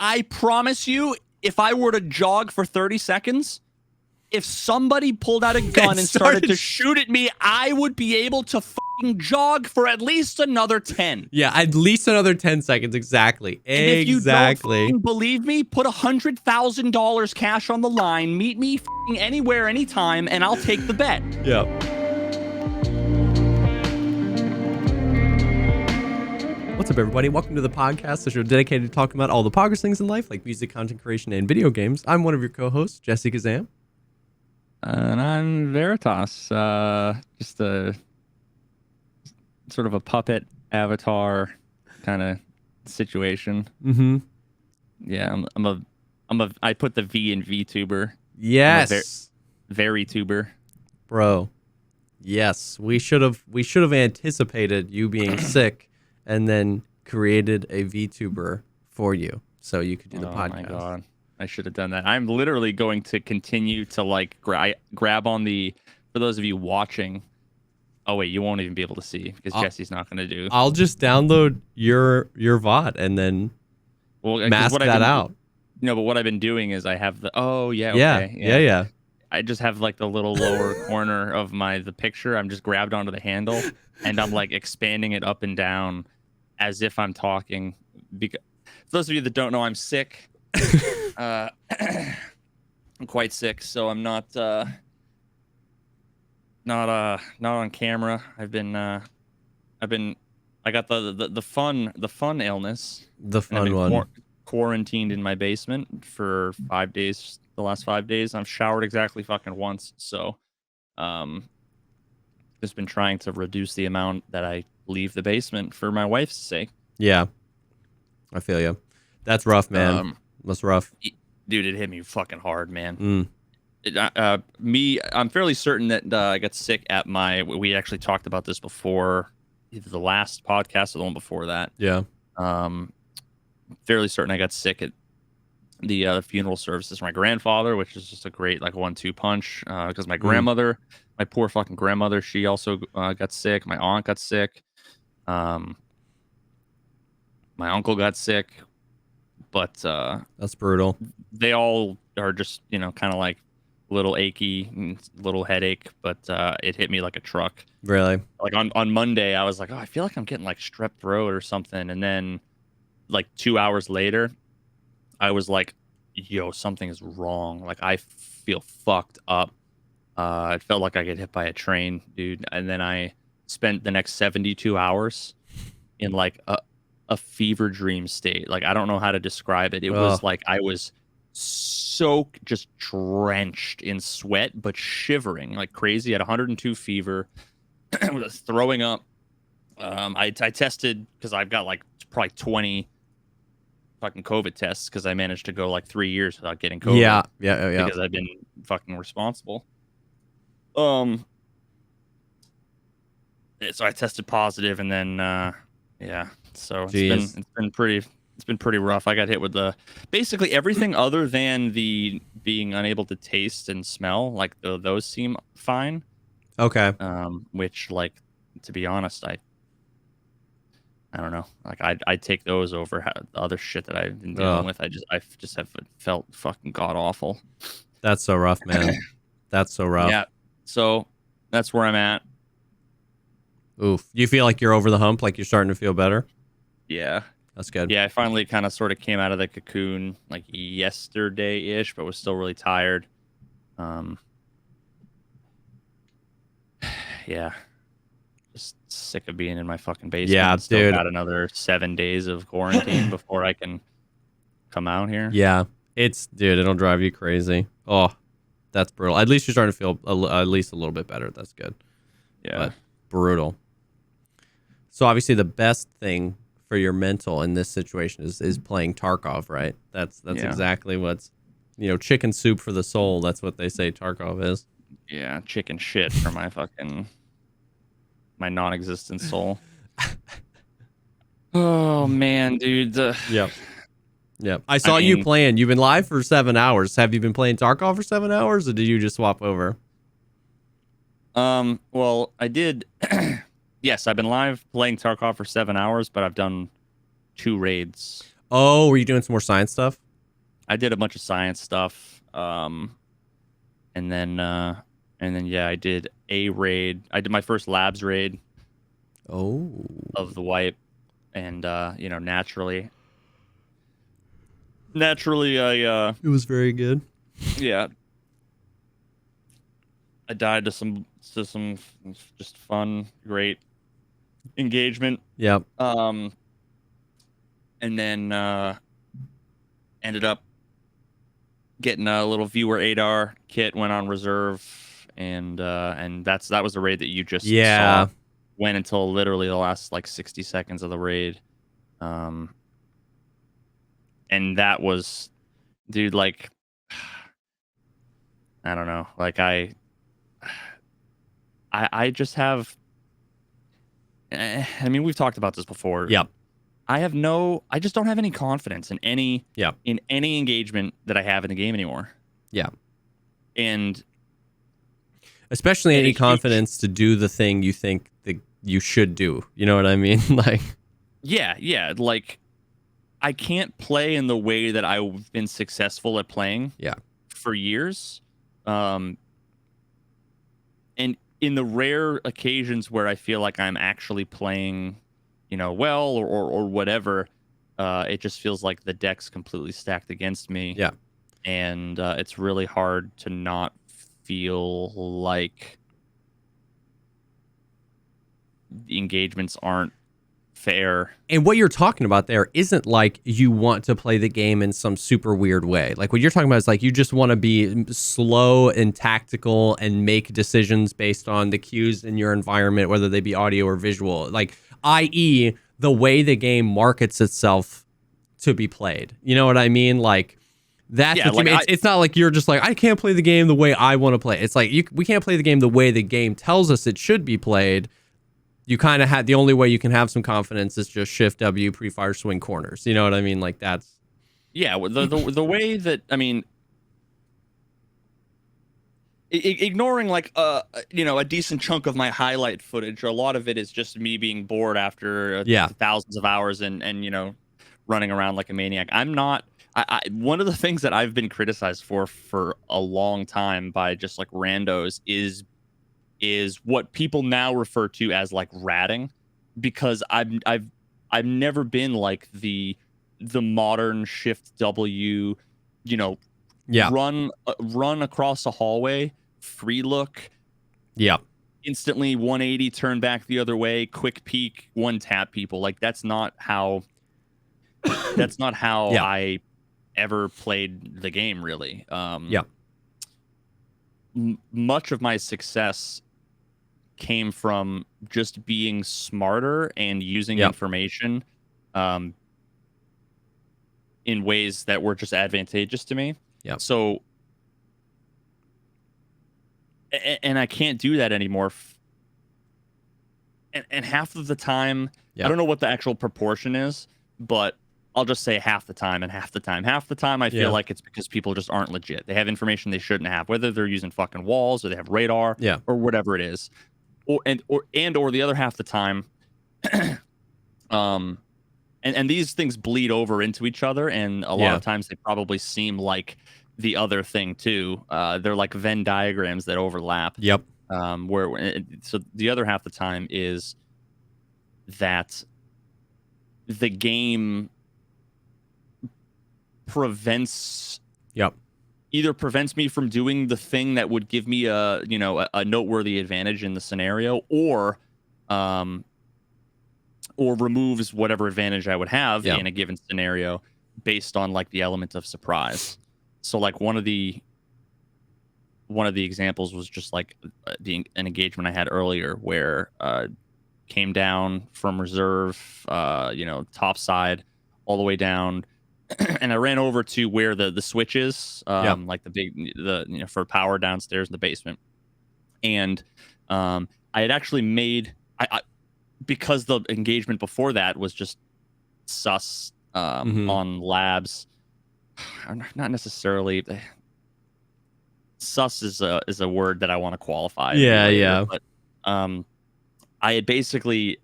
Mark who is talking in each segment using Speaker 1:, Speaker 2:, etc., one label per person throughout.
Speaker 1: I promise you, if I were to jog for 30 seconds, if somebody pulled out a gun and started to shoot at me, I would be able to fucking jog for at least another 10.
Speaker 2: Yeah, at least another 10 seconds. Exactly.
Speaker 1: And if you don't fucking believe me, put $100,000 cash on the line. Meet me fucking anywhere, anytime, and I'll take the bet.
Speaker 2: Yeah. What's up, everybody? Welcome to the podcast, the show dedicated to talking about all the progress things in life, like music, content creation, and video games. I'm one of your co-hosts, JesseKazam.
Speaker 3: And I'm Veritas. Just a sort of a puppet avatar kind of situation.
Speaker 2: Mm-hmm.
Speaker 3: Yeah, I put the V in VTuber.
Speaker 2: Yes.
Speaker 3: VeriTuber.
Speaker 2: Bro. Yes. We should have anticipated you being sick and then created a VTuber for you so you could do the podcast. Oh my god.
Speaker 3: I should have done that. I'm literally going to continue to like grab on the, for those of you watching. Oh wait, you won't even be able to see because Jesse's not going to do.
Speaker 2: I'll just download your VOD and then mask that out.
Speaker 3: No, but what I've been doing is I have the
Speaker 2: yeah.
Speaker 3: I just have like the little lower corner of the picture. I'm just grabbed onto the handle and I'm like expanding it up and down as if I'm talking. Because for those of you that don't know, I'm sick. I'm quite sick, so I'm not on camera. I got the fun illness.
Speaker 2: The fun one.
Speaker 3: Quarantined in my basement for 5 days. The last 5 days, I've showered exactly fucking once. So, just been trying to reduce the amount that I leave the basement for my wife's sake.
Speaker 2: Yeah, I feel you. That's rough, man. That's rough.
Speaker 3: Dude, it hit me fucking hard, man. I'm fairly certain that I got sick at we actually talked about this before, either the last podcast or the one before that.
Speaker 2: Yeah.
Speaker 3: Fairly certain I got sick at the funeral services for my grandfather, which is just a great like 1-2 punch. Because my grandmother, my poor fucking grandmother, she also got sick. My aunt got sick. My uncle got sick. But
Speaker 2: that's brutal.
Speaker 3: They all are just, kind of like a little achy, little headache, but it hit me like a truck.
Speaker 2: Really?
Speaker 3: Like on Monday, I was like, oh, I feel like I'm getting like strep throat or something. And then like 2 hours later, I was like, yo, something is wrong. Like I feel fucked up. It felt like I get hit by a train, dude. And then I spent the next 72 hours in like a fever dream state. Like I don't know how to describe it. It was like I was soaked, just drenched in sweat, but shivering like crazy at 102 fever. I was throwing up. I tested because I've got like probably 20 fucking COVID tests because I managed to go like 3 years without getting COVID.
Speaker 2: Yeah.
Speaker 3: Because I've been fucking responsible. So I tested positive, and then yeah. So it's been pretty rough. I got hit with basically everything other than the being unable to taste and smell. Like those seem fine.
Speaker 2: Okay.
Speaker 3: Which, like, to be honest, I don't know. Like I'd take those over the other shit that I've been dealing with. I just have felt fucking god awful.
Speaker 2: That's so rough, man. That's so rough.
Speaker 3: Yeah. So that's where I'm at.
Speaker 2: Oof. You feel like you're over the hump, like you're starting to feel better?
Speaker 3: Yeah.
Speaker 2: That's good.
Speaker 3: Yeah, I finally kind of sort of came out of the cocoon like yesterday-ish, but was still really tired. Yeah. Just sick of being in my fucking basement.
Speaker 2: Yeah,
Speaker 3: still got another 7 days of quarantine before I can come out here.
Speaker 2: Yeah. It'll drive you crazy. Oh, that's brutal. At least you're starting to feel at least a little bit better. That's good.
Speaker 3: Yeah.
Speaker 2: But brutal. So obviously the best thing for your mental in this situation is playing Tarkov, right? That's exactly what's, chicken soup for the soul. That's what they say Tarkov is.
Speaker 3: Yeah, chicken shit for my non-existent soul. Oh man, dude.
Speaker 2: Yep. I saw you playing. You've been live for 7 hours. Have you been playing Tarkov for 7 hours, or did you just swap over?
Speaker 3: Well, I did. Yes, I've been live playing Tarkov for 7 hours, but I've done 2 raids.
Speaker 2: Oh, were you doing some more science stuff?
Speaker 3: I did a bunch of science stuff. And then yeah, I did a raid. I did my first labs raid of the wipe, and naturally I
Speaker 2: it was very good.
Speaker 3: yeah, I died to some just fun, great engagement.
Speaker 2: Yep.
Speaker 3: And then ended up getting a little viewer ADAR kit, went on reserve, and that was the raid that you just saw. Went until literally the last like 60 seconds of the raid. And that was, dude, like, I don't know, like I just have, I mean, we've talked about this before.
Speaker 2: Yep.
Speaker 3: I just don't have any confidence in any engagement that I have in the game anymore.
Speaker 2: Yeah.
Speaker 3: And
Speaker 2: especially any confidence to do the thing you think that you should do. You know what I mean? Like,
Speaker 3: yeah. Like, I can't play in the way that I've been successful at playing.
Speaker 2: Yeah.
Speaker 3: For years. And in the rare occasions where I feel like I'm actually playing, well or whatever, it just feels like the deck's completely stacked against me.
Speaker 2: Yeah.
Speaker 3: And it's really hard to not feel like the engagements aren't fair.
Speaker 2: And what you're talking about there isn't like you want to play the game in some super weird way. Like what you're talking about is like you just want to be slow and tactical and make decisions based on the cues in your environment, whether they be audio or visual. Like, i.e., the way the game markets itself to be played. You know what I mean? Like, that's what you mean. It's not like you're just like, I can't play the game the way I want to play. It's like we can't play the game the way the game tells us it should be played. You kind of the only way you can have some confidence is just shift W, pre-fire, swing corners. You know what I mean? Like that's.
Speaker 3: Yeah, the way that, I mean, ignoring like a decent chunk of my highlight footage, a lot of it is just me being bored after thousands of hours and running around like a maniac. I'm not. One of the things that I've been criticized for a long time by just like randos is what people now refer to as like ratting, because I've never been like the modern shift W, run across a hallway, free look, instantly 180 turn back the other way, quick peek, one tap people. Like that's not how I ever played the game, really. Much of my success came from just being smarter and using information in ways that were just advantageous to me. So, and I can't do that anymore. And half of the time, I don't know what the actual proportion is, but I'll just say half the time and half the time. Half the time I feel like it's because people just aren't legit. They have information they shouldn't have, whether they're using fucking walls or they have radar or whatever it is. Or the other half the time, and these things bleed over into each other, and a lot of times they probably seem like the other thing too. They're like Venn diagrams that overlap. So the other half the time is that the game either prevents me from doing the thing that would give me a noteworthy advantage in the scenario, or removes whatever advantage I would have in a given scenario based on like the element of surprise. So like one of the examples was just like an engagement I had earlier where came down from reserve, top side all the way down. And I ran over to where the switch is, like for power downstairs in the basement. And I had actually made, because the engagement before that was just sus on labs. Not necessarily. Sus is a word that I want to qualify. But I had basically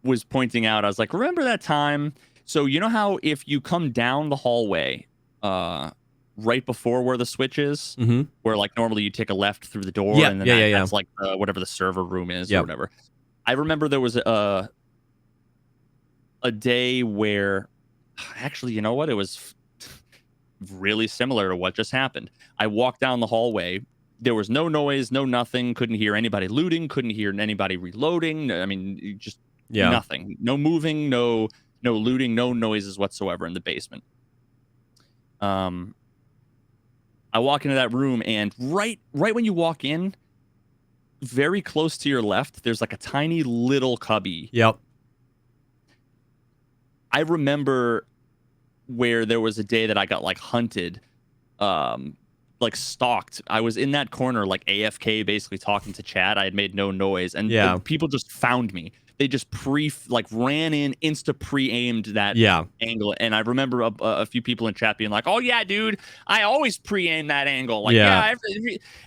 Speaker 3: was pointing out, I was like, remember that time So you know how if you come down the hallway, right before where the switch is, where like normally you take a left through the door, and then that's like whatever the server room is or whatever. I remember there was a day where, actually, you know what? It was really similar to what just happened. I walked down the hallway. There was no noise, no nothing. Couldn't hear anybody looting. Couldn't hear anybody reloading. I mean, just nothing. No moving. No looting. No noises whatsoever in the basement. I walk into that room, and right when you walk in, very close to your left, there's like a tiny little cubby.
Speaker 2: Yep.
Speaker 3: I remember where there was a day that I got like hunted, like stalked. I was in that corner, like AFK, basically talking to chat. I had made no noise, and the people just found me. They just ran in, pre-aimed that angle. And I remember a few people in chat being like, "Oh yeah, dude, I always pre-aim that angle." Like,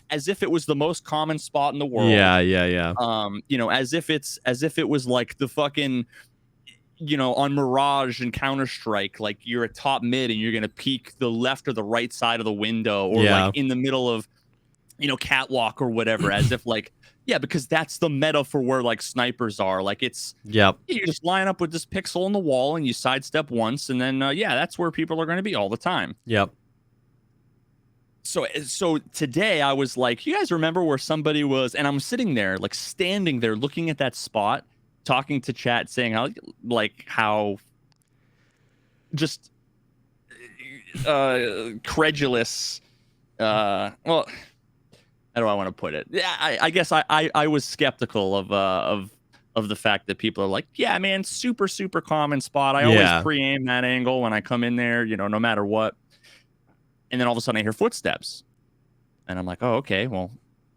Speaker 3: as if it was the most common spot in the world.
Speaker 2: Yeah.
Speaker 3: You know, as if it was like the fucking, you know, on Mirage and Counter-Strike, like you're a top mid and you're gonna peek the left or the right side of the window, or like in the middle of, you know, catwalk or whatever, as if like, because that's the meta for where like snipers are. Like it's you just line up with this pixel on the wall and you sidestep once, and then that's where people are going to be all the time. So today I was like, you guys remember where somebody was, and I'm sitting there, like standing there looking at that spot, talking to chat, saying how just credulous, well, how do I want to put it? Yeah, I guess I was skeptical of the fact that people are like, yeah, man, super common spot. I always pre-aim that angle when I come in there, you know, no matter what. And then all of a sudden I hear footsteps, and I'm like, oh, okay, well,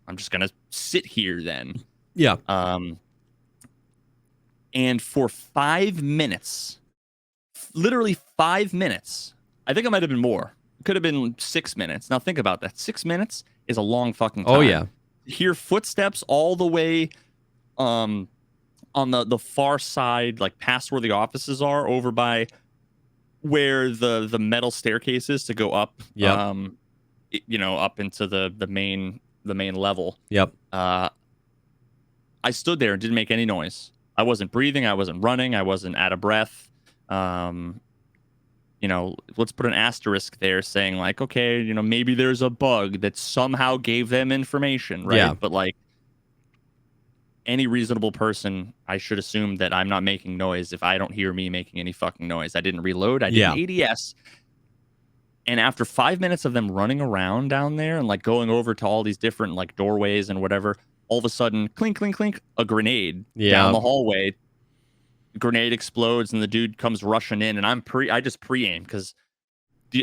Speaker 3: I'm just gonna sit here then. And for 5 minutes, literally 5 minutes, I think it might have been more. It could have been 6 minutes. Now think about that. 6 minutes is a long fucking time.
Speaker 2: Oh yeah.
Speaker 3: Hear footsteps all the way on the far side, like past where the offices are, over by where the metal staircase is to go up. You know, up into the main level. I stood there and didn't make any noise. I wasn't breathing, I wasn't running, I wasn't out of breath. You know, let's put an asterisk there saying like, okay, you know, maybe there's a bug that somehow gave them information, right? But like any reasonable person, I should assume that I'm not making noise if I don't hear me making any fucking noise. I didn't reload, I didn't ADS. And after 5 minutes of them running around down there and like going over to all these different like doorways and whatever, all of a sudden, clink, clink, clink, a grenade down the hallway. Grenade explodes and the dude comes rushing in, and I just pre-aim, because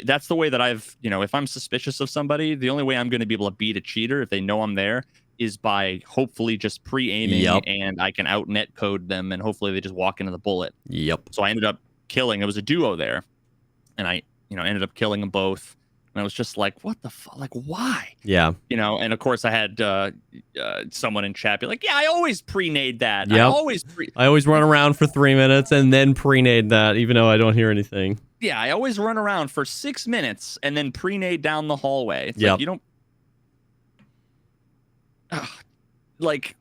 Speaker 3: that's the way that I've, you know, if I'm suspicious of somebody, the only way I'm going to be able to beat a cheater if they know I'm there is by hopefully just pre-aiming, and I can out net code them, and hopefully they just walk into the bullet. So I ended up killing, it was a duo there, and I, you know, ended up killing them both. And I was just like, what the fuck? Like, why? You know, and of course I had someone in chat be like, yeah, I always pre-nade that. I always
Speaker 2: run around for 3 minutes and then pre-nade that, even though I don't hear anything.
Speaker 3: Yeah, I always run around for 6 minutes and then pre-nade down the hallway. It's like, you don't... like,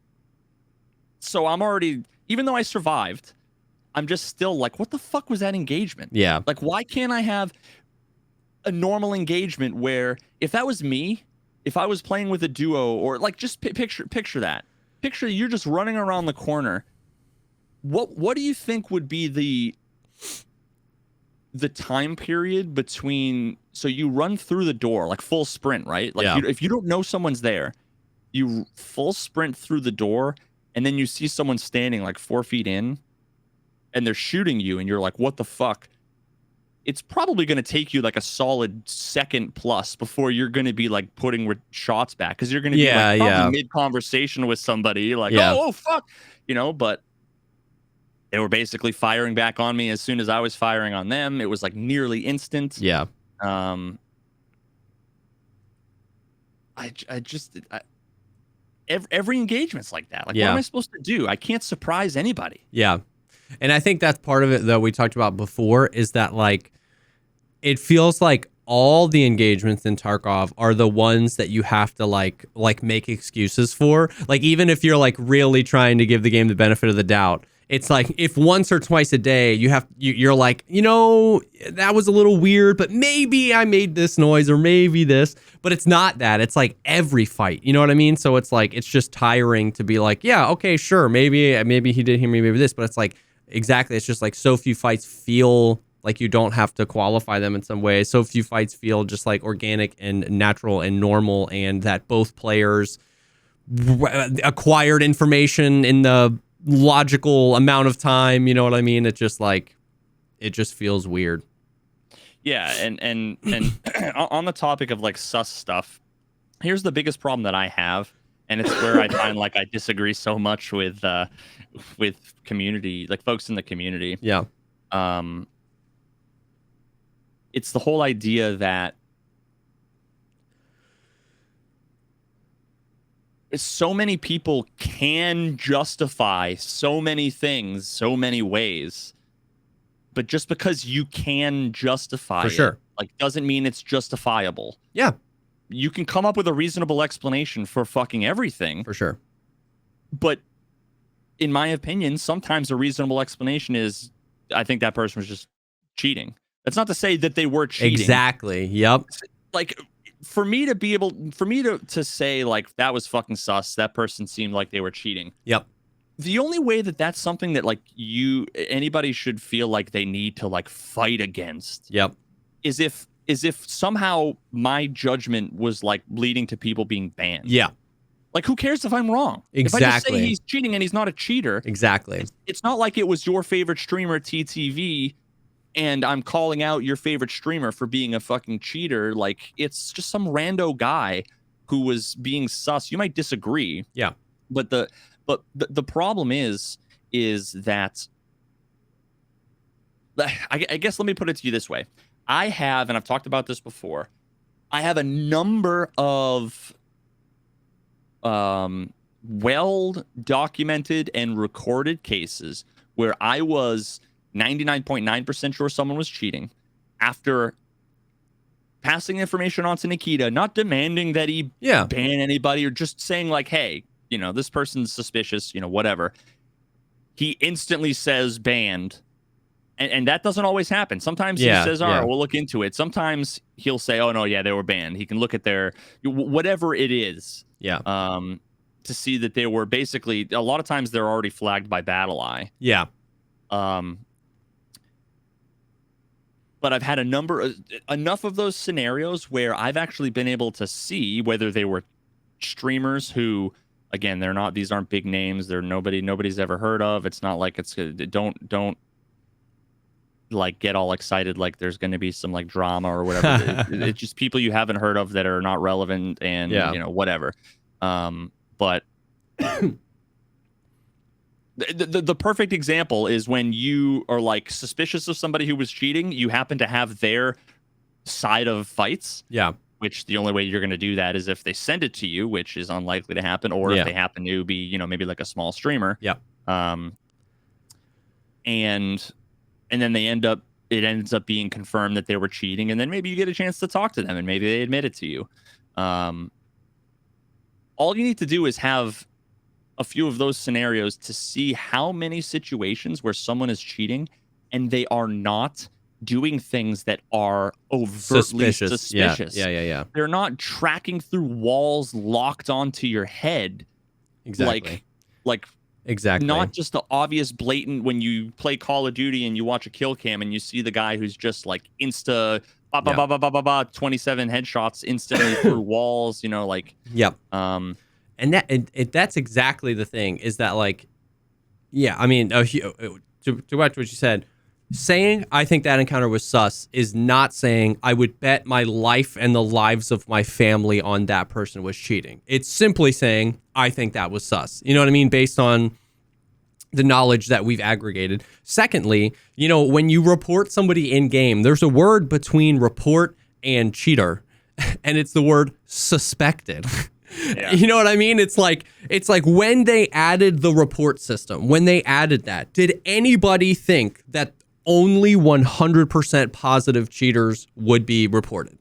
Speaker 3: so I'm already... Even though I survived, I'm just still like, what the fuck was that engagement? Like, why can't I have a normal engagement where if that was me, if I was playing with a duo, or like just picture that. Picture you're just running around the corner. What do you think would be the time period between, so you run through the door like full sprint, right? Like if you don't know someone's there, you full sprint through the door, and then you see someone standing like 4 feet in and they're shooting you, and you're like, what the fuck? It's probably going to take you like a solid second plus before you're going to be like putting shots back, because you're going to be like probably mid-conversation with somebody like, oh, fuck, you know, but they were basically firing back on me as soon as I was firing on them. It was like nearly instant. Every engagement's like that. Like, what am I supposed to do? I can't surprise anybody.
Speaker 2: And I think that's part of it, though, we talked about before, is that, like, it feels like all the engagements in Tarkov are the ones that you have to, like make excuses for. Like, even if you're, like, really trying to give the game the benefit of the doubt, it's like, if once or twice a day you're like, that was a little weird, but maybe I made this noise or maybe this, but it's not that. It's like every fight, you know what I mean? So it's like, it's just tiring to be like, yeah, okay, sure, maybe he did hear me, maybe this, but it's like, exactly, it's just like so few fights feel like you don't have to qualify them in some way. So few fights feel just like organic and natural and normal, and that both players acquired information in the logical amount of time. You know what I mean? It just feels weird.
Speaker 3: Yeah, and on the topic of like sus stuff, here's the biggest problem that I have, and it's where I find like I disagree so much with community, like folks in the community.
Speaker 2: Yeah.
Speaker 3: It's the whole idea that so many people can justify so many things so many ways, but just because you can justify
Speaker 2: For sure.
Speaker 3: it, like, doesn't mean it's justifiable.
Speaker 2: Yeah.
Speaker 3: You can come up with a reasonable explanation for fucking everything.
Speaker 2: For sure.
Speaker 3: But in my opinion, sometimes a reasonable explanation is, I think that person was just cheating. That's not to say that they were cheating.
Speaker 2: Exactly. Yep.
Speaker 3: Like, for me to say like that was fucking sus, that person seemed like they were cheating.
Speaker 2: Yep.
Speaker 3: The only way that that's something that like anybody should feel like they need to like fight against.
Speaker 2: Yep.
Speaker 3: Is if somehow my judgment was like leading to people being banned.
Speaker 2: Yeah.
Speaker 3: Like, who cares if I'm wrong?
Speaker 2: Exactly.
Speaker 3: If I just say he's cheating and he's not a cheater.
Speaker 2: Exactly.
Speaker 3: It's not like it was your favorite streamer, TTV, and I'm calling out your favorite streamer for being a fucking cheater. Like, it's just some rando guy who was being sus. You might disagree.
Speaker 2: Yeah.
Speaker 3: But the problem is that, I guess let me put it to you this way. I have, and I've talked about this before, I have a number of well documented and recorded cases where I was 99.9% sure someone was cheating after passing information on to Nikita, not demanding that he ban anybody or just saying like, hey, this person's suspicious, whatever. He instantly says banned. And that doesn't always happen. Sometimes he says, all right, we'll look into it. Sometimes he'll say, oh, no, yeah, they were banned. He can look at their, whatever it is.
Speaker 2: Yeah.
Speaker 3: To see that they were basically, a lot of times they're already flagged by BattleEye.
Speaker 2: Yeah.
Speaker 3: But I've had enough of those scenarios where I've actually been able to see whether they were streamers who, again, these aren't big names. They're nobody's ever heard of. It's not like don't like get all excited like there's going to be some like drama or whatever. It's just people you haven't heard of that are not relevant and whatever. But the perfect example is when you are like suspicious of somebody who was cheating, you happen to have their side of fights.
Speaker 2: Yeah. Which
Speaker 3: the only way you're going to do that is if they send it to you, which is unlikely to happen, or if they happen to be, maybe like a small streamer.
Speaker 2: Yeah.
Speaker 3: And then it ends up being confirmed that they were cheating, and then maybe you get a chance to talk to them, and maybe they admit it to you. All you need to do is have a few of those scenarios to see how many situations where someone is cheating and they are not doing things that are overtly suspicious.
Speaker 2: Yeah.
Speaker 3: They're not tracking through walls locked onto your head.
Speaker 2: Exactly.
Speaker 3: Like
Speaker 2: exactly.
Speaker 3: Not just the obvious blatant when you play Call of Duty and you watch a kill cam and you see the guy who's just like 27 headshots instantly through walls,
Speaker 2: Yep. And that's exactly the thing, is that like, I mean, to watch what you said, saying I think that encounter was sus is not saying I would bet my life and the lives of my family on that person was cheating. It's simply saying I think that was sus. You know what I mean? Based on the knowledge that we've aggregated. Secondly, when you report somebody in game, there's a word between report and cheater, and it's the word suspected.
Speaker 3: Yeah.
Speaker 2: You know what I mean? It's like when they added the report system, when they added that, did anybody think that only 100% positive cheaters would be reported?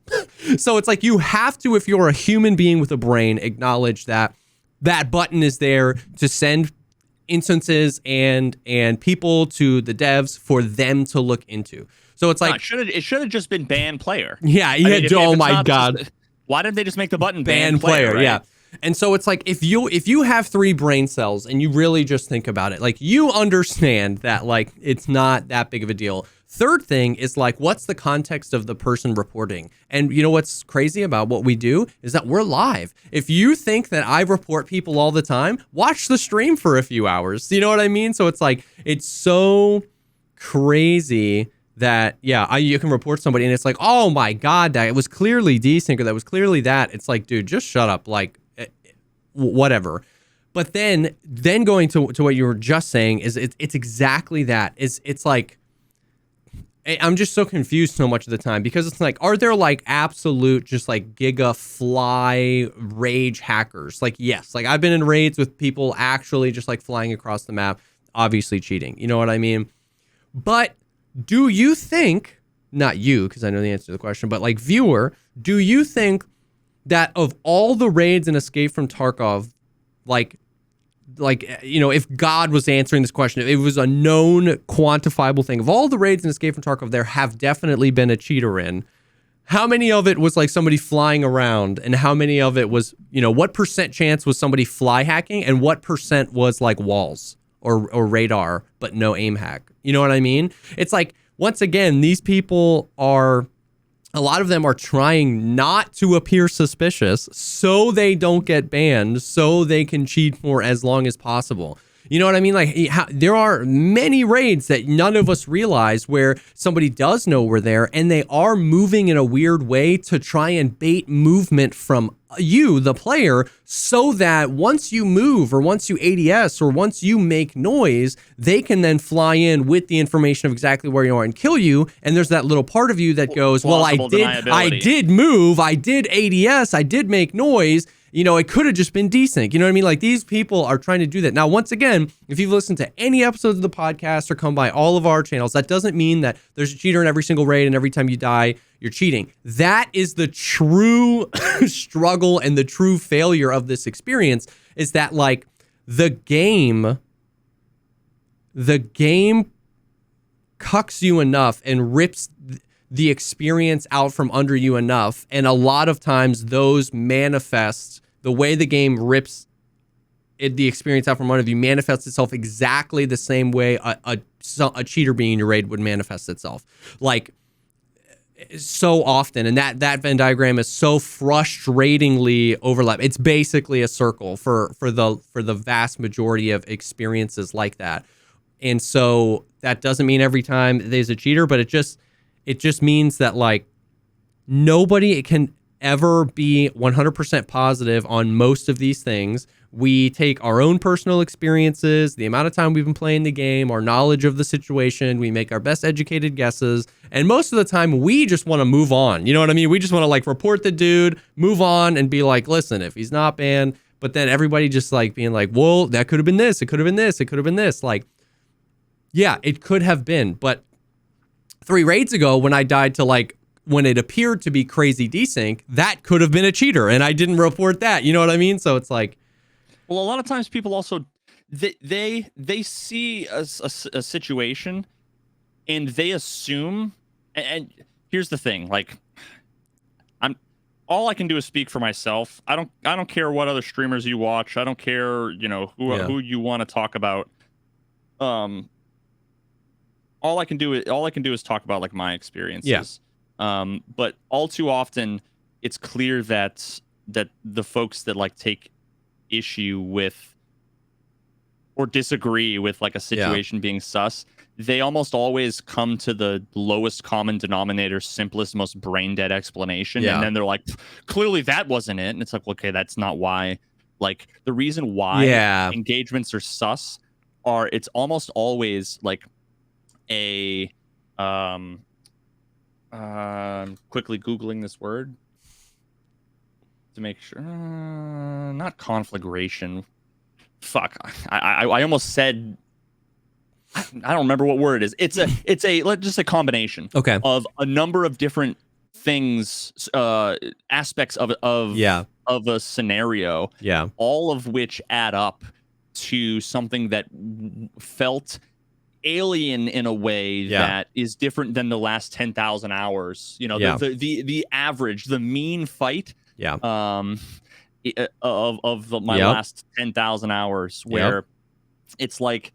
Speaker 2: So it's like you have to, if you're a human being with a brain, acknowledge that that button is there to send instances and people to the devs for them to look into. So it's like
Speaker 3: it should have just been ban player.
Speaker 2: Yeah,
Speaker 3: I mean,
Speaker 2: oh
Speaker 3: it's
Speaker 2: my
Speaker 3: not
Speaker 2: god.
Speaker 3: just, why didn't they just make the button
Speaker 2: ban player,
Speaker 3: right?
Speaker 2: yeah. And so it's like if you have 3 brain cells and you really just think about it, like you understand that like it's not that big of a deal. Third thing is like, what's the context of the person reporting? And you know what's crazy about what we do is that we're live. If you think that I report people all the time, watch the stream for a few hours. You know what I mean? So it's like, it's so crazy that, you can report somebody and it's like, oh my God, that it was clearly desync or that was clearly that. It's like, dude, just shut up. Like, whatever. But then going to what you were just saying is it's exactly that. It's like, I'm just so confused so much of the time because it's like, are there like absolute just like giga fly rage hackers? Like, yes, like I've been in raids with people actually just like flying across the map, obviously cheating. You know what I mean? But do you think, not you, because I know the answer to the question, but like viewer, do you think that of all the raids in Escape from Tarkov, like, you know, if God was answering this question, if it was a known quantifiable thing, of all the raids in Escape from Tarkov, there have definitely been a cheater in. How many of it was like somebody flying around, and how many of it was, you know, what % chance was somebody fly hacking, and what % was like walls or radar, but no aim hack? You know what I mean? It's like, once again, these people are, a lot of them are trying not to appear suspicious so they don't get banned, so they can cheat for as long as possible. You know what I mean? Like, there are many raids that none of us realize where somebody does know we're there and they are moving in a weird way to try and bait movement from you, the player, so that once you move or once you ADS or once you make noise, they can then fly in with the information of exactly where you are and kill you. And there's that little part of you that goes, well, I did move, I did ADS, I did make noise. You know, it could have just been desync. You know what I mean? Like, these people are trying to do that. Now, once again, if you've listened to any episodes of the podcast or come by all of our channels, that doesn't mean that there's a cheater in every single raid and every time you die, you're cheating. That is the true struggle and the true failure of this experience, is that, like, the game cucks you enough and rips the experience out from under you enough, and a lot of times those manifest, the way the game rips the experience out from under you manifests itself exactly the same way a cheater being in your raid would manifest itself, like, so often. And that Venn diagram is so frustratingly overlapped. It's basically a circle for the vast majority of experiences like that. And so that doesn't mean every time there's a cheater, but it just means that, like, nobody can ever be 100% positive on most of these things. We take our own personal experiences, the amount of time we've been playing the game, our knowledge of the situation, we make our best educated guesses, and most of the time we just want to move on. You know what I mean? We just want to, like, report the dude, move on, and be like, listen, if he's not banned, but then everybody just, like, being like, well, that could have been this, it could have been this, it could have been this. Like, yeah, it could have been, but 3 raids ago when I died to, like, when it appeared to be crazy desync, that could have been a cheater, and I didn't report that. You know what I mean? So it's like,
Speaker 3: well, a lot of times people also they see a situation and they assume. And here's the thing: like, all I can do is speak for myself. I don't care what other streamers you watch. I don't care, you know, who you want to talk about. All I can do is talk about, like, my experiences. Yeah. But all too often, it's clear that the folks that, like, take issue with or disagree with, like, a situation being sus, they almost always come to the lowest common denominator, simplest, most brain dead explanation. And then they're like, clearly that wasn't it. And it's like, okay, that's not why. Like, the reason why engagements are sus are, it's almost always like a quickly Googling this word. to make sure. Not conflagration. Fuck. I almost said. I don't remember what word it is. It's a let's just a combination.
Speaker 2: Okay.
Speaker 3: Of a number of different things, aspects of a scenario.
Speaker 2: Yeah.
Speaker 3: All of which add up to something that felt alien in a way that is different than the last 10,000 hours. You know, the average, the mean fight.
Speaker 2: Yeah.
Speaker 3: Of my last 10,000 hours, where it's like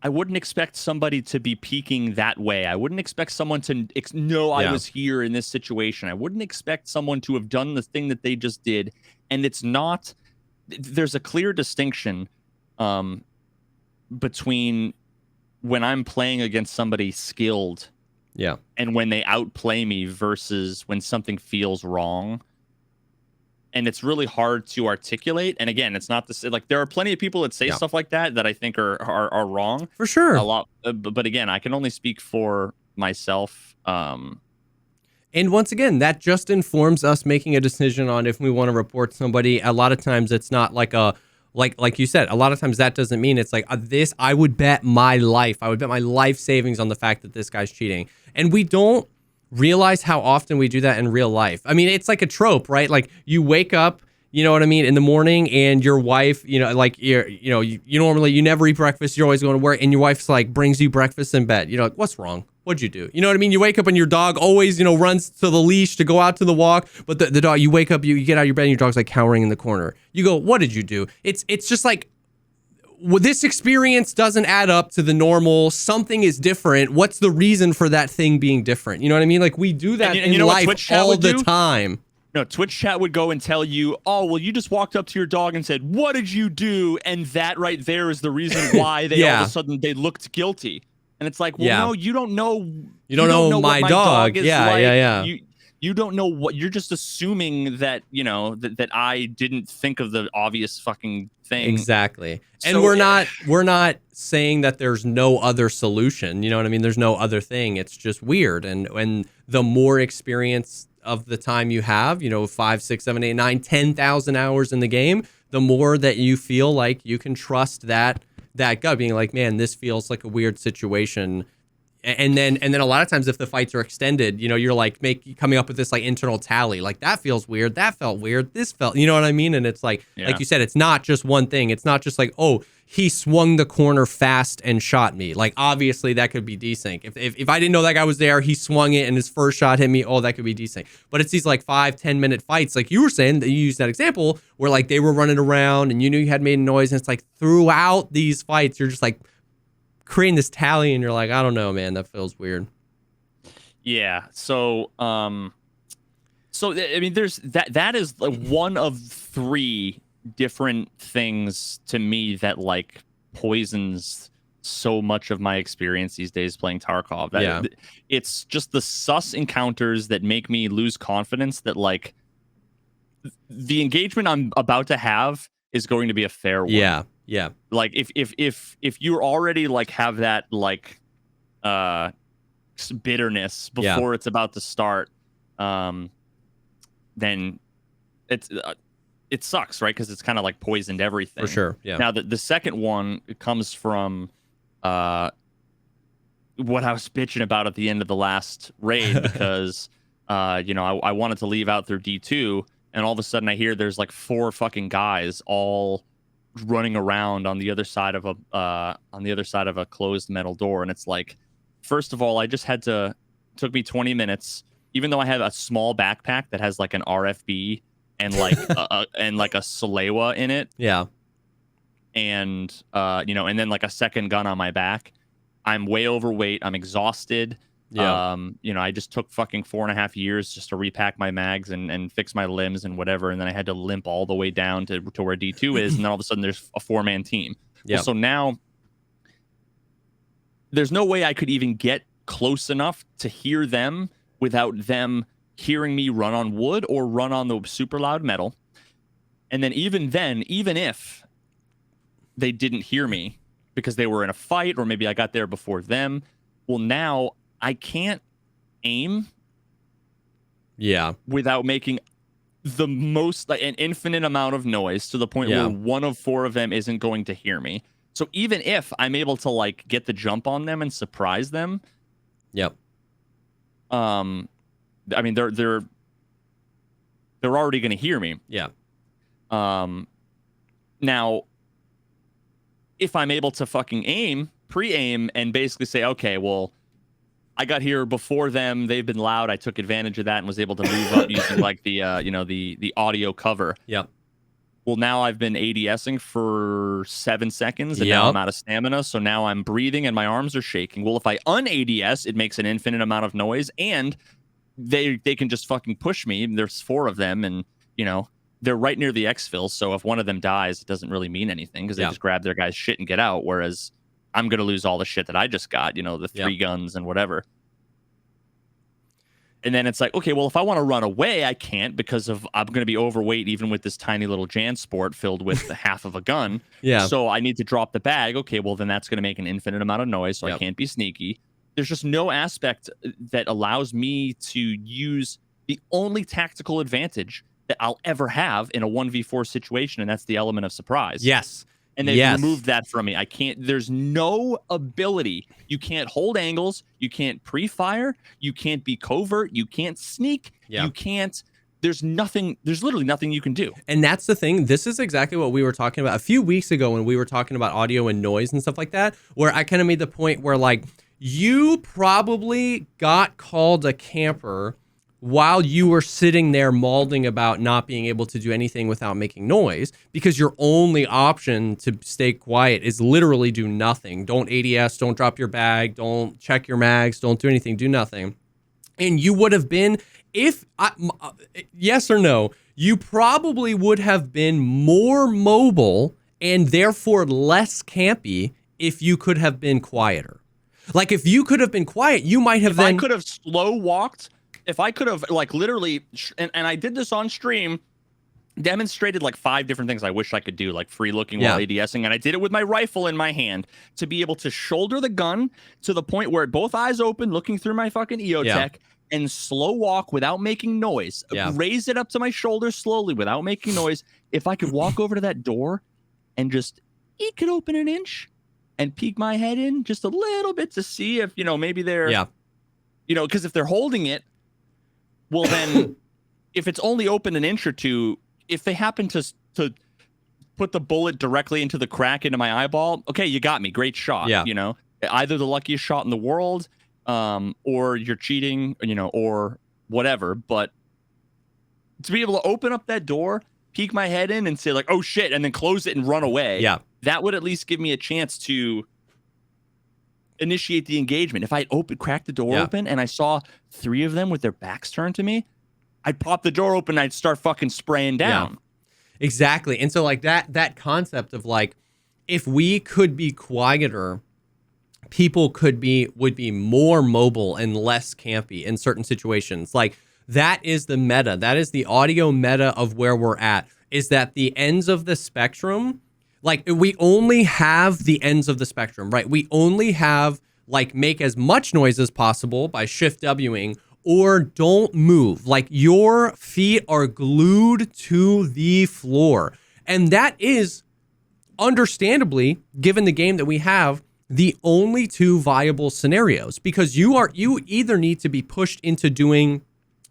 Speaker 3: I wouldn't expect somebody to be peaking that way. I wouldn't expect someone to know I was here in this situation. I wouldn't expect someone to have done the thing that they just did. And it's not. There's a clear distinction between when I'm playing against somebody skilled, and when they outplay me versus when something feels wrong. And it's really hard to articulate. And again, it's not this like there are plenty of people that say stuff like that I think are wrong
Speaker 2: for sure.
Speaker 3: A lot, but again, I can only speak for myself.
Speaker 2: And once again, that just informs us making a decision on if we want to report somebody. A lot of times, it's not like a like you said. A lot of times, that doesn't mean it's like this. I would bet my life. I would bet my life savings on the fact that this guy's cheating, and we don't realize how often we do that in real life. I mean, it's like a trope, right? Like you wake up, you know what I mean, in the morning, and your wife, you know, like you normally you never eat breakfast. You're always going to work, and your wife's like brings you breakfast in bed. You know, like, what's wrong? What'd you do? You know what I mean? You wake up and your dog always, you know, runs to the leash to go out to the walk, but the dog, you wake up, you get out of your bed, and your dog's like cowering in the corner. You go, what did you do? It's just like, well, this experience doesn't add up to the normal. Something is different. What's the reason for that thing being different? You know what I mean? Like we do that in life all the time.
Speaker 3: No, Twitch chat would go and tell you, oh, well, you just walked up to your dog and said, what did you do? And that right there is the reason why they all of a sudden they looked guilty. And it's like, well, no, you don't know.
Speaker 2: You don't know my dog is like.
Speaker 3: You don't know what you're just assuming that, you know, that I didn't think of the obvious fucking thing.
Speaker 2: Exactly. And so, we're not saying that there's no other solution. You know what I mean? There's no other thing. It's just weird. And the more experience of the time you have, you know, 5, 6, 7, 8, 9, 10,000 hours in the game, the more that you feel like you can trust that gut being like, man, this feels like a weird situation. And then a lot of times if the fights are extended, you know, you're like coming up with this like internal tally, like that feels weird. That felt weird. This felt, you know what I mean? And it's like you said, it's not just one thing. It's not just like, oh, he swung the corner fast and shot me. Like, obviously that could be desync. If I didn't know that guy was there, he swung it and his first shot hit me. Oh, that could be desync. But it's these like 5-10 minute fights. Like you were saying that you used that example where like they were running around and you knew you had made a noise. And it's like throughout these fights, you're just like, creating this tally and you're like, I don't know, man, that feels weird.
Speaker 3: Yeah. So I mean, there's that is like one of 3 different things to me that like poisons so much of my experience these days playing Tarkov. It's just the sus encounters that make me lose confidence that like the engagement I'm about to have is going to be a fair one.
Speaker 2: Yeah.
Speaker 3: Like if you already like have that like bitterness before it's about to start, then it sucks, right? Because it's kind of like poisoned everything.
Speaker 2: For sure. Yeah.
Speaker 3: Now the second one comes from what I was bitching about at the end of the last raid because you know I wanted to leave out through D2 and all of a sudden I hear there's like 4 fucking guys all running around on the other side of a closed metal door, and it's like, first of all, I just had to took me 20 minutes, even though I have a small backpack that has like an RFB and like and like a Salewa in it.
Speaker 2: Yeah.
Speaker 3: And you know, and then like a second gun on my back. I'm way overweight. I'm exhausted.
Speaker 2: Yeah.
Speaker 3: You know, I just took fucking 4.5 years just to repack my mags and fix my limbs and whatever. And then I had to limp all the way down to where D2 is. And then all of a sudden there's a 4-man team.
Speaker 2: Yeah.
Speaker 3: Well, so now there's no way I could even get close enough to hear them without them hearing me run on wood or run on the super loud metal. And then, even if they didn't hear me because they were in a fight or maybe I got there before them, well, now I can't aim
Speaker 2: without
Speaker 3: making the most, like, an infinite amount of noise to the point where one of 4 of them isn't going to hear me. So even if I'm able to like get the jump on them and surprise them, I mean they're already going to hear me. Now, if I'm able to fucking pre-aim, and basically say, okay, well, I got here before them. They've been loud. I took advantage of that and was able to move up using like the the audio cover. Well, now I've been ADSing for 7 seconds, and now I'm out of stamina. So now I'm breathing and my arms are shaking. Well, if I un-ADS, it makes an infinite amount of noise, and they can just fucking push me. There's 4 of them, and they're right near the exfil. So if one of them dies, it doesn't really mean anything because they just grab their guy's shit and get out. Whereas I'm gonna lose all the shit that I just got. The 3 guns and whatever. And then it's like, okay, well, if I want to run away, I can't because I'm going to be overweight even with this tiny little JanSport filled with the half of a gun. So I need to drop the bag. Okay, well, then that's going to make an infinite amount of noise, so I can't be sneaky. There's just no aspect that allows me to use the only tactical advantage that I'll ever have in a 1v4 situation, and that's the element of surprise. And they've removed that from me. I can't, there's no ability. You can't hold angles. You can't pre-fire. You can't be covert. You can't sneak. You can't, there's literally nothing you can do.
Speaker 2: And that's the thing. This is exactly what we were talking about a few weeks ago when we were talking about audio and noise and stuff like that, where I kind of made the point where like, you probably got called a camper while you were sitting there mauling about not being able to do anything without making noise, because your only option to stay quiet is literally do nothing. Don't ADS, don't drop your bag, don't check your mags, don't do anything, do nothing. And you would have been, yes or no, you probably would have been more mobile and therefore less campy if you could have been quieter. Like if you could have been quiet, you might have
Speaker 3: I could have slow walked. If I could have like literally, and I did this on stream, demonstrated like 5 different things I wish I could do, like free looking while ADSing, and I did it with my rifle in my hand to be able to shoulder the gun to the point where both eyes open, looking through my fucking EOTech, and slow walk without making noise. Raise it up to my shoulder slowly without making noise. If I could walk over to that door and just eke it open an inch and peek my head in just a little bit to see if maybe they're because if they're holding it. Well, then, if it's only open an inch or two, if they happen to put the bullet directly into the crack into my eyeball, okay, you got me. Great shot. Either the luckiest shot in the world, or you're cheating, or whatever. But to be able to open up that door, peek my head in, and say like, "Oh shit," and then close it and run away. That would at least give me a chance to initiate the engagement. If I cracked the door open and I saw 3 of them with their backs turned to me, I'd pop the door open and I'd start fucking spraying down.
Speaker 2: Exactly. And so like that concept of like, if we could be quieter, people would be more mobile and less campy in certain situations. Like that is the meta. That is the audio meta of where we're at, is that the ends of the spectrum, like we only have the ends of the spectrum, right? We only have like make as much noise as possible by shift Wing, or don't move. Like your feet are glued to the floor. And that is understandably, given the game that we have, the only 2 viable scenarios, because you either need to be pushed into doing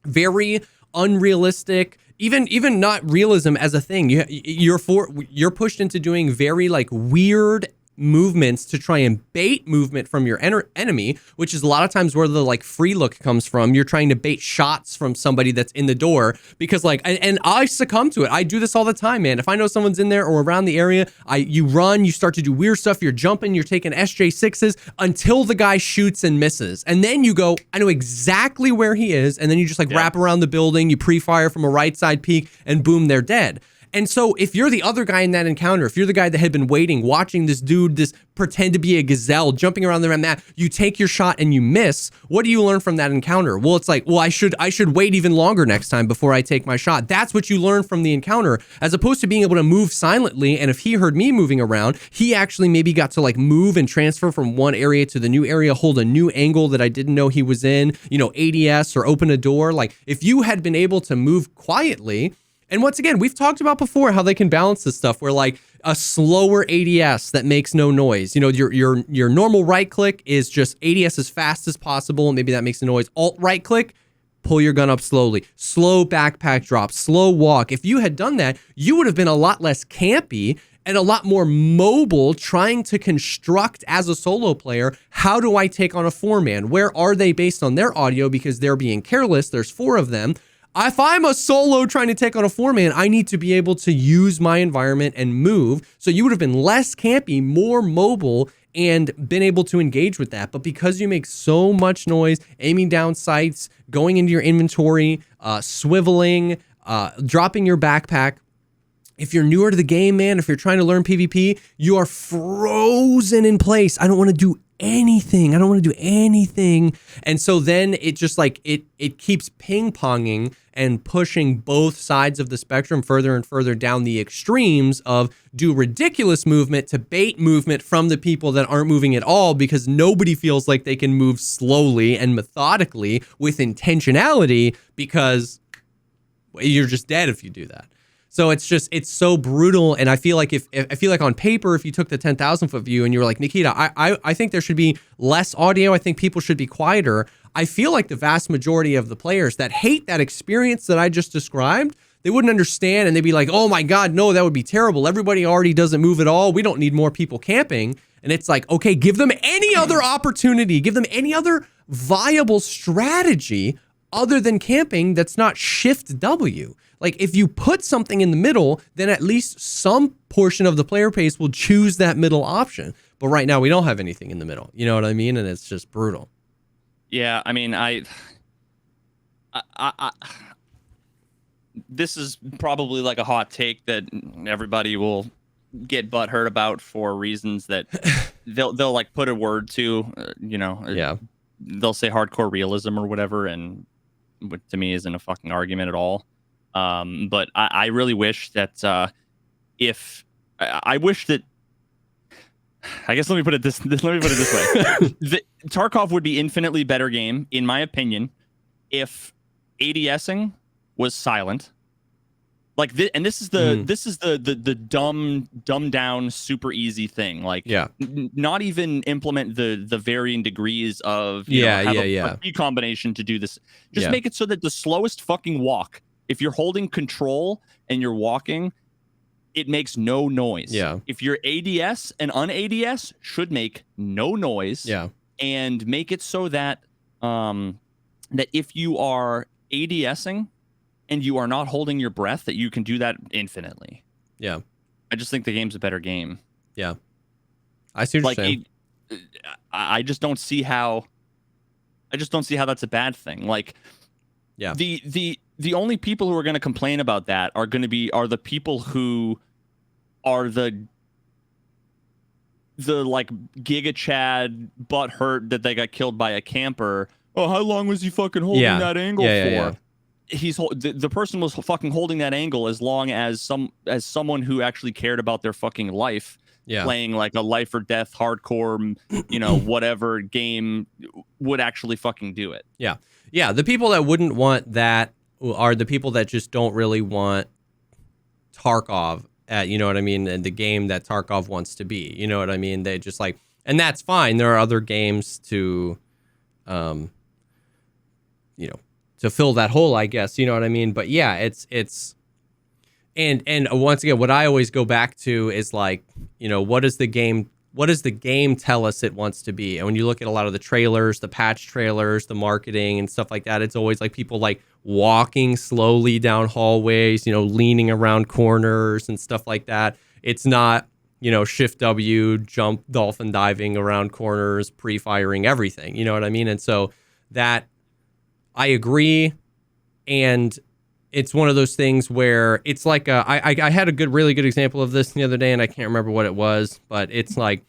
Speaker 2: very unrealistic, even not realism as a thing. You're pushed into doing very like weird movements to try and bait movement from your enemy, which is a lot of times where the like free look comes from. You're trying to bait shots from somebody that's in the door, because like, and I succumb to it. I do this all the time, man. If I know someone's in there or around the area, you run, you start to do weird stuff. You're jumping, you're taking SJ6s until the guy shoots and misses. And then you go, I know exactly where he is. And then you just like wrap around the building, you pre-fire from a right side peek, and boom, they're dead. And so if you're the other guy in that encounter, if you're the guy that had been waiting, watching this dude, this pretend to be a gazelle jumping around the map, you take your shot and you miss, what do you learn from that encounter? Well, it's like, well, I should wait even longer next time before I take my shot. That's what you learn from the encounter, as opposed to being able to move silently. And if he heard me moving around, he actually maybe got to like move and transfer from one area to the new area, hold a new angle that I didn't know he was in, ADS or open a door. Like if you had been able to move quietly. And once again, we've talked about before how they can balance this stuff where like a slower ADS that makes no noise. Your normal right click is just ADS as fast as possible. And maybe that makes a noise. Alt right click, pull your gun up slowly. Slow backpack drop, slow walk. If you had done that, you would have been a lot less campy and a lot more mobile, trying to construct as a solo player, how do I take on a 4-man? Where are they based on their audio because they're being careless? There's 4 of them. If I'm a solo trying to take on a 4-man, I need to be able to use my environment and move. So you would have been less campy, more mobile, and been able to engage with that. But because you make so much noise, aiming down sights, going into your inventory, swiveling, dropping your backpack, if you're newer to the game, man, if you're trying to learn PvP, you are frozen in place. I don't want to do anything. And so then it just like, it keeps ping-ponging and pushing both sides of the spectrum further and further down the extremes of do ridiculous movement to bait movement from the people that aren't moving at all, because nobody feels like they can move slowly and methodically with intentionality, because you're just dead if you do that. So it's so brutal. And I feel like on paper, if you took the 10,000 foot view and you were like, Nikita, I think there should be less audio. I think people should be quieter. I feel like the vast majority of the players that hate that experience that I just described, they wouldn't understand. And they'd be like, oh my God, no, that would be terrible. Everybody already doesn't move at all. We don't need more people camping. And it's like, okay, give them any other opportunity. Give them any other viable strategy other than camping that's not Shift W. Like if you put something in the middle, then at least some portion of the player base will choose that middle option. But right now we don't have anything in the middle. You know what I mean? And it's just brutal.
Speaker 3: Yeah, I mean, this is probably like a hot take that everybody will get butthurt about for reasons that they'll like put a word to,
Speaker 2: Yeah.
Speaker 3: They'll say hardcore realism or whatever, and which to me isn't a fucking argument at all. But I really wish that I wish that, I guess let me put it this way. Tarkov would be infinitely better game, in my opinion, if ADSing was silent. Like this is the dumbed down, super easy thing. Like, not even implement the varying degrees of a combination to do this. Just make it so that the slowest fucking walk, if you're holding control and you're walking, it makes no noise.
Speaker 2: Yeah.
Speaker 3: If you're ADS and un-ADS, should make no noise.
Speaker 2: Yeah.
Speaker 3: And make it so that that if you are ADSing and you are not holding your breath, that you can do that infinitely.
Speaker 2: Yeah.
Speaker 3: I just think the game's a better game.
Speaker 2: Yeah. I see what you're saying.
Speaker 3: I just don't see how that's a bad thing. Like,
Speaker 2: yeah.
Speaker 3: The only people who are going to complain about that are the people who are the like Giga Chad butt hurt that they got killed by a camper. Oh, how long was he fucking holding that angle for?
Speaker 2: Yeah.
Speaker 3: The person was fucking holding that angle as long as someone who actually cared about their fucking life, playing like a life or death hardcore, whatever game would actually fucking do it.
Speaker 2: Yeah. Yeah. The people that wouldn't want that are the people that just don't really want Tarkov you know what I mean? And the game that Tarkov wants to be, you know what I mean? They just like, and that's fine. There are other games to, to fill that hole, I guess, you know what I mean? But yeah, it's, and once again, what I always go back to is like, what does the game tell us it wants to be? And when you look at a lot of the trailers, the patch trailers, the marketing and stuff like that, it's always like people like walking slowly down hallways, leaning around corners and stuff like that. It's not, Shift W, jump, dolphin diving around corners, pre-firing everything. You know what I mean? And so that I agree. And it's one of those things where it's like I had a really good example of this the other day, and I can't remember what it was, but it's like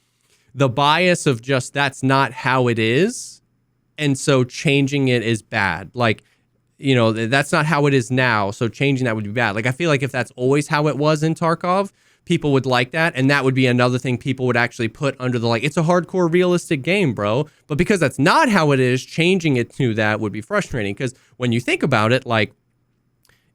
Speaker 2: the bias of just that's not how it is, and so changing it is bad. Like, you know, that's not how it is now, so changing that would be bad. Like, I feel like if that's always how it was in Tarkov, people would like that, and that would be another thing people would actually put under the, like, it's a hardcore realistic game, bro. But because that's not how it is, changing it to that would be frustrating, because when you think about it, like,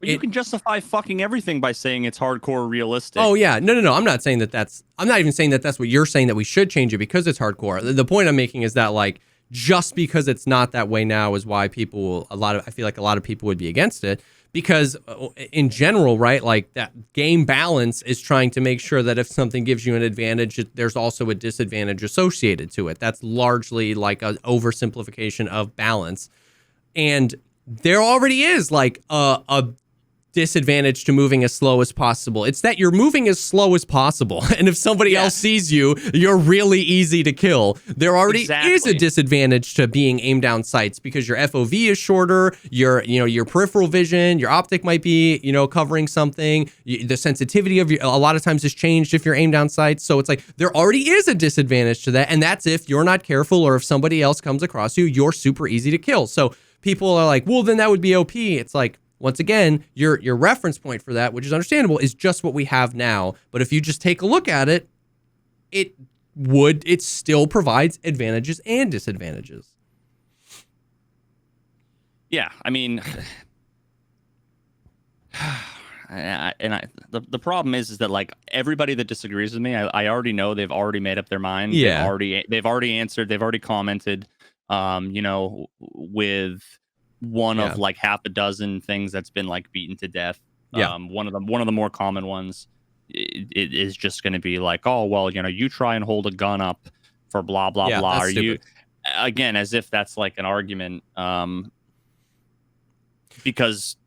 Speaker 3: you can justify fucking everything by saying it's hardcore realistic.
Speaker 2: Oh yeah, no. I'm not saying that I'm not even saying that that's what you're saying, that we should change it because it's hardcore. The point I'm making is that, like, just because it's not that way now is why I feel like a lot of people would be against it, because in general, right, like, that game balance is trying to make sure that if something gives you an advantage, there's also a disadvantage associated to it. That's largely like an oversimplification of balance. And there already is like a disadvantage to moving as slow as possible. It's that you're moving as slow as possible, and if somebody else sees you, you're really easy to kill. There already is a disadvantage to being aimed down sights, because your FOV is shorter, your peripheral vision, your optic might be, covering something. The sensitivity of a lot of times is changed if you're aimed down sights. So it's like there already is a disadvantage to that, and that's if you're not careful, or if somebody else comes across you, you're super easy to kill. So people are like, well, then that would be OP. It's like, once again, your reference point for that, which is understandable, is just what we have now. But if you just take a look at it, it still provides advantages and disadvantages.
Speaker 3: Yeah, I mean, the problem is that, like, everybody that disagrees with me, I already know they've already made up their mind.
Speaker 2: Yeah,
Speaker 3: they've already answered. They've already commented. With one of like half a dozen things that's been like beaten to death. One of the more common ones it is just going to be like, oh, well, you try and hold a gun up for blah blah blah. Are you, again, as if that's like an argument, because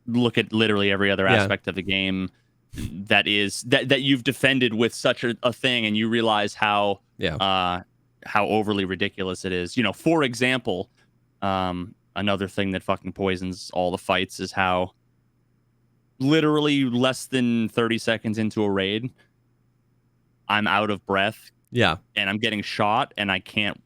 Speaker 3: look at literally every other aspect of the game that you've defended with such a thing, and you realize how overly ridiculous it is. For example, another thing that fucking poisons all the fights is how literally less than 30 seconds into a raid, I'm out of breath.
Speaker 2: Yeah.
Speaker 3: And I'm getting shot, and I can't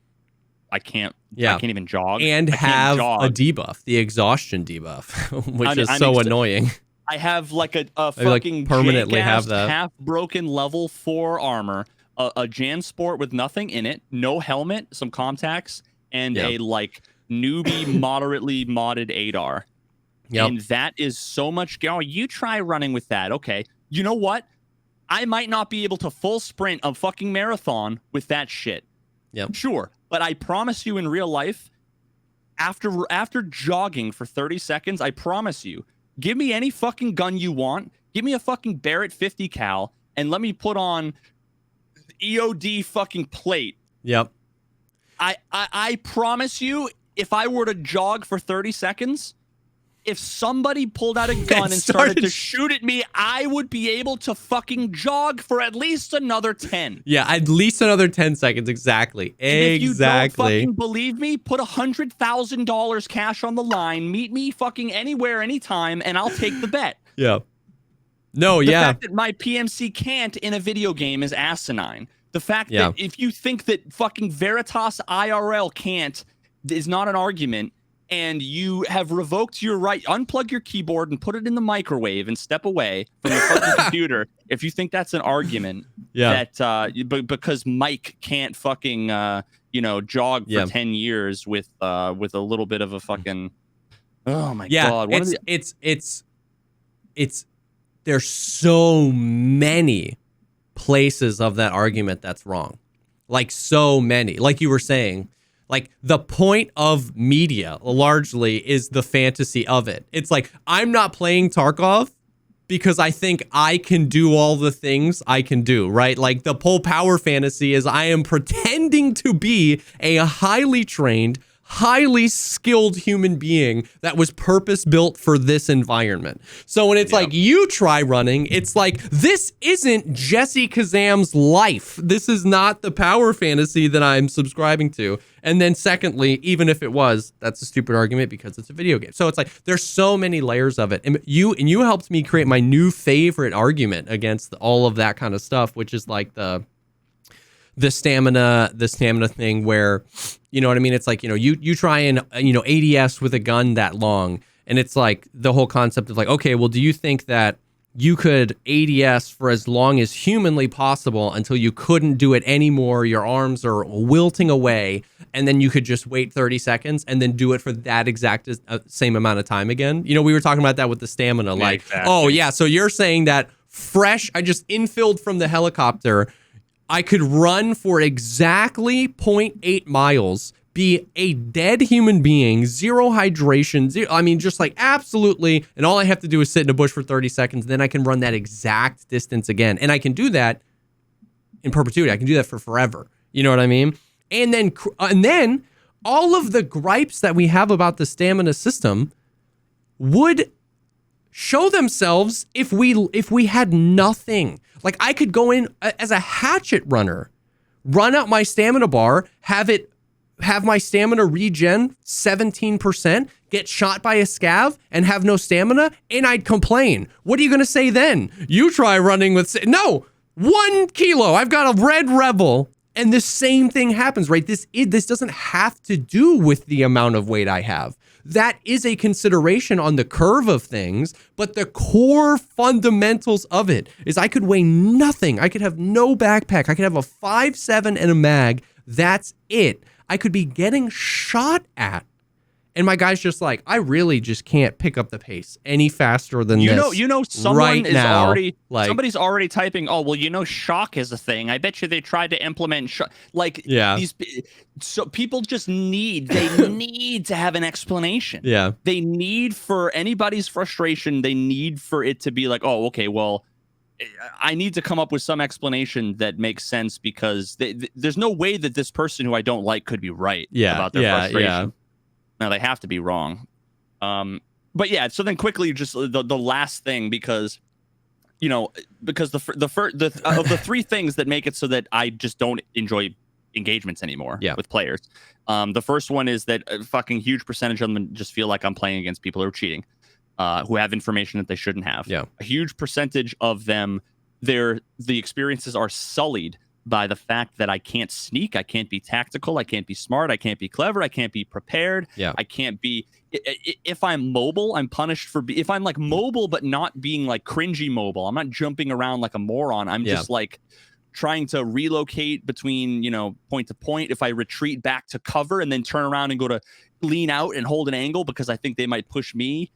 Speaker 3: even jog.
Speaker 2: And have a debuff, the exhaustion debuff, which is so annoying.
Speaker 3: I have like a fucking
Speaker 2: like permanently have that
Speaker 3: half broken level 4 armor, a Jan Sport with nothing in it, no helmet, some contacts, and a like newbie moderately modded ADAR. And that is so much. You try running with that. Okay. You know what? I might not be able to full sprint a fucking marathon with that shit.
Speaker 2: Yep.
Speaker 3: Sure. But I promise you, in real life, after jogging for 30 seconds, I promise you, give me any fucking gun you want. Give me a fucking Barrett 50 cal, and let me put on EOD fucking plate.
Speaker 2: Yep.
Speaker 3: I promise you, if I were to jog for 30 seconds, if somebody pulled out a gun and started to shoot at me, I would be able to fucking jog for at least another 10.
Speaker 2: Yeah, at least another 10 seconds. Exactly.
Speaker 3: And if you don't fucking believe me, put $100,000 cash on the line. Meet me fucking anywhere, anytime, and I'll take the bet.
Speaker 2: Yeah. No,
Speaker 3: the fact that my PMC can't in a video game is asinine. The fact that if you think that fucking Veritas IRL can't is not an argument, and you have revoked your right, unplug your keyboard and put it in the microwave and step away from the fucking computer. If you think that's an argument, that because Mike can't fucking jog for 10 years with a little bit of a fucking god.
Speaker 2: It's there's so many places of that argument that's wrong. Like, so many. Like you were saying, like, the point of media largely is the fantasy of it. It's like, I'm not playing Tarkov because I think I can do all the things I can do, right? Like, the whole power fantasy is I am pretending to be a highly trained, highly skilled human being that was purpose built for this environment. So when it's like you try running, it's like, this isn't JesseKazam's life. This is not the power fantasy that I'm subscribing to. And then secondly, even if it was, that's a stupid argument because it's a video game. So it's like, there's so many layers of it. And you helped me create my new favorite argument against all of that kind of stuff, which is like the stamina thing where, you know what I mean? It's like, you try and, ADS with a gun that long. And it's like the whole concept of like, okay, well, do you think that you could ADS for as long as humanly possible until you couldn't do it anymore? Your arms are wilting away. And then you could just wait 30 seconds and then do it for that exact same amount of time again. We were talking about that with the stamina.
Speaker 3: Yeah,
Speaker 2: like,
Speaker 3: exactly.
Speaker 2: Oh yeah. So you're saying that fresh, I just infilled from the helicopter, I could run for exactly 0.8 miles, be a dead human being, zero hydration, just like absolutely, and all I have to do is sit in a bush for 30 seconds, and then I can run that exact distance again. And I can do that in perpetuity. I can do that for forever. You know what I mean? And then all of the gripes that we have about the stamina system would show themselves if we had nothing. Like I could go in as a hatchet runner, run out my stamina bar, have my stamina regen 17%, get shot by a scav and have no stamina, and I'd complain. What are you going to say then? You try running with... No! 1 kilo. I've got a red rebel. And the same thing happens, right? This doesn't have to do with the amount of weight I have. That is a consideration on the curve of things, but the core fundamentals of it is I could weigh nothing. I could have no backpack. I could have a 5.7 and a mag. That's it. I could be getting shot at. And my guy's just like, I really just can't pick up the pace any faster than this.
Speaker 3: Someone
Speaker 2: right
Speaker 3: is
Speaker 2: now,
Speaker 3: already
Speaker 2: like,
Speaker 3: somebody's already typing. Oh, well, shock is a thing. I bet you they tried to implement shock. Like, so people just need to have an explanation.
Speaker 2: Yeah,
Speaker 3: they need for anybody's frustration. They need for it to be like, oh, okay, well, I need to come up with some explanation that makes sense because there's no way that this person who I don't like could be right about their frustration.
Speaker 2: Yeah.
Speaker 3: Now they have to be wrong. But yeah, so then quickly just the last thing, because because of the three things that make it so that I just don't enjoy engagements anymore with players. The first one is that a fucking huge percentage of them just feel like I'm playing against people who are cheating, who have information that they shouldn't have. Yeah. A huge percentage of them, the experiences are sullied by the fact that I can't sneak, I can't be tactical, I can't be smart, I can't be clever, I can't be prepared. Yeah. I can't be. If I'm mobile, I'm punished for. If I'm like mobile but not being like cringy mobile, I'm not jumping around like a moron. I'm just like trying to relocate between point to point. If I retreat back to cover and then turn around and go to lean out and hold an angle because I think they might push me.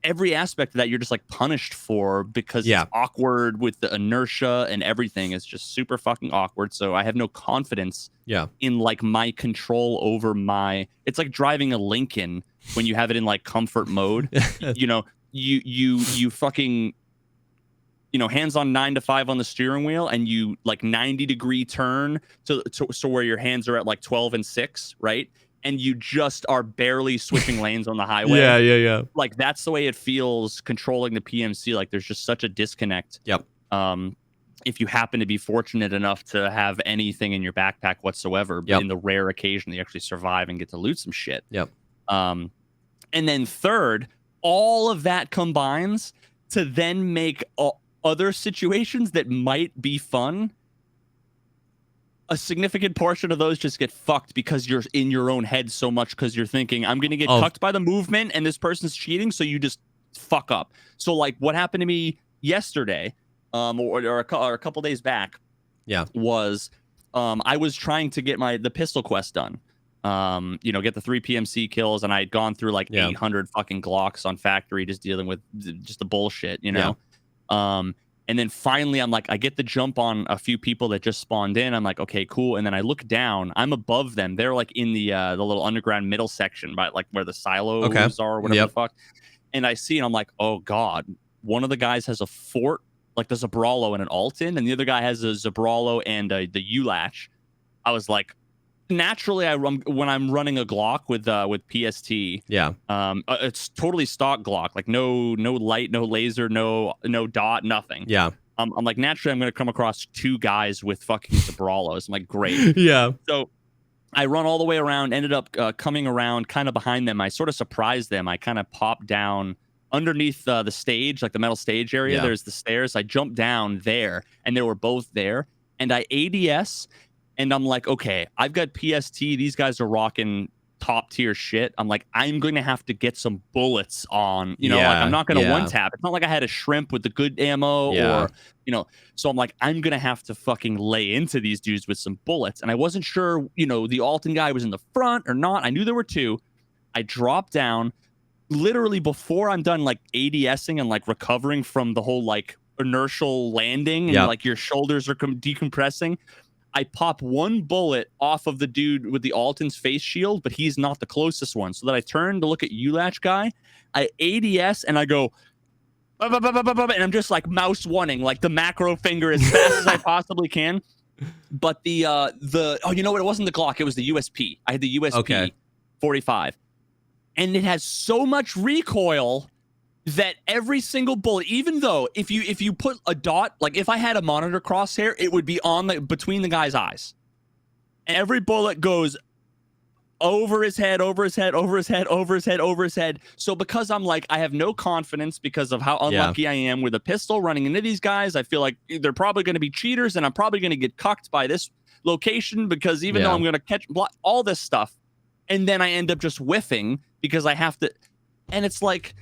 Speaker 3: Every aspect of that you're just like punished for because it's awkward with the inertia and everything. Is just super fucking awkward. So I have no confidence in like my control over it's like driving a Lincoln when you have it in like comfort mode. You fucking hands on 9 to 5 on the steering wheel and you like 90-degree turn to where your hands are at like 12 and 6, right? And you just are barely switching lanes on the highway. Yeah. Like that's the way it feels controlling the PMC. Like there's just such a disconnect. Yep. If you happen to be fortunate enough to have anything in your backpack whatsoever, but in the rare occasion that you actually survive and get to loot some shit. Yep. And then third, all of that combines to then make other situations that might be fun. A significant portion of those just get fucked because you're in your own head so much because you're thinking, I'm going to get cucked by the movement and this person's cheating, so you just fuck up. So, like, what happened to me yesterday or a couple days back was I was trying to get the pistol quest done. Get the 3 PMC kills, and I had gone through like 800 fucking Glocks on factory just dealing with just the bullshit, And then finally, I'm like, I get the jump on a few people that just spawned in. I'm like, okay, cool. And then I look down. I'm above them. They're like in the little underground middle section by like where the silos are, whatever the fuck. And I see, and I'm like, oh god, one of the guys has a fort, like the Zabralo and an Alton, and the other guy has a Zabralo and the U-latch. I was like, naturally I run when I'm running a Glock with PST.
Speaker 2: Yeah.
Speaker 3: It's totally stock Glock, like no light, no laser, no dot, nothing.
Speaker 2: Yeah.
Speaker 3: I'm like, naturally I'm gonna come across two guys with fucking Sobralos. I'm like, great.
Speaker 2: Yeah.
Speaker 3: So I run all the way around, ended up coming around kind of behind them. I sort of surprised them. I kind of popped down underneath the stage, like the metal stage area.
Speaker 2: Yeah.
Speaker 3: There's the stairs. I jumped down there, and they were both there. And I ADS, and I'm like, okay, I've got PST. These guys are rocking top tier shit. I'm like, I'm going to have to get some bullets on, like I'm not going to one tap. It's not like I had a shrimp with the good ammo or, so I'm like, I'm going to have to fucking lay into these dudes with some bullets. And I wasn't sure, the Alton guy was in the front or not. I knew there were two. I dropped down literally before I'm done like ADSing and like recovering from the whole like inertial landing and like your shoulders are decompressing. I pop one bullet off of the dude with the Alton's face shield, but he's not the closest one. So then I turn to look at Ulatch guy. I ADS and I go, and I'm just like mouse oneing, like the macro finger as fast as I possibly can. But you know what? It wasn't the Glock. It was the USP. I had the USP 45, and it has so much recoil that every single bullet, even though if you put a dot, like if I had a monitor crosshair, it would be on between the guy's eyes. And every bullet goes over his head, over his head, over his head, over his head, over his head. So because I'm like, I have no confidence because of how unlucky I am with a pistol running into these guys. I feel like they're probably going to be cheaters and I'm probably going to get cucked by this location because even though I'm going to catch all this stuff. And then I end up just whiffing because I have to. And it's like,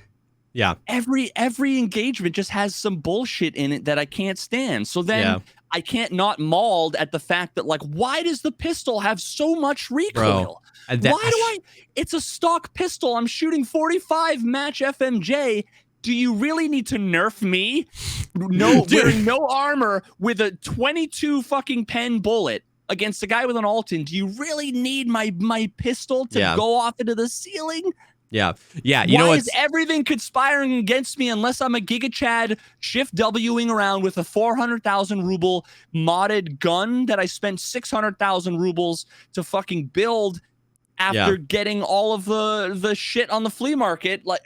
Speaker 3: every engagement just has some bullshit in it that I can't stand. So then I can't not mauled at the fact that, like, why does the pistol have so much recoil? It's a stock pistol. I'm shooting 45 match FMJ. Do you really need to nerf me? No, wearing no armor with a 22 fucking pen bullet against a guy with an Alton. Do you really need my pistol to go off into the ceiling?
Speaker 2: Yeah.
Speaker 3: Why is everything conspiring against me unless I'm a Giga Chad shift Wing around with a 400,000 ruble modded gun that I spent 600,000 rubles to fucking build after getting all of the shit on the flea market? Like,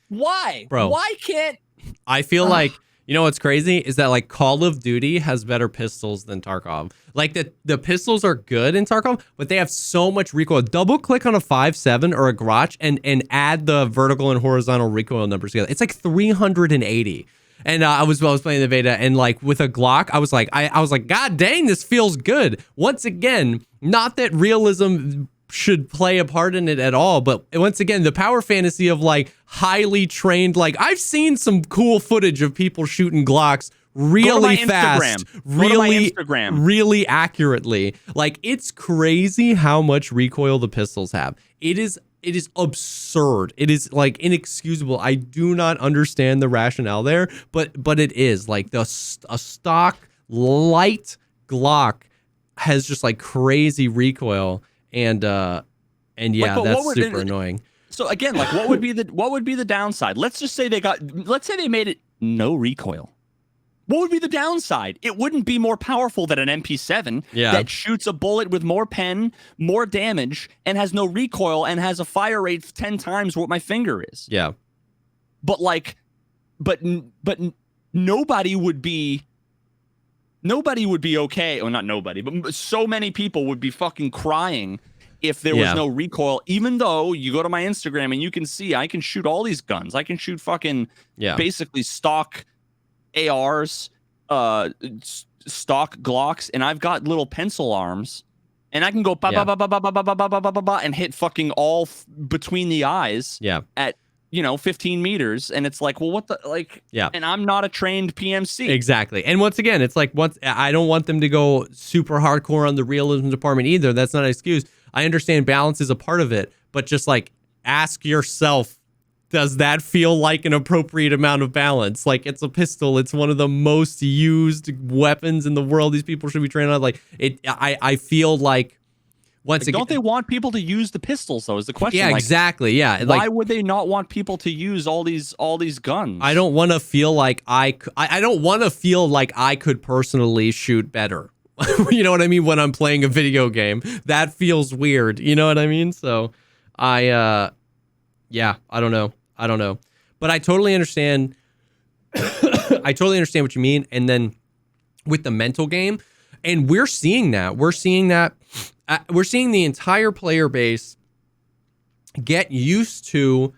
Speaker 3: why?
Speaker 2: Bro,
Speaker 3: why can't
Speaker 2: I feel like, what's crazy is that like Call of Duty has better pistols than Tarkov. Like the pistols are good in Tarkov, but they have so much recoil. Double click on a 5.7 or a Grotch and add the vertical and horizontal recoil numbers together. It's like 380. And I was playing the beta, and like with a Glock, I was like, God dang, this feels good. Once again, not that realism should play a part in it at all, but once again, the power fantasy of like highly trained, like I've seen some cool footage of people shooting Glocks really fast, really accurately. Like it's crazy how much recoil the pistols have. It is absurd. It is like inexcusable. I do not understand the rationale there, but it is like a stock light Glock has just like crazy recoil. And that's super annoying.
Speaker 3: So again, like what would be the downside? Let's just say let's say they made it no recoil. What would be the downside? It wouldn't be more powerful than an MP7 that shoots a bullet with more pen, more damage, and has no recoil and has a fire rate 10 times what my finger is.
Speaker 2: Yeah.
Speaker 3: But nobody would be okay. Well, not nobody, but so many people would be fucking crying if there was no recoil, even though you go to my Instagram and you can see I can shoot all these guns. I can shoot fucking basically stock ARs, stock Glocks, and I've got little pencil arms, and I can go and hit fucking all between the eyes at 15 meters, and it's like, well, what the and I'm not a trained PMC.
Speaker 2: Exactly. And once again, it's like I don't want them to go super hardcore on the realism department either. That's not an excuse. I understand balance is a part of it, but just like ask yourself, does that feel like an appropriate amount of balance? Like it's a pistol. It's one of the most used weapons in the world. These people should be trained on. Like I feel like once again,
Speaker 3: don't they want people to use the pistols though? Is the question?
Speaker 2: Yeah, exactly. Yeah.
Speaker 3: Why would they not want people to use all these guns?
Speaker 2: I don't want to feel like I don't want to feel like I could personally shoot better you know what I mean, when I'm playing a video game. That feels weird. You know what I mean? So I don't know. But I totally understand. I totally understand what you mean. And then with the mental game, and we're seeing the entire player base get used to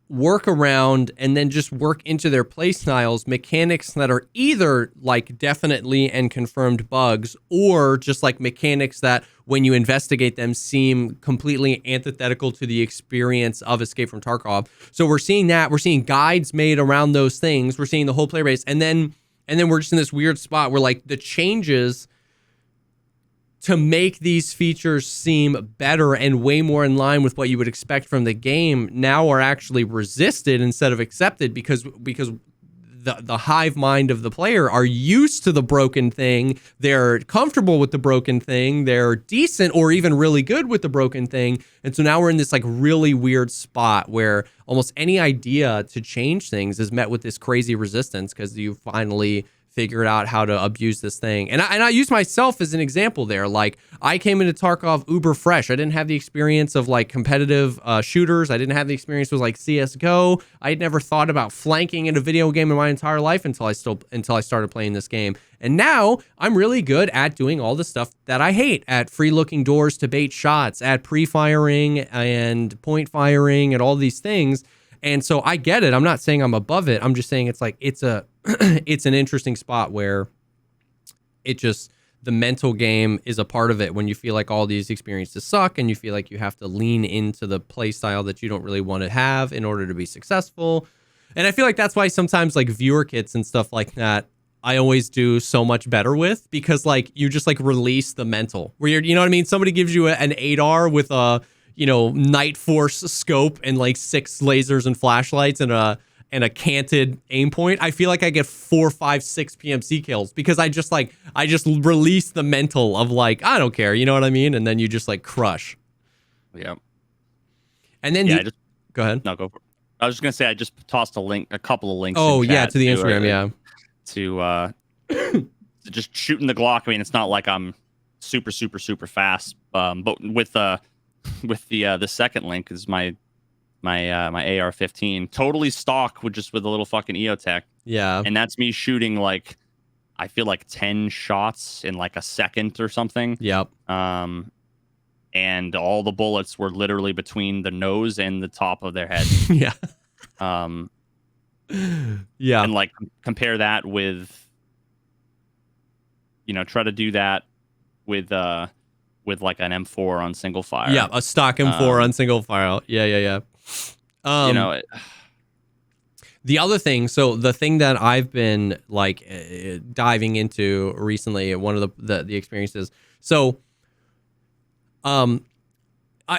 Speaker 2: work around and then just work into their play styles mechanics that are either like definitely and confirmed bugs, or just like mechanics that when you investigate them seem completely antithetical to the experience of Escape from Tarkov. So we're seeing guides made around those things. We're seeing the whole player base, and then we're just in this weird spot where like the changes to make these features seem better and way more in line with what you would expect from the game now are actually resisted instead of accepted, because the hive mind of the player are used to the broken thing. They're comfortable with the broken thing. They're decent or even really good with the broken thing. And so now we're in this like really weird spot where almost any idea to change things is met with this crazy resistance because you finally figured out how to abuse this thing. And I use myself as an example there. Like, I came into Tarkov uber fresh. I didn't have the experience of like competitive shooters. I didn't have the experience with like CSGO. I had never thought about flanking in a video game in my entire life until I started playing this game. And now I'm really good at doing all the stuff that I hate, at free looking doors to bait shots, at pre-firing and point firing and all these things. And so I get it. I'm not saying I'm above it. I'm just saying it's like it's an interesting spot where the mental game is a part of it when you feel like all these experiences suck and you feel like you have to lean into the play style that you don't really want to have in order to be successful. And I feel like that's why sometimes like viewer kits and stuff like that, I always do so much better with, because like you just like release the mental where you know what I mean? Somebody gives you an 8R with a, Night Force scope and like 6 lasers and flashlights and a canted aim point. I feel like I get 4, 5, 6 PMC kills because I just release the mental of like, I don't care, you know what I mean? And then you just like crush.
Speaker 3: Yeah.
Speaker 2: And then go ahead.
Speaker 3: No, go for it. I was just gonna say I just tossed a couple of links.
Speaker 2: Oh yeah, to the Instagram,
Speaker 3: to just shooting the Glock. I mean, it's not like I'm super fast, but with the second link is my AR-15, totally stock with a little fucking EOTech.
Speaker 2: Yeah.
Speaker 3: And that's me shooting like, I feel like 10 shots in like a second or something.
Speaker 2: Yep.
Speaker 3: And all the bullets were literally between the nose and the top of their head.
Speaker 2: Yeah.
Speaker 3: Yeah. And like compare that with, try to do that with like an M4 on single fire.
Speaker 2: Yeah, a stock M4 on single fire. Yeah. The other thing, so the thing that I've been like diving into recently, one of the experiences. So,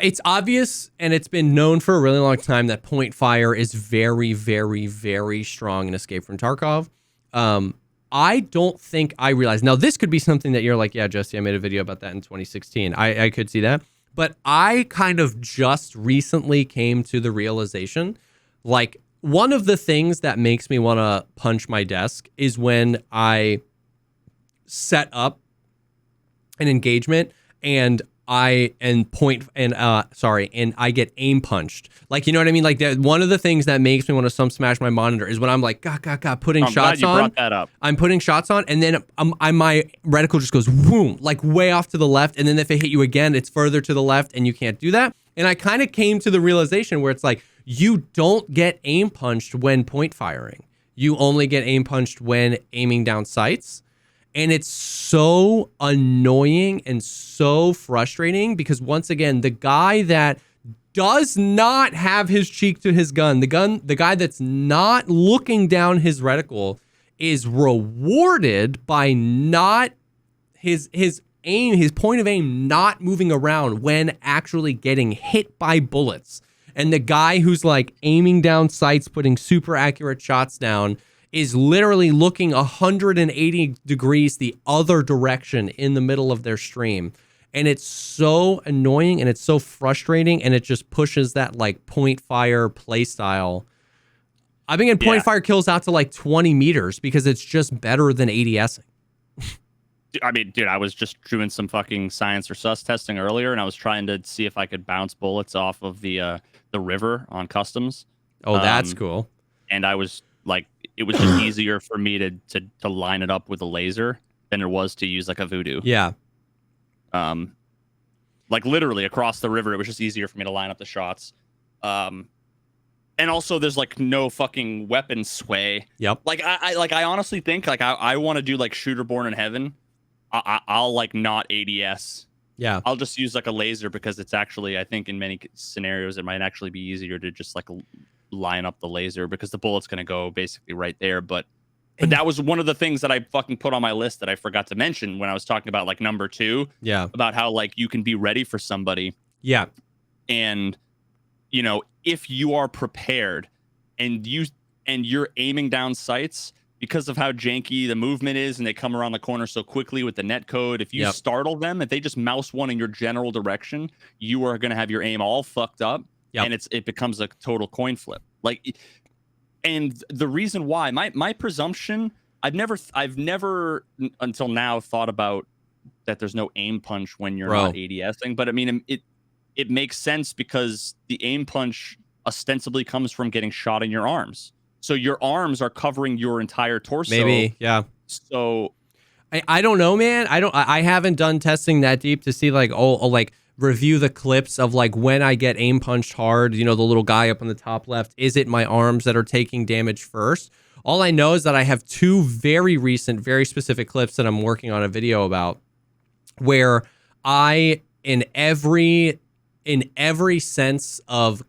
Speaker 2: it's obvious and it's been known for a really long time that point fire is very, very, very strong in Escape from Tarkov. I don't think I realized. Now, this could be something that you're like, yeah, Jesse, I made a video about that in 2016. I could see that. But I kind of just recently came to the realization, like, one of the things that makes me want to punch my desk is when I set up an engagement and I get aim punched. Like, you know what I mean? Like, one of the things that makes me want to smash my monitor is when I'm like, putting shots on. Brought that up. I'm putting shots on, and then my reticle just goes boom, like way off to the left. And then if it hit you again, it's further to the left, and you can't do that. And I kind of came to the realization where it's like, you don't get aim punched when point firing. You only get aim punched when aiming down sights. And it's so annoying and so frustrating because, once again, the guy that does not have his cheek to his gun, the guy that's not looking down his reticle is rewarded by not his point of aim not moving around when actually getting hit by bullets. And the guy who's like aiming down sights, putting super accurate shots down, is literally looking 180 degrees the other direction in the middle of their stream. And it's so annoying and it's so frustrating, and it just pushes that like point fire play style. I've been getting point fire kills out to like 20 meters because it's just better than ADSing.
Speaker 3: I mean, dude, I was just doing some fucking science or sus testing earlier, and I was trying to see if I could bounce bullets off of the river on customs.
Speaker 2: Oh, that's cool.
Speaker 3: And I was like, it was just easier for me to line it up with a laser than it was to use like a voodoo.
Speaker 2: Yeah.
Speaker 3: Like literally across the river, it was just easier for me to line up the shots. And also there's like no fucking weapon sway.
Speaker 2: Yep.
Speaker 3: Like I honestly think like I want to do like Shooter Born in Heaven. I'll like not ADS.
Speaker 2: Yeah.
Speaker 3: I'll just use like a laser because it's actually, I think in many scenarios it might actually be easier to just like line up the laser because the bullet's going to go basically right there. But that was one of the things that I fucking put on my list that I forgot to mention when I was talking about like number 2.
Speaker 2: Yeah.
Speaker 3: About how like you can be ready for somebody.
Speaker 2: Yeah.
Speaker 3: And you know, if you are prepared and you're aiming down sights because of how janky the movement is and they come around the corner so quickly with the net code, if you startle them, if they just mouse one in your general direction, you are going to have your aim all fucked up. Yep. And it becomes a total coin flip. Like, and the reason why my presumption, I've never until now thought about that there's no aim punch when you're not ADSing, but I mean, it makes sense because the aim punch ostensibly comes from getting shot in your arms. So your arms are covering your entire torso.
Speaker 2: Maybe, yeah.
Speaker 3: So
Speaker 2: I don't know, man. I haven't done testing that deep to see like like review the clips of like when I get aim punched hard, you know, the little guy up on the top left, is it my arms that are taking damage first? All I know is that I have 2 very recent, very specific clips that I'm working on a video about where I in every sense of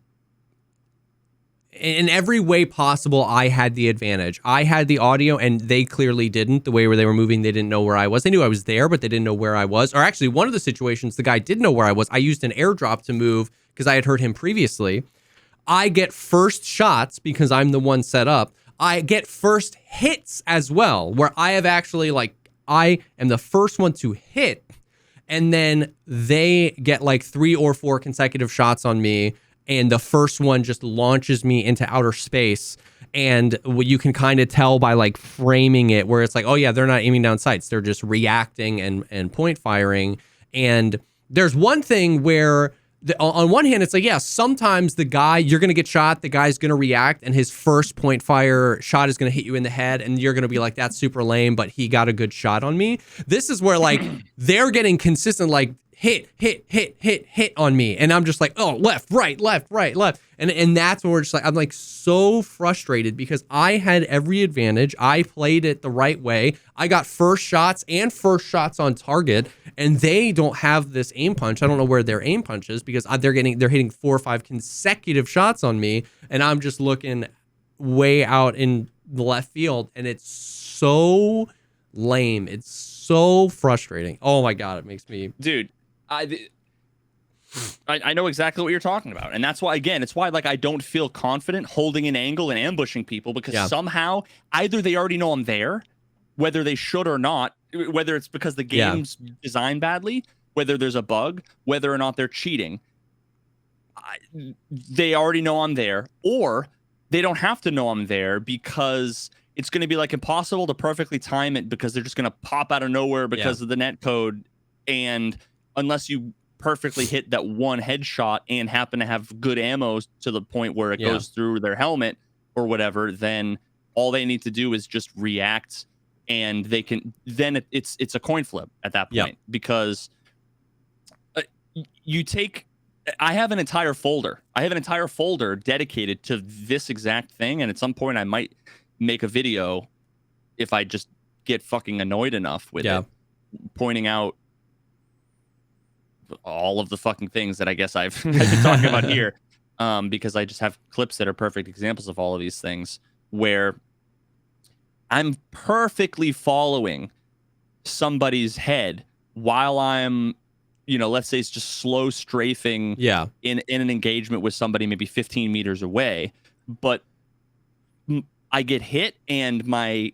Speaker 2: in every way possible, I had the advantage. I had the audio and they clearly didn't. The way where they were moving, they didn't know where I was. They knew I was there, but they didn't know where I was. Or actually, one of the situations, the guy didn't know where I was. I used an airdrop to move because I had heard him previously. I get first shots because I'm the one set up. I get first hits as well, where I have actually like, I am the first one to hit. And then they get like 3 or 4 consecutive shots on me. And the first one just launches me into outer space. And you can kind of tell by like framing it where it's like, oh yeah, they're not aiming down sights. They're just reacting and point firing. And there's one thing where on one hand, it's like, yeah, sometimes the guy, you're going to get shot. The guy's going to react and his first point fire shot is going to hit you in the head. And you're going to be like, that's super lame, but he got a good shot on me. This is where like they're getting consistent, like, hit on me. And I'm just like, oh, left, right. And that's where we're just like, I'm like so frustrated because I had every advantage. I played it the right way. I got first shots on target and they don't have this aim punch. I don't know where their aim punch is because they're hitting 4 or 5 consecutive shots on me. And I'm just looking way out in the left field and it's so lame. It's so frustrating. Oh my God. It makes me,
Speaker 3: dude. I know exactly what you're talking about. And that's why, again, it's why like I don't feel confident holding an angle and ambushing people because somehow either they already know I'm there, whether they should or not, whether it's because the game's designed badly, whether there's a bug, whether or not they're cheating. They already know I'm there, or they don't have to know I'm there because it's going to be like impossible to perfectly time it because they're just going to pop out of nowhere because of the net code. And unless you perfectly hit that one headshot and happen to have good ammo to the point where it goes through their helmet or whatever, then all they need to do is just react and they can, then it's a coin flip at that point because I have an entire folder. Dedicated to this exact thing. And at some point I might make a video if I just get fucking annoyed enough with it, pointing out all of the fucking things that I guess I've been talking about here, because I just have clips that are perfect examples of all of these things where I'm perfectly following somebody's head while I'm, you know, let's say it's just slow strafing in an engagement with somebody maybe 15 meters away, but I get hit and my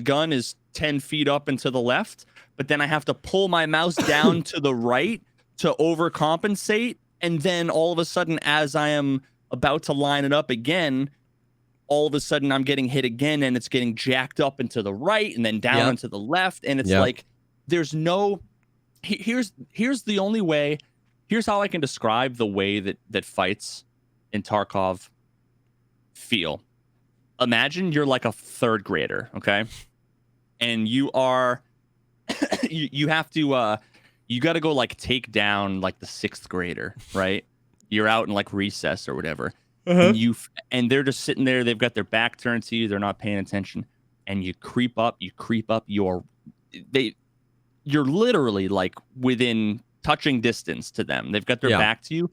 Speaker 3: gun is 10 feet up and to the left, but then I have to pull my mouse down to the right to overcompensate. And then all of a sudden, as I am about to line it up again, all of a sudden I'm getting hit again and it's getting jacked up and to the right and then down and to the left. And it's like,
Speaker 1: there's no. Here's the only way. Here's how I can describe the way that fights in Tarkov feel. Imagine you're like a third grader, okay, and you are. you have to. You got to go like take down like the sixth grader, right? You're out in like recess or whatever, and they're just sitting there. They've got their back turned to you. They're not paying attention, and you creep up. You're literally like within touching distance to them. They've got their back to you,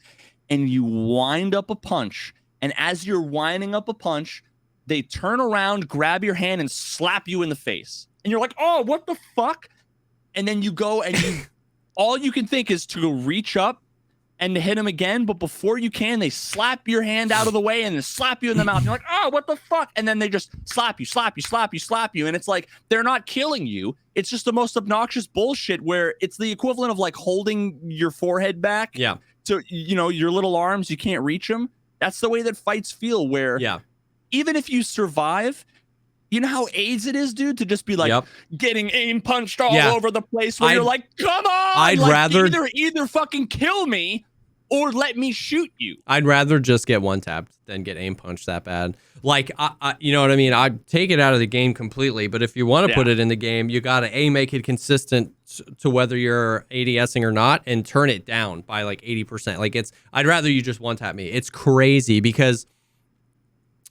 Speaker 1: and you wind up a punch. And as you're winding up a punch, they turn around, grab your hand, and slap you in the face. And you're like, "Oh, what the fuck?" And then you go and you. All you can think is to reach up and to hit him again, but before you can, they slap your hand out of the way and then slap you in the mouth. You're like, oh, what the fuck? And then they just slap you. And it's like, they're not killing you. It's just the most obnoxious bullshit where it's the equivalent of like holding your forehead back.
Speaker 2: Yeah.
Speaker 1: So, your little arms, you can't reach them. That's the way that fights feel where even if you survive, you know how AIDS it is, dude, to just be like getting aim punched all over the place when you're like, come on,
Speaker 2: I'd rather
Speaker 1: either fucking kill me or let me shoot you.
Speaker 2: I'd rather just get one tapped than get aim punched that bad. Like, I you know what I mean? I'd take it out of the game completely, but if you want to put it in the game, you got to make it consistent to whether you're ADSing or not and turn it down by like 80%. Like I'd rather you just one tap me. It's crazy because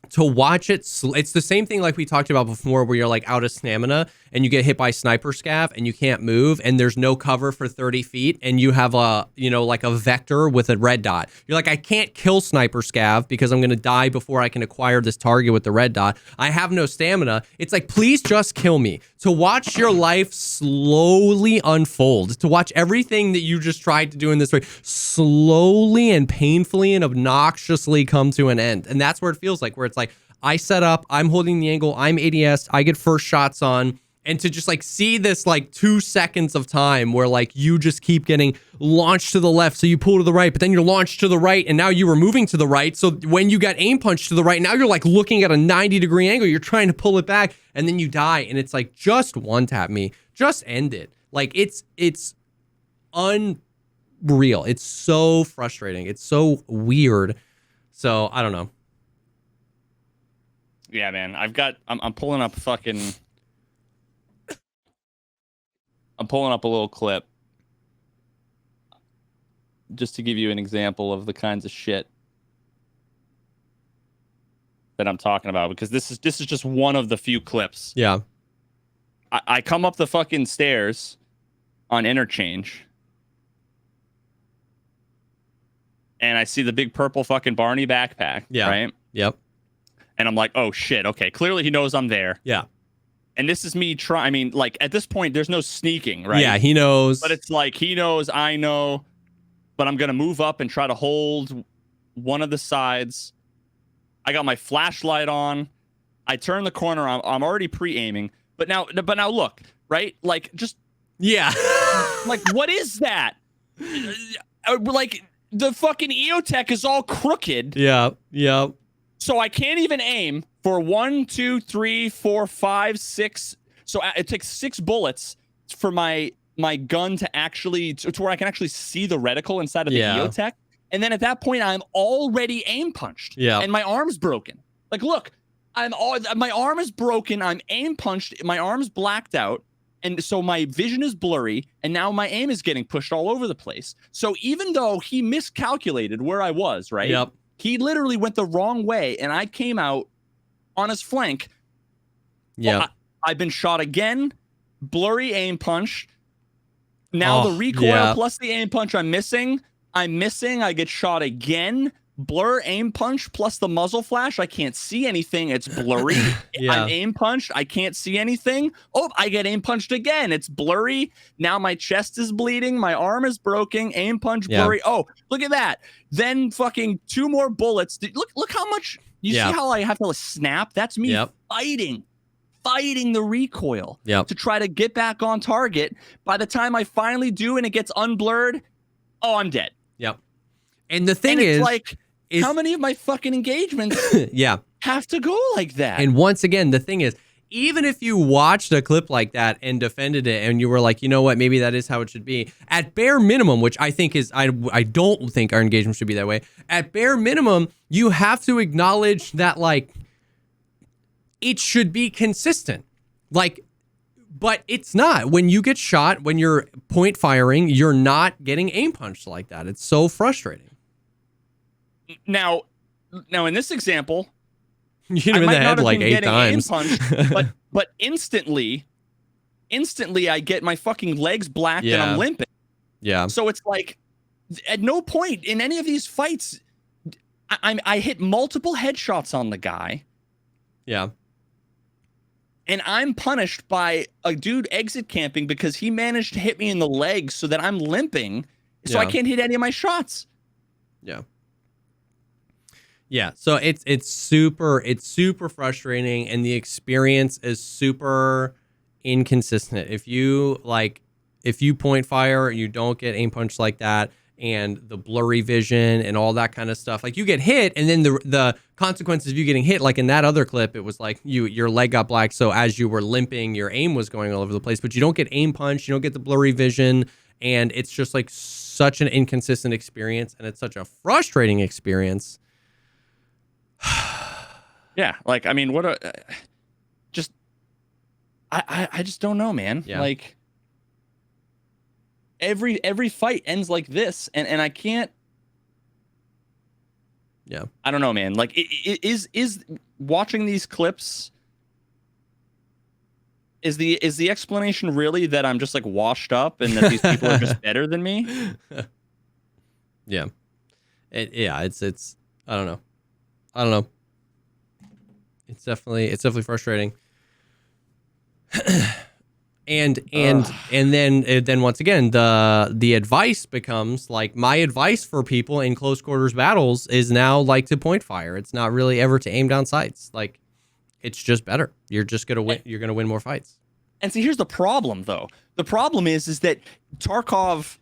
Speaker 2: to watch it, it's the same thing like we talked about before where you're like out of stamina and you get hit by sniper scav and you can't move and there's no cover for 30 feet and you have like a vector with a red dot. You're like, I can't kill sniper scav because I'm going to die before I can acquire this target with the red dot. I have no stamina. It's like, please just kill me. To watch your life slowly unfold, to watch everything that you just tried to do in this way slowly and painfully and obnoxiously come to an end. And that's where it feels like, where it's like, I set up, I'm holding the angle, I'm ADS, I get first shots on, and to just like see this like 2 seconds of time where like you just keep getting launched to the left, so you pull to the right, but then you're launched to the right, and now you were moving to the right, so when you got aim punched to the right, now you're like looking at a 90-degree angle, you're trying to pull it back, and then you die, and it's like, just one tap me, just end it. Like it's unreal. It's so frustrating. It's so weird. So I don't know.
Speaker 3: Yeah, man. I'm pulling up I'm pulling up a little clip just to give you an example of the kinds of shit that I'm talking about, because this is just one of the few clips.
Speaker 2: Yeah.
Speaker 3: I come up the fucking stairs on interchange and I see the big purple fucking Barney backpack.
Speaker 2: Yeah.
Speaker 3: Right?
Speaker 2: Yep.
Speaker 3: And I'm like, oh shit, okay. Clearly he knows I'm there.
Speaker 2: Yeah.
Speaker 3: And this is me trying. I mean, like at this point, there's no sneaking, right?
Speaker 2: Yeah, he knows.
Speaker 3: But it's like he knows, I know. But I'm gonna move up and try to hold one of the sides. I got my flashlight on. I turn the corner. I'm already pre-aiming. But now look, right? Like just like what is that? Like the fucking EOTech is all crooked.
Speaker 2: Yeah. Yeah.
Speaker 3: So I can't even aim for 1, 2, 3, 4, 5, 6. So it takes 6 bullets for my gun to actually to where I can actually see the reticle inside of the EOTech. And then at that point, I'm already aim punched.
Speaker 2: Yeah.
Speaker 3: And my arm's broken. Like, look, my arm is broken. I'm aim punched. My arm's blacked out. And so my vision is blurry. And now my aim is getting pushed all over the place. So even though he miscalculated where I was, right?
Speaker 2: Yep.
Speaker 3: He literally went the wrong way, and I came out on his flank.
Speaker 2: Yeah.
Speaker 3: Well, I've been shot again. Blurry aim punch. Now the recoil plus the aim punch I'm missing. I get shot again. Blur aim punch plus the muzzle flash. I can't see anything. It's blurry. I'm aim punched. I can't see anything. Oh, I get aim punched again. It's blurry. Now my chest is bleeding. My arm is broken. Aim punch blurry. Oh, look at that. Then fucking 2 more bullets. Look how much. You see how I have to snap? That's me fighting the recoil to try to get back on target. By the time I finally do and it gets unblurred, oh, I'm dead.
Speaker 2: Yep. And the thing is,
Speaker 3: like, how many of my fucking engagements have to go like that?
Speaker 2: And once again, the thing is, even if you watched a clip like that and defended it and you were like, you know what, maybe that is how it should be, at bare minimum, which I think is, I don't think our engagement should be that way. At bare minimum, you have to acknowledge that, like, it should be consistent. Like, but it's not. When you get shot, when you're point firing, you're not getting aim punched like that. It's so frustrating.
Speaker 3: Now in this example,
Speaker 2: You hit him in the head like 8 times.
Speaker 3: but instantly I get my fucking legs blacked and I'm limping.
Speaker 2: Yeah.
Speaker 3: So it's like, at no point in any of these fights, I hit multiple headshots on the guy.
Speaker 2: Yeah.
Speaker 3: And I'm punished by a dude exit camping because he managed to hit me in the legs so that I'm limping, so I can't hit any of my shots.
Speaker 2: Yeah. Yeah, so it's super frustrating, and the experience is super inconsistent. If you point fire, you don't get aim punch like that, and the blurry vision and all that kind of stuff. Like, you get hit, and then the consequences of you getting hit, like in that other clip, it was like your leg got black, so as you were limping, your aim was going all over the place, but you don't get aim punch, you don't get the blurry vision, and it's just like such an inconsistent experience, and it's such a frustrating experience.
Speaker 3: Yeah, like, I mean, what I just don't know, man.
Speaker 2: Yeah.
Speaker 3: Like, every fight ends like this, and I can't.
Speaker 2: Yeah,
Speaker 3: I don't know, man. Like, is watching these clips, is the explanation really that I'm just like washed up and that these people are just better than me?
Speaker 2: Yeah, it's I don't know. It's definitely frustrating. and then once again, the advice becomes like, my advice for people in close quarters battles is now like to point fire. It's not really ever to aim down sights. Like, it's just better. You're just gonna win. You're gonna win more fights.
Speaker 3: And see, here's the problem, though. The problem is that Tarkov.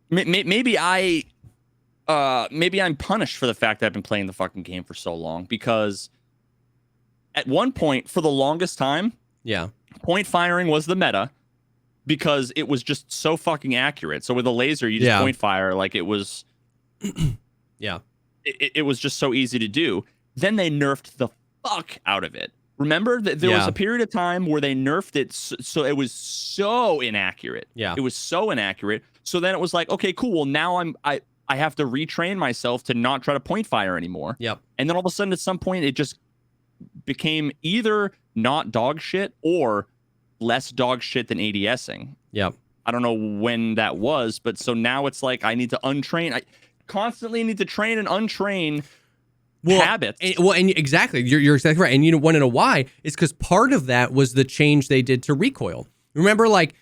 Speaker 3: Maybe I'm punished for the fact that I've been playing the fucking game for so long, because at one point, for the longest time, point firing was the meta because it was just so fucking accurate. So with a laser, you just point fire, like, it was, it was just so easy to do. Then they nerfed the fuck out of it. Remember that there was a period of time where they nerfed it, so it was so inaccurate.
Speaker 2: Yeah,
Speaker 3: it was so inaccurate. So then it was like, okay, cool. Well, now I have to retrain myself to not try to point fire anymore.
Speaker 2: Yep.
Speaker 3: And then all of a sudden, at some point, it just became either not dog shit or less dog shit than ADSing.
Speaker 2: Yep.
Speaker 3: I don't know when that was, but so now it's like I need to untrain. I constantly need to train and untrain habits.
Speaker 2: And exactly. You're exactly right. And you want to know why? It's because part of that was the change they did to recoil. Remember, like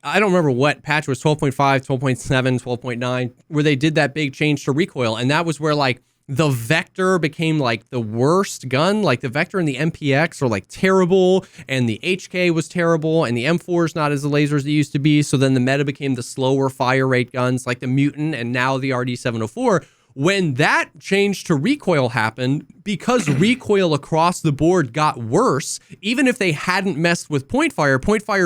Speaker 2: I don't remember what patch was, 12.5, 12.7, 12.9, where they did that big change to recoil. And that was where, like, the Vector became like the worst gun. Like, the Vector and the MPX are like terrible, and the HK was terrible, and the M4 is not as the lasers they used to be. So then the meta became the slower fire rate guns like the Mutant and now the RD704. When that change to recoil happened, because recoil across the board got worse, even if they hadn't messed with point fire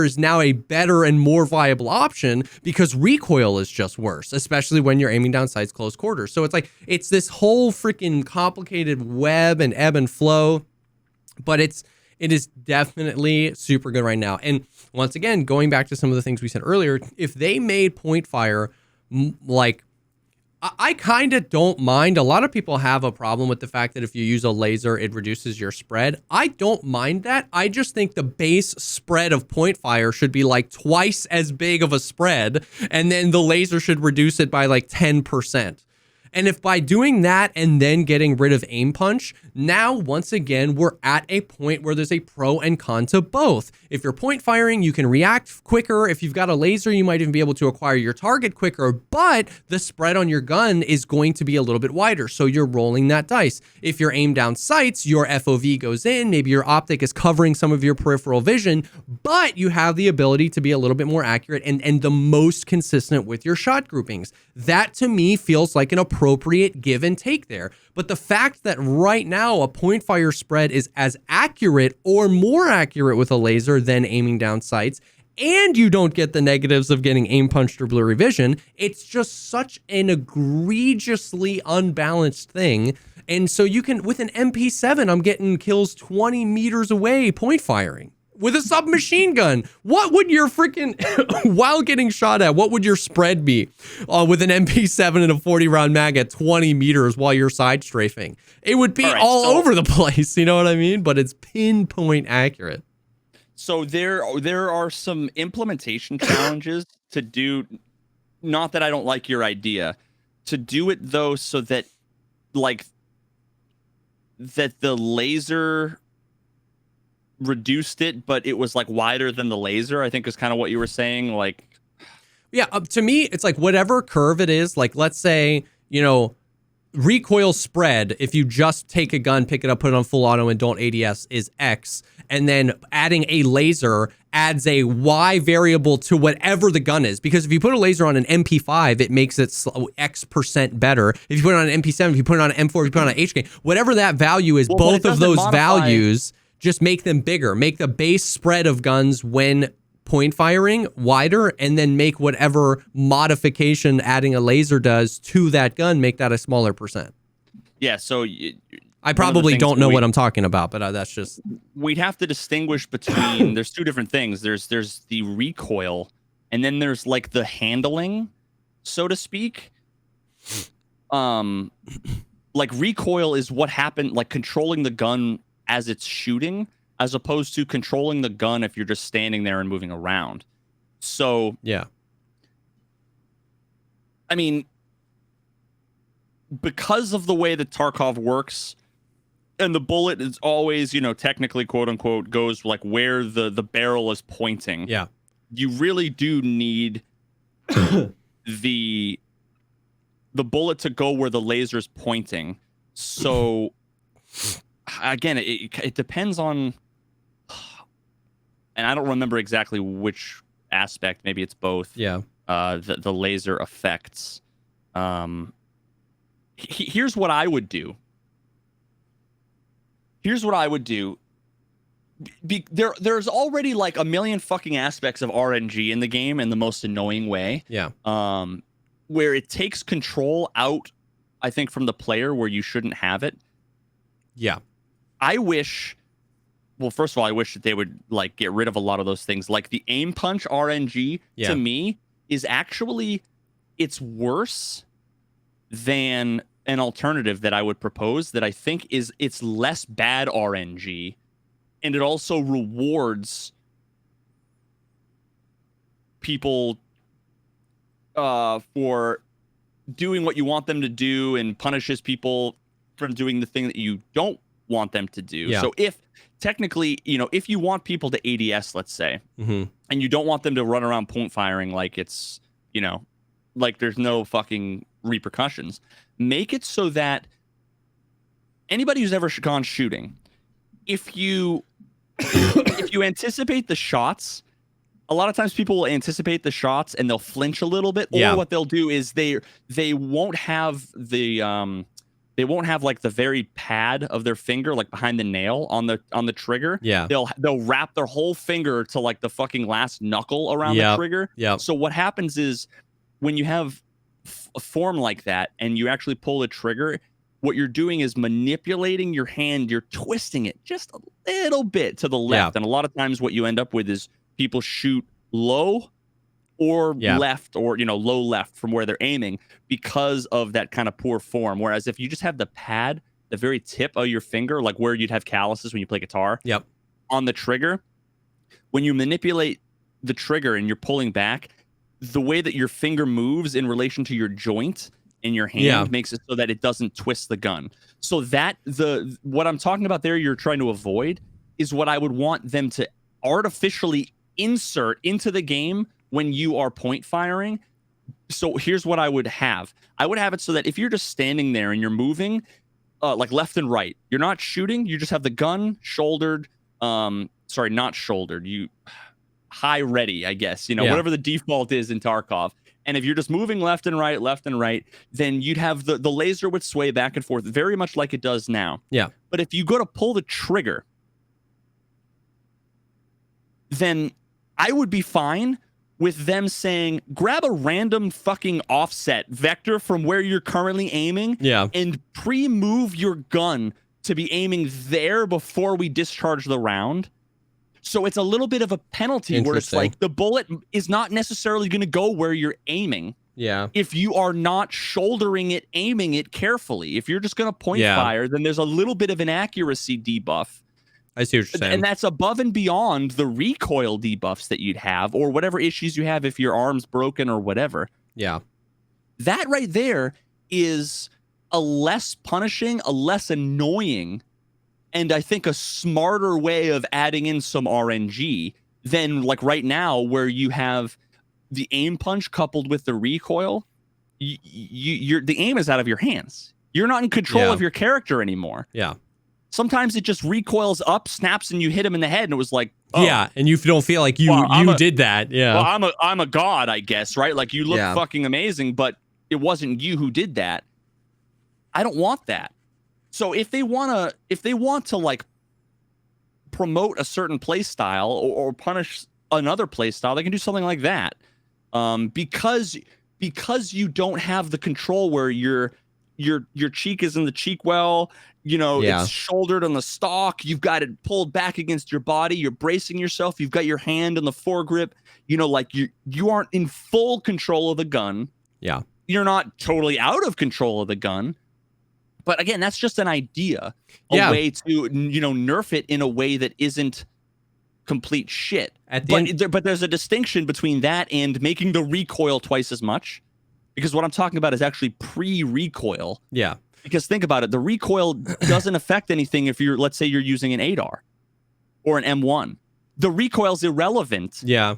Speaker 2: is now a better and more viable option because recoil is just worse, especially when you're aiming down sights close quarters. So it's like, it's this whole freaking complicated web and ebb and flow, but it is definitely super good right now. And once again, going back to some of the things we said earlier, if they made point fire like, I kind of don't mind. A lot of people have a problem with the fact that if you use a laser, it reduces your spread. I don't mind that. I just think the base spread of point fire should be like twice as big of a spread, and then the laser should reduce it by like 10%. And if by doing that and then getting rid of aim punch, now once again, we're at a point where there's a pro and con to both. If you're point firing, you can react quicker. If you've got a laser, you might even be able to acquire your target quicker, but the spread on your gun is going to be a little bit wider. So you're rolling that dice. If you're aimed down sights, your FOV goes in, maybe your optic is covering some of your peripheral vision, but you have the ability to be a little bit more accurate and the most consistent with your shot groupings. That to me feels like an approach appropriate give and take there. But the fact that right now a point fire spread is as accurate or more accurate with a laser than aiming down sights, and you don't get the negatives of getting aim punched or blurry vision, it's just such an egregiously unbalanced thing. And so you can, with an MP7, I'm getting kills 20 meters away point firing. With a submachine gun, what would your freaking, while getting shot at, what would your spread be with an MP7 and a 40-round mag at 20 meters while you're side strafing? It would be all over the place, you know what I mean? But it's pinpoint accurate.
Speaker 3: So there are some implementation challenges to do. Not that I don't like your idea. To do it, though, so that, like, that the laser reduced it, but it was like wider than the laser, I think is kind of what you were saying. Like,
Speaker 2: yeah, to me, it's like whatever curve it is, like, let's say, you know, recoil spread, if you just take a gun, pick it up, put it on full auto and don't ADS, is X, and then adding a laser adds a Y variable to whatever the gun is, because if you put a laser on an MP5, it makes it X% better. If you put it on an MP7, if you put it on an M4, if you put it on an HK, whatever that value is, both of those values just make them bigger, make the base spread of guns when point firing wider, and then make whatever modification adding a laser does to that gun, make that a smaller percent.
Speaker 3: Yeah, so
Speaker 2: I probably don't know what I'm talking about, but that's just...
Speaker 3: We'd have to distinguish between, there's two different things. There's the recoil, and then there's like the handling, so to speak. Like recoil is what happened, like controlling the gun as it's shooting, as opposed to controlling the gun if you're just standing there and moving around. So,
Speaker 2: yeah.
Speaker 3: I mean, because of the way that Tarkov works, and the bullet is always, you know, technically, quote unquote, goes like where the barrel is pointing.
Speaker 2: Yeah.
Speaker 3: You really do need the bullet to go where the laser is pointing. So again, it depends on, and I don't remember exactly which aspect. Maybe it's both.
Speaker 2: Yeah.
Speaker 3: The laser effects. Here's what I would do. There's already like a million fucking aspects of RNG in the game in the most annoying way.
Speaker 2: Yeah.
Speaker 3: Where it takes control out, I think, from the player where you shouldn't have it.
Speaker 2: Yeah.
Speaker 3: I wish, well, first of all, I wish that they would like get rid of a lot of those things. Like the aim punch RNG to me is actually, it's worse than an alternative that I would propose that I think is it's less bad RNG, and it also rewards people for doing what you want them to do and punishes people from doing the thing that you don't want them to do.
Speaker 2: Yeah.
Speaker 3: So if technically, you know, if you want people to ADS, let's say,
Speaker 2: mm-hmm.
Speaker 3: and you don't want them to run around point firing like it's, you know, like there's no fucking repercussions, make it so that anybody who's ever gone shooting, if you anticipate the shots, a lot of times people will anticipate the shots and they'll flinch a little bit, or what they'll do is they won't have the they won't have like the very pad of their finger like behind the nail on the trigger.
Speaker 2: Yeah.
Speaker 3: They'll wrap their whole finger to like the fucking last knuckle around the trigger.
Speaker 2: Yeah.
Speaker 3: So what happens is when you have a form like that and you actually pull the trigger, what you're doing is manipulating your hand. You're twisting it just a little bit to the left. And a lot of times what you end up with is people shoot low or left, or, you know, low left from where they're aiming because of that kind of poor form. Whereas if you just have the pad, the very tip of your finger, like where you'd have calluses when you play guitar, on the trigger, when you manipulate the trigger and you're pulling back, the way that your finger moves in relation to your joint in your hand makes it so that it doesn't twist the gun. So that what I'm talking about there, you're trying to avoid, is what I would want them to artificially insert into the game when you are point firing. So here's what I would have. I would have it so that if you're just standing there and you're moving like left and right, you're not shooting, you just have the gun shouldered, sorry, not shouldered, you high ready, I guess, you know, whatever the default is in Tarkov.
Speaker 1: And if you're just moving left and right, then you'd have the laser would sway back and forth very much like it does now.
Speaker 2: Yeah.
Speaker 1: But if you go to pull the trigger, then I would be fine with them saying, grab a random fucking offset vector from where you're currently aiming and pre-move your gun to be aiming there before we discharge the round. So it's a little bit of a penalty where it's like the bullet is not necessarily going to go where you're aiming.
Speaker 2: Yeah.
Speaker 1: If you are not shouldering it, aiming it carefully. If you're just going to point fire, then there's a little bit of an accuracy debuff.
Speaker 2: I see what you're saying.
Speaker 1: And that's above and beyond the recoil debuffs that you'd have or whatever issues you have if your arm's broken or whatever.
Speaker 2: Yeah.
Speaker 1: That right there is a less punishing, a less annoying, and I think a smarter way of adding in some RNG than like right now where you have the aim punch coupled with the recoil. You're the aim is out of your hands. You're not in control of your character anymore.
Speaker 2: Yeah.
Speaker 1: Sometimes it just recoils up, snaps, and you hit him in the head, and it was like, oh,
Speaker 2: yeah, and you don't feel like you did that. Yeah.
Speaker 1: Well, I'm a god, I guess, right? Like you look fucking amazing, but it wasn't you who did that. I don't want that. So if they want to like promote a certain play style or punish another play style, they can do something like that. Because you don't have the control where your cheek is in the cheek well, it's shouldered on the stock. You've got it pulled back against your body. You're bracing yourself. You've got your hand on the foregrip. Like you aren't in full control of the gun.
Speaker 2: Yeah.
Speaker 1: You're not totally out of control of the gun. But again, that's just an idea, a way to, nerf it in a way that isn't complete shit. But there's a distinction between that and making the recoil twice as much, because what I'm talking about is actually pre-recoil.
Speaker 2: Yeah.
Speaker 1: Because think about it, the recoil doesn't affect anything if let's say you're using an ADAR or an M1. The recoil's irrelevant.
Speaker 2: Yeah.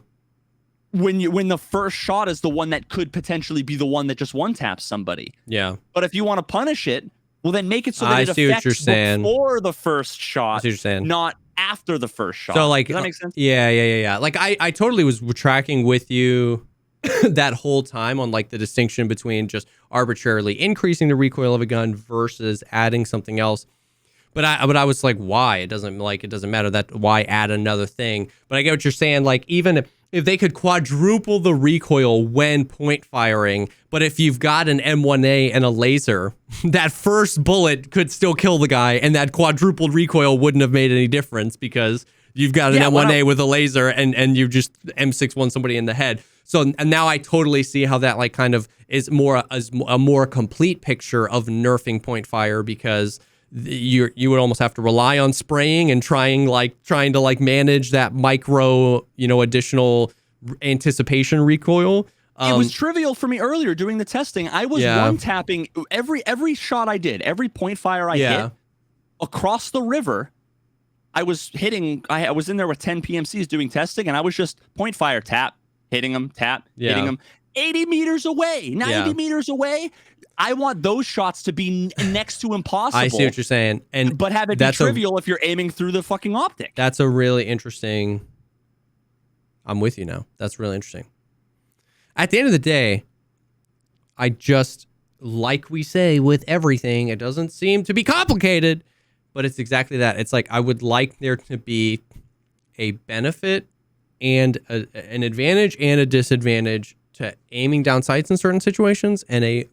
Speaker 1: When the first shot is the one that could potentially be the one that just one taps somebody.
Speaker 2: Yeah.
Speaker 1: But if you want to punish it, well, then make it so that it affects before the first shot, not after the first shot.
Speaker 2: So, like,
Speaker 1: does that make sense?
Speaker 2: Yeah. Like, I totally was tracking with you that whole time on, like, the distinction between just arbitrarily increasing the recoil of a gun versus adding something else. But I was like, why? It doesn't matter. Why add another thing? But I get what you're saying. Like, even if they could quadruple the recoil when point firing, but if you've got an M1A and a laser, that first bullet could still kill the guy, and that quadrupled recoil wouldn't have made any difference because you've got an M1A with a laser and you just M61 somebody in the head. So and now I totally see how that like kind of is a more complete picture of nerfing point fire, because you would almost have to rely on spraying and trying to manage that micro, additional anticipation recoil.
Speaker 1: It was trivial for me earlier doing the testing. I was one tapping every shot I did, every point fire I hit across the river. I was hitting. I was in there with 10 PMCs doing testing, and I was just point fire, tap, hitting them, tap, hitting them. 80 meters away, 90 meters away. I want those shots to be next to impossible.
Speaker 2: I see what you're saying,
Speaker 1: but have it be trivial if you're aiming through the fucking optic.
Speaker 2: That's a really interesting. I'm with you now. That's really interesting. At the end of the day, I just, like we say with everything, it doesn't seem to be complicated, but it's exactly that. It's like I would like there to be a benefit and an advantage and a disadvantage to aiming down sights in certain situations, and a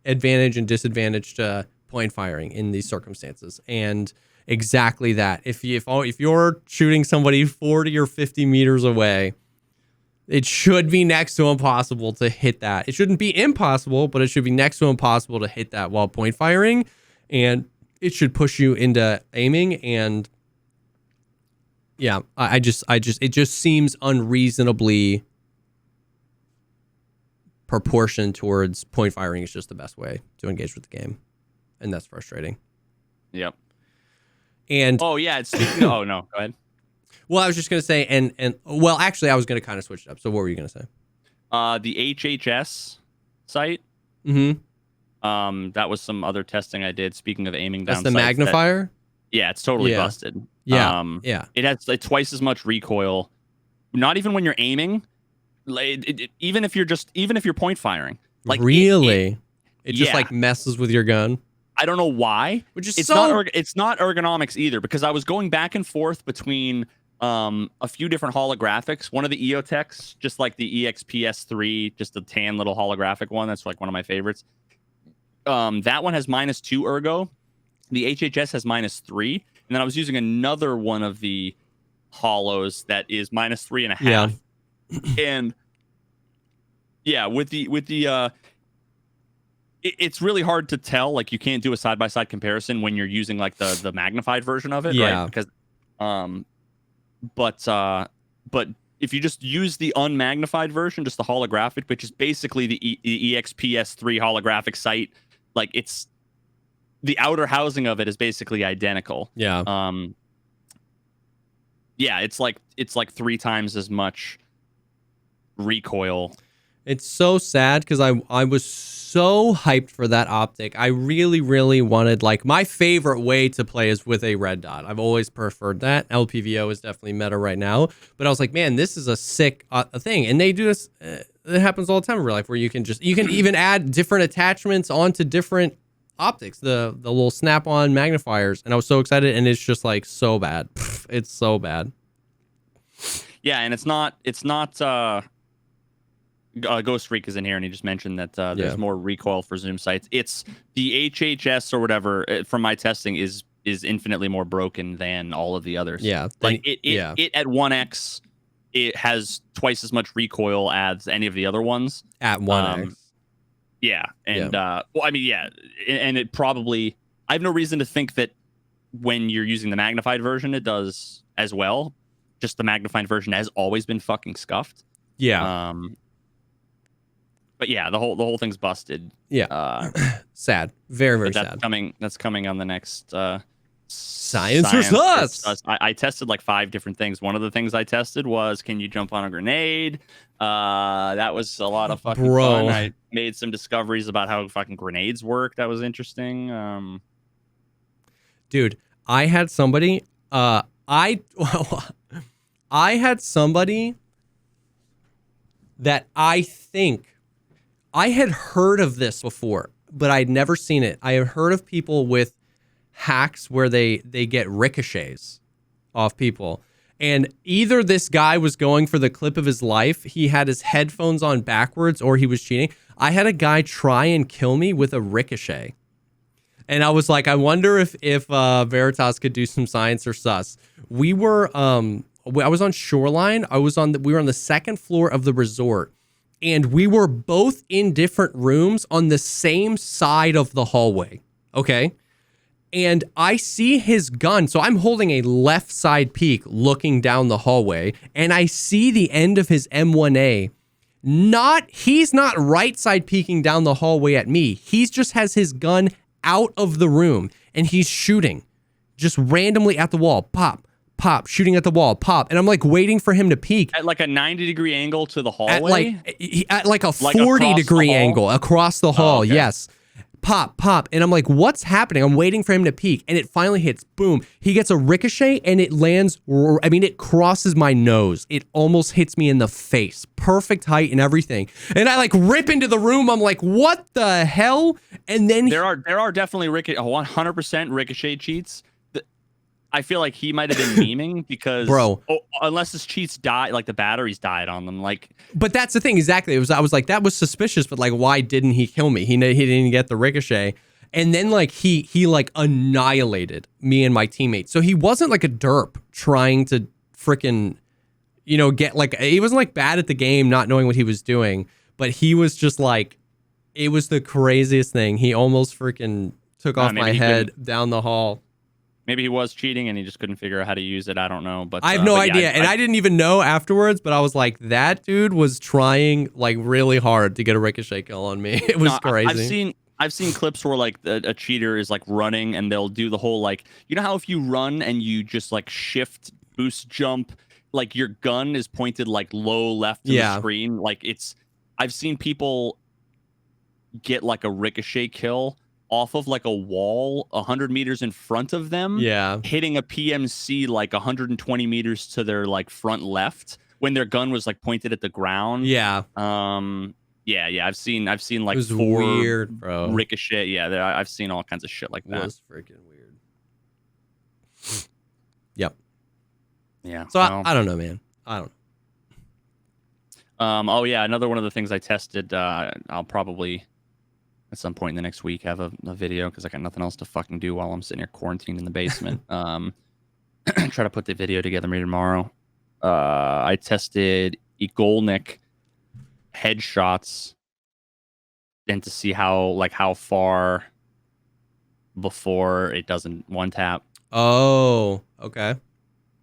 Speaker 2: advantage and disadvantage to point firing in these circumstances. And exactly that. If you're shooting somebody 40 or 50 meters away, it should be next to impossible to hit that. It shouldn't be impossible, but it should be next to impossible to hit that while point firing, and it should push you into aiming. And yeah, it just seems unreasonably proportion towards point firing is just the best way to engage with the game, and that's frustrating.
Speaker 1: Yep.
Speaker 2: And
Speaker 1: it's speaking oh no, go ahead.
Speaker 2: Well, I was just gonna say, and well, actually, I was gonna kind of switch it up. So, what were you gonna say?
Speaker 1: The HHS site.
Speaker 2: Mm-hmm.
Speaker 1: That was some other testing I did. Speaking of aiming down,
Speaker 2: that's the magnifier.
Speaker 1: It's totally busted.
Speaker 2: Yeah.
Speaker 1: It has like twice as much recoil. Not even when you're aiming.
Speaker 3: Like, even if you're point firing, like
Speaker 2: really, it just
Speaker 3: yeah.
Speaker 2: like messes with your gun.
Speaker 3: I don't know why.
Speaker 2: Which is
Speaker 3: it's
Speaker 2: so...
Speaker 3: it's not ergonomics either, because I was going back and forth between a few different holographics. One of the EOTechs, just like the EXPS3, just a tan little holographic one. That's like one of my favorites. That one has -2 ergo. The HHS has -3, and then I was using another one of the holos that is -3.5.
Speaker 2: Yeah.
Speaker 3: And yeah, with the it's really hard to tell. Like, you can't do a side-by-side comparison when you're using like the magnified version of it,
Speaker 2: yeah.
Speaker 3: right? Because but if you just use the unmagnified version, just the holographic, which is basically the EXPS3 holographic sight, like, it's the outer housing of it is basically identical.
Speaker 2: Yeah.
Speaker 3: Yeah, it's like 3 times as much recoil.
Speaker 2: It's so sad because I was so hyped for that optic. I really, really wanted, like, my favorite way to play is with a red dot. I've always preferred that. LPVO is definitely meta right now. But I was like, man, this is a sick thing. And they do this. It happens all the time in real life, where you can even add different attachments onto different optics, the little snap-on magnifiers. And I was so excited, and it's just like so bad. It's so bad.
Speaker 3: Yeah, and it's not Ghost Freak is in here, and he just mentioned that there's more recoil for zoom sights. It's the HHS or whatever from my testing is infinitely more broken than all of the others.
Speaker 2: Yeah,
Speaker 3: like it at 1x, it has twice as much recoil as any of the other ones
Speaker 2: at 1x.
Speaker 3: Yeah, and well, I mean, yeah, and it probably, I have no reason to think that when you're using the magnified version, it does as well. Just the magnified version has always been fucking scuffed.
Speaker 2: Yeah.
Speaker 3: But yeah, the whole thing's busted.
Speaker 2: Yeah. Sad. Very, very sad.
Speaker 3: That's coming on the next
Speaker 2: Science or Sus.
Speaker 3: I tested like 5 different things. One of the things I tested was, can you jump on a grenade? That was a lot of fucking fun. I made some discoveries about how fucking grenades work. That was interesting.
Speaker 2: Dude, I had somebody I had somebody that I think I had heard of this before, but I'd never seen it. I had heard of people with hacks where they get ricochets off people. And either this guy was going for the clip of his life, he had his headphones on backwards, or he was cheating. I had a guy try and kill me with a ricochet. And I was like, I wonder if Veritas could do some science or sus. We were I was on Shoreline. We were on the 2nd floor of the resort, and we were both in different rooms on the same side of the hallway. Okay. And I see his gun. So I'm holding a left side peek looking down the hallway, and I see the end of his M1A. He's not right side peeking down the hallway at me. He just has his gun out of the room, and he's shooting just randomly at the wall. Pop, pop, shooting at the wall, pop. And I'm like waiting for him to peek.
Speaker 3: At like a 90-degree angle to the hallway?
Speaker 2: At like a 40-degree angle across the hall. Oh, okay. Yes. Pop, pop. And I'm like, what's happening? I'm waiting for him to peek, and it finally hits. Boom. He gets a ricochet, and it lands. I mean, it crosses my nose. It almost hits me in the face. Perfect height and everything. And I like rip into the room. I'm like, what the hell? And then
Speaker 3: there are definitely 100% ricochet cheats. I feel like he might have been memeing because, unless his cheats die, like the batteries died on them, like. But
Speaker 2: that's the thing, exactly. I was like, that was suspicious, but like, why didn't he kill me? He didn't get the ricochet, and then like he like annihilated me and my teammates. So he wasn't like a derp trying to freaking, get like, he wasn't like bad at the game, not knowing what he was doing, but he was just like, it was the craziest thing. He almost freaking took off my head down the hall.
Speaker 3: Maybe he was cheating and he just couldn't figure out how to use it. I don't know, but
Speaker 2: I have no idea. And I didn't even know afterwards, but I was like, that dude was trying like really hard to get a ricochet kill on me. It was crazy.
Speaker 3: I've seen clips where like a cheater is like running, and they'll do the whole like, how if you run and you just like shift, boost, jump, like your gun is pointed like low left to the screen. Like I've seen people get like a ricochet kill off of like a wall 100 meters in front of them, hitting a PMC like 120 meters to their like front left when their gun was like pointed at the ground.
Speaker 2: Yeah.
Speaker 3: Yeah. I've seen like
Speaker 2: it was
Speaker 3: 4
Speaker 2: weird, bro.
Speaker 3: Ricochet. Yeah, I've seen all kinds of shit like that.
Speaker 2: It was freaking weird. Yep.
Speaker 3: Yeah.
Speaker 2: So I don't know, man. I don't know.
Speaker 3: Oh yeah, another one of the things I tested. I'll probably at some point in the next week have a video because I got nothing else to fucking do while I'm sitting here quarantined in the basement. Try to put the video together maybe tomorrow. I tested Igolnik headshots and to see how far before it doesn't one tap.
Speaker 2: Oh, okay.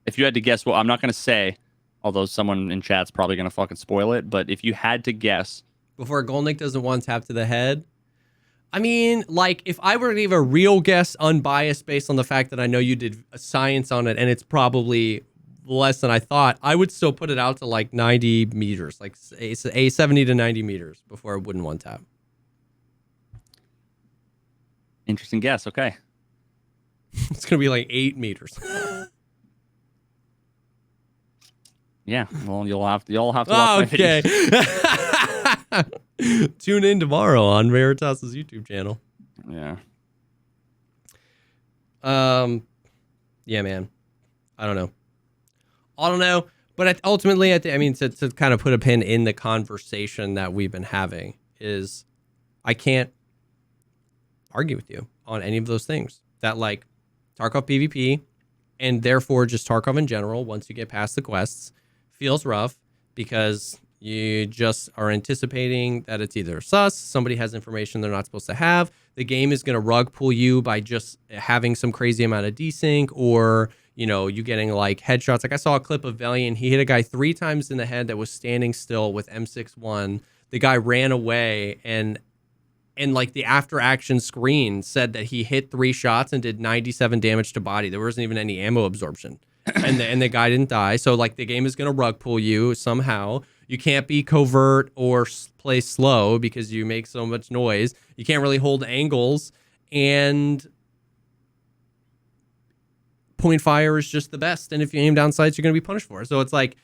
Speaker 3: If you had to guess, well, I'm not gonna say, although someone in chat's probably gonna fucking spoil it. But if you had to guess,
Speaker 2: before Golnick doesn't one tap to the head. I mean, like, if I were to give a real guess, unbiased, based on the fact that I know you did science on it, and it's probably less than I thought, I would still put it out to like 90 meters, like a 70 to 90 meters before it wouldn't one tap.
Speaker 3: interesting guess. Okay.
Speaker 2: It's gonna be like 8 meters.
Speaker 3: Yeah. Well, you'll have to watch my
Speaker 2: Okay. Tune in tomorrow on Veritas' YouTube channel.
Speaker 3: Yeah.
Speaker 2: Yeah, man. I don't know. But ultimately, I mean, to kind of put a pin in the conversation that we've been having is I can't argue with you on any of those things. That, like, Tarkov PvP and therefore just Tarkov in general, once you get past the quests, feels rough because you just are anticipating that it's either sus, somebody has information they're not supposed to have, the game is going to rug pull you by just having some crazy amount of desync, or, you know, you getting like headshots. Like I saw a clip of Valiant, he hit a guy 3 times in the head that was standing still with M61. The guy ran away, and like the after action screen said that he hit 3 shots and did 97 damage to body. There wasn't even any ammo absorption. And the guy didn't die. So like the game is going to rug pull you somehow. You can't be covert or play slow because you make so much noise. You can't really hold angles, and point fire is just the best. And if you aim down sights, you're going to be punished for it. So it's like,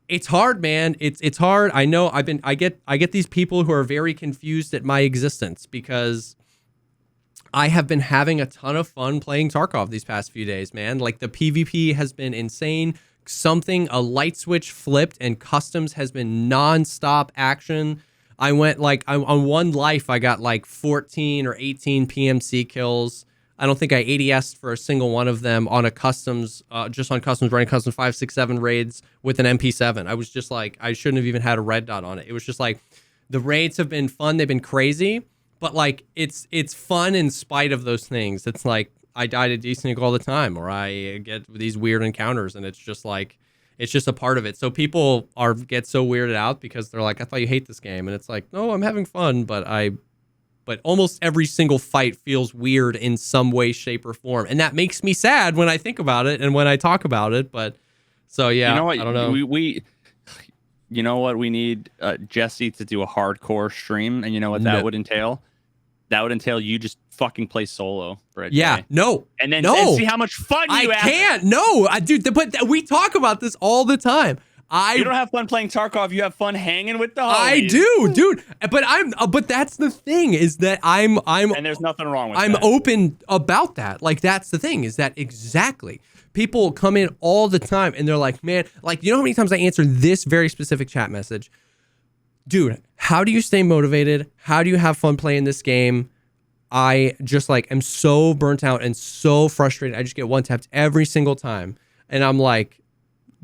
Speaker 2: it's hard, man. It's hard. I know I get these people who are very confused at my existence because I have been having a ton of fun playing Tarkov these past few days, man. Like the PvP has been insane. A light switch flipped, and customs has been nonstop action. I went on one life, I got like 14 or 18 PMC kills. I don't think I ADS'd for a single one of them on a customs, just on customs, running customs 5, 6, 7 raids with an MP7. I was just like, I shouldn't have even had a red dot on it. It was just like, the raids have been fun. They've been crazy, but like, it's fun in spite of those things. It's like, I die to desync all the time, or I get these weird encounters, and it's just like, it's just a part of it. So people get so weirded out because they're like, I thought you hate this game. And it's like, no, I'm having fun, but almost every single fight feels weird in some way, shape, or form. And that makes me sad when I think about it and when I talk about it. But so, yeah,
Speaker 3: you know what?
Speaker 2: I don't know.
Speaker 3: You know what? We need Jesse to do a hardcore stream. And you know what that would entail? That would entail you just fucking play solo for a day.
Speaker 2: No.
Speaker 3: And then
Speaker 2: no.
Speaker 3: and see how much fun you have.
Speaker 2: I can't. No. Dude, but we talk about this all the time.
Speaker 3: You don't have fun playing Tarkov. You have fun hanging with the homies.
Speaker 2: I do, dude. But that's the thing, is that I'm
Speaker 3: and there's nothing wrong with that.
Speaker 2: I'm open about that. Like, that's the thing, is that exactly. People come in all the time and they're like, man, like, you know how many times I answer this very specific chat message? Dude, how do you stay motivated? How do you have fun playing this game? I just like am so burnt out and so frustrated. I just get one tapped every single time. And I'm like,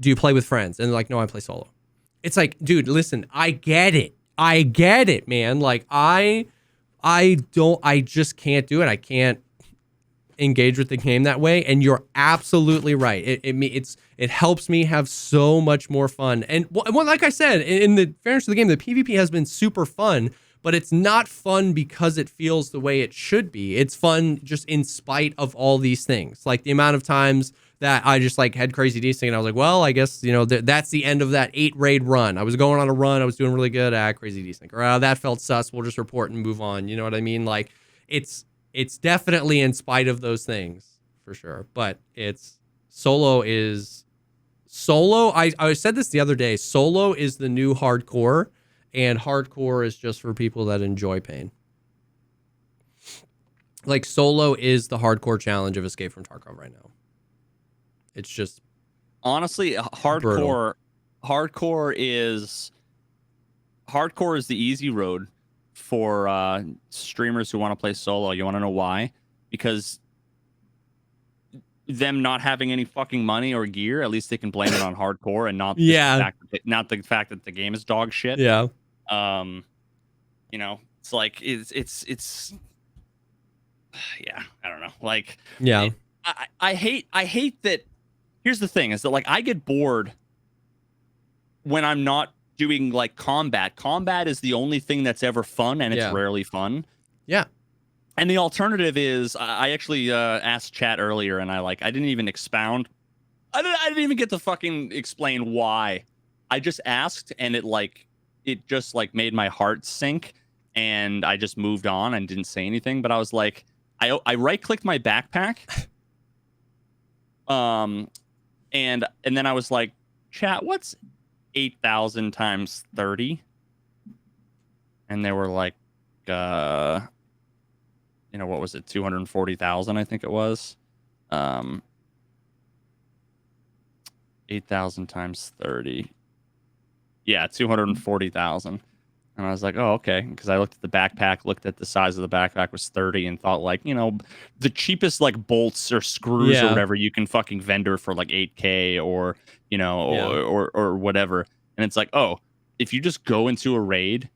Speaker 2: do you play with friends? And they're like, no, I play solo. It's like, dude, listen, I get it, man. Like, I just can't do it. I can't engage with the game that way. And you're absolutely right. It helps me have so much more fun. And well, like I said, in the fairness of the game, the PvP has been super fun, but it's not fun because it feels the way it should be. It's fun just in spite of all these things. Like the amount of times that I just like had crazy desync, and I was like, well, I guess, you know, that's the end of that 8 raid run. I was going on a run. I was doing really good. Crazy desync. Or that felt sus. We'll just report and move on. You know what I mean? Like, it's definitely in spite of those things for sure. But solo is Solo, I said this the other day. Solo is the new hardcore, and hardcore is just for people that enjoy pain. Like, solo is the hardcore challenge of Escape from Tarkov right now. It's just
Speaker 3: honestly hardcore. Hardcore is the easy road for streamers who want to play solo. You want to know why? Because them not having any fucking money or gear, at least they can blame it on hardcore and not not the fact that the game is dog shit.
Speaker 2: Yeah.
Speaker 3: You know, it's like it's yeah, I don't know. Like,
Speaker 2: yeah,
Speaker 3: I hate that. Here's the thing: is that like I get bored when I'm not doing like combat. Combat is the only thing that's ever fun, and it's rarely fun.
Speaker 2: Yeah.
Speaker 3: And the alternative is, I actually asked chat earlier, and I didn't even expound. I didn't even get to fucking explain why. I just asked, and it just made my heart sink, and I just moved on and didn't say anything. But I was like, I right clicked my backpack, and then I was like, chat, what's 8,000 times 30? And they were like, you know, what was it? 240,000, I think it was. 8,000 times 30. Yeah, 240,000. And I was like, oh, okay. Because I looked at the backpack, looked at the size of the backpack was 30, and thought like, you know, the cheapest like bolts or screws or whatever you can fucking vendor for like 8K or, you know, or whatever. And it's like, oh, if you just go into a raid,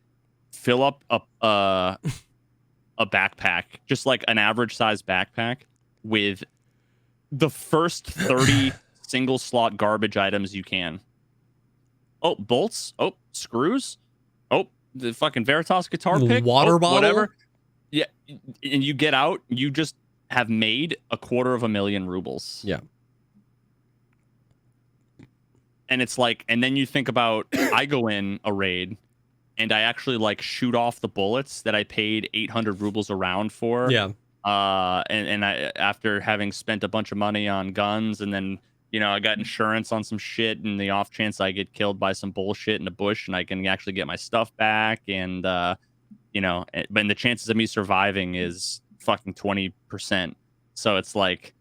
Speaker 3: fill up a backpack, just like an average size backpack, with the first 30 single slot garbage items you can. Oh, bolts. Oh, screws. Oh, the fucking Veritas guitar pick.
Speaker 2: Water bottle.
Speaker 3: Whatever. Yeah, and you get out, you just have made 250,000 rubles.
Speaker 2: Yeah.
Speaker 3: And it's like, and then you think about, I go in a raid, and I actually like shoot off the bullets that I paid 800 rubles a round for.
Speaker 2: Yeah.
Speaker 3: And I, after having spent a bunch of money on guns, and then, you know, I got insurance on some shit, and the off chance I get killed by some bullshit in the bush, and I can actually get my stuff back. And, you know, but the chances of me surviving is fucking 20%. So it's like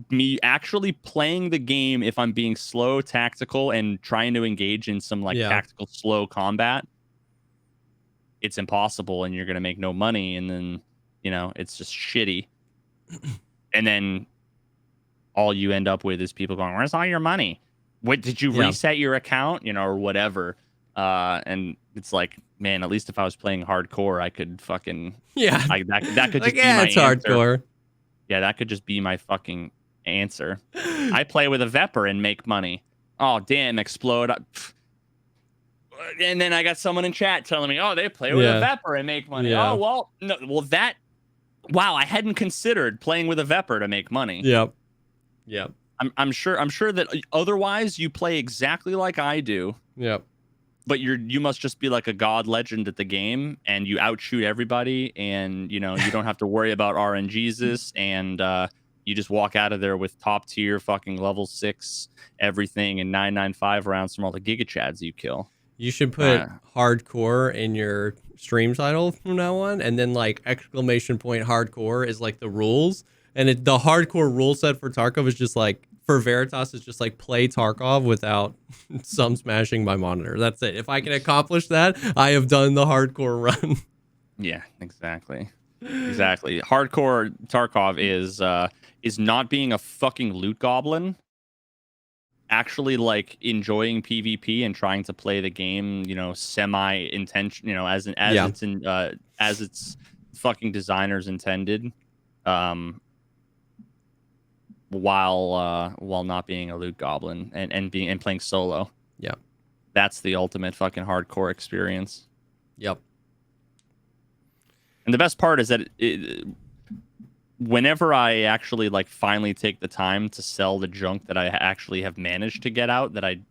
Speaker 3: me actually playing the game, if I'm being slow, tactical, and trying to engage in some like tactical, slow combat, it's impossible, and you're going to make no money. And then, you know, it's just shitty. And then all you end up with is people going, where's all your money? What, did you reset your account? You know, or whatever. And it's like, man, at least if I was playing hardcore, I could fucking, that could just be my
Speaker 2: it's
Speaker 3: answer.
Speaker 2: Hardcore.
Speaker 3: Yeah, that could just be my fucking answer. I play with a Vepr and make money. Oh, damn, explode. And then I got someone in chat telling me, oh, they play with a Vepr and make money. Oh, well, no, well, wow, I hadn't considered playing with a Vepr to make money.
Speaker 2: Yep.
Speaker 3: I'm sure that otherwise you play exactly like I do.
Speaker 2: Yep.
Speaker 3: But you must just be like a god legend at the game, and you outshoot everybody, and you know, you don't have to worry about RNGesus, and you just walk out of there with top tier fucking level 6 everything and 995 rounds from all the Giga Chads you kill.
Speaker 2: You should put hardcore in your stream title from now on, and then like ! Hardcore is like the rules, and the hardcore rule set for Tarkov is just like, for Veritas, is just like play Tarkov without some smashing my monitor. That's it. If I can accomplish that, I have done the hardcore run.
Speaker 3: Yeah, exactly. Hardcore Tarkov is not being a fucking loot goblin. Actually, like enjoying PvP and trying to play the game, you know, semi-intention, you know, as its fucking designers intended, while not being a loot goblin and playing solo.
Speaker 2: Yeah,
Speaker 3: that's the ultimate fucking hardcore experience.
Speaker 2: Yep.
Speaker 3: And the best part is that whenever I actually like finally take the time to sell the junk that I actually have managed to get out that I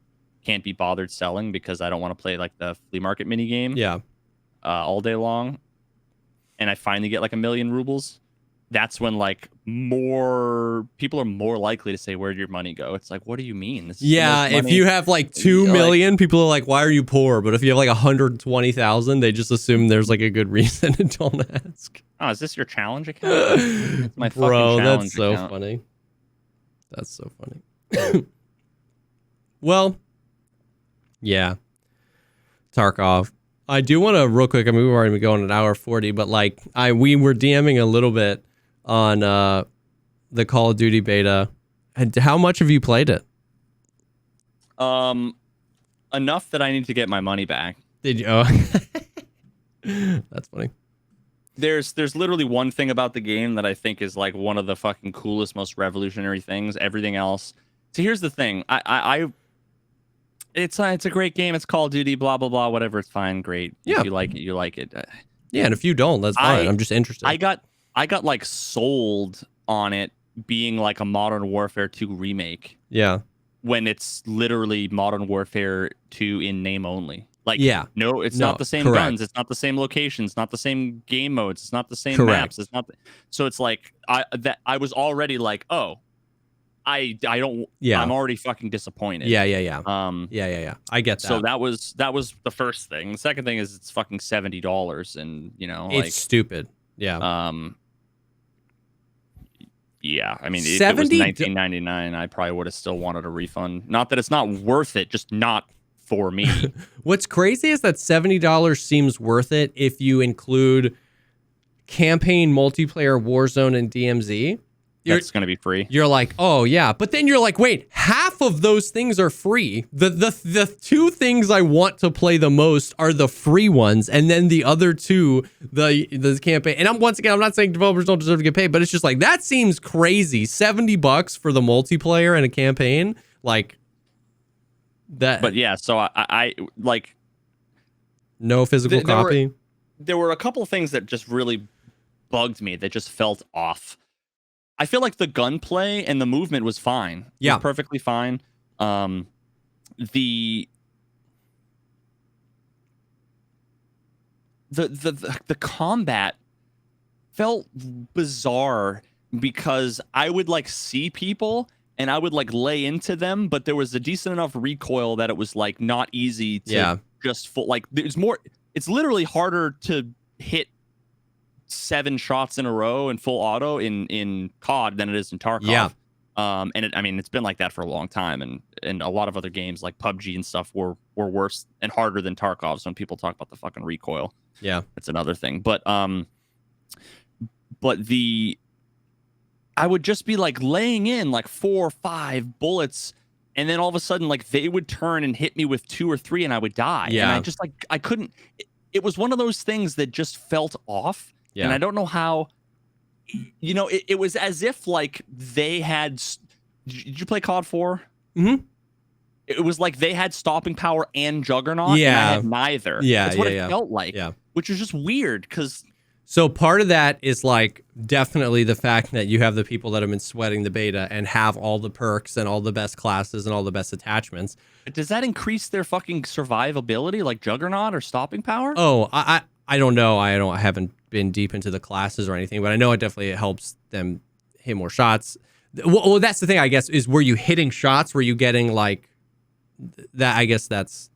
Speaker 3: can't be bothered selling because I don't want to play like the flea market mini game all day long, and I finally get like 1,000,000 rubles, that's when like more people are more likely to say, where'd your money go? It's like, what do you mean? This is the most
Speaker 2: if
Speaker 3: money.
Speaker 2: you have like 2 million, people are like, why are you poor? But if you have like 120,000, they just assume there's like a good reason and don't ask.
Speaker 3: Oh, is this your challenge account? It's my
Speaker 2: Bro,
Speaker 3: fucking challenge
Speaker 2: that's so
Speaker 3: account.
Speaker 2: funny. That's so funny. Well, yeah. Tarkov. I do want to real quick. I mean, we've already been going an hour 40, but like we were DMing a little bit on the Call of Duty beta. And how much have you played it?
Speaker 3: Enough that I need to get my money back.
Speaker 2: Did you? Oh. That's funny.
Speaker 3: There's literally one thing about the game that I think is like one of the fucking coolest, most revolutionary things. Everything else. So here's the thing. It's a great game. It's Call of Duty. Blah blah blah. Whatever. It's fine. Great.
Speaker 2: Yeah.
Speaker 3: If you like it, you like it.
Speaker 2: Yeah, and if you don't, that's fine. I'm just interested.
Speaker 3: I got like sold on it being like a Modern Warfare 2 remake.
Speaker 2: Yeah.
Speaker 3: When it's literally Modern Warfare 2 in name only. Like, no, it's not the same guns. It's not the same locations. Not the same game modes. It's not the same maps. It's not. So it's like I was already like, oh, I don't. Yeah. I'm already fucking disappointed.
Speaker 2: Yeah.
Speaker 3: Yeah.
Speaker 2: I get that.
Speaker 3: So that was the first thing. The second thing is it's fucking $70, and like,
Speaker 2: it's stupid. Yeah.
Speaker 3: Yeah, I mean, if it was $19.99, I probably would have still wanted a refund. Not that it's not worth it, just not for me.
Speaker 2: What's crazy is that $70 seems worth it if you include campaign, multiplayer, Warzone, and DMZ.
Speaker 3: That's going to be free.
Speaker 2: You're like, oh yeah, but then you're like, wait, half of those things are free. The two things I want to play the most are the free ones, and then the other two, the campaign. And I'm not saying developers don't deserve to get paid, but it's just like that seems crazy. $70 for the multiplayer and a campaign, like that.
Speaker 3: But yeah, so I like
Speaker 2: no physical copy.
Speaker 3: There were a couple of things that just really bugged me. That just felt off. I feel like the gunplay and the movement was fine.
Speaker 2: Yeah,
Speaker 3: it was perfectly fine. The combat felt bizarre because I would like see people and I would like lay into them, but there was a decent enough recoil that it was like not easy to just full. Like there's more. It's literally harder to hit 7 shots in a row in full auto in COD than it is in Tarkov.
Speaker 2: Yeah.
Speaker 3: And it's been like that for a long time, and a lot of other games like PUBG and stuff were worse and harder than Tarkov. So when people talk about the fucking recoil, it's another thing. But I would just be like laying in like 4 or 5 bullets, and then all of a sudden like they would turn and hit me with 2 or 3, and I would die.
Speaker 2: Yeah.
Speaker 3: And I just like I couldn't. It was one of those things that just felt off. Yeah. And I don't know how, it was as if like they had. Did you play COD 4?
Speaker 2: Mm-hmm.
Speaker 3: It was like they had stopping power and Juggernaut.
Speaker 2: Yeah.
Speaker 3: And I had neither.
Speaker 2: Yeah.
Speaker 3: That's what it felt like. Yeah. Which was just weird because.
Speaker 2: So part of that is like definitely the fact that you have the people that have been sweating the beta and have all the perks and all the best classes and all the best attachments.
Speaker 3: Does that increase their fucking survivability like Juggernaut or stopping power?
Speaker 2: Oh, I don't know. I haven't been deep into the classes or anything, but I know it definitely helps them hit more shots. Well, that's the thing, I guess, is were you hitting shots? Were you getting like that? I guess that's.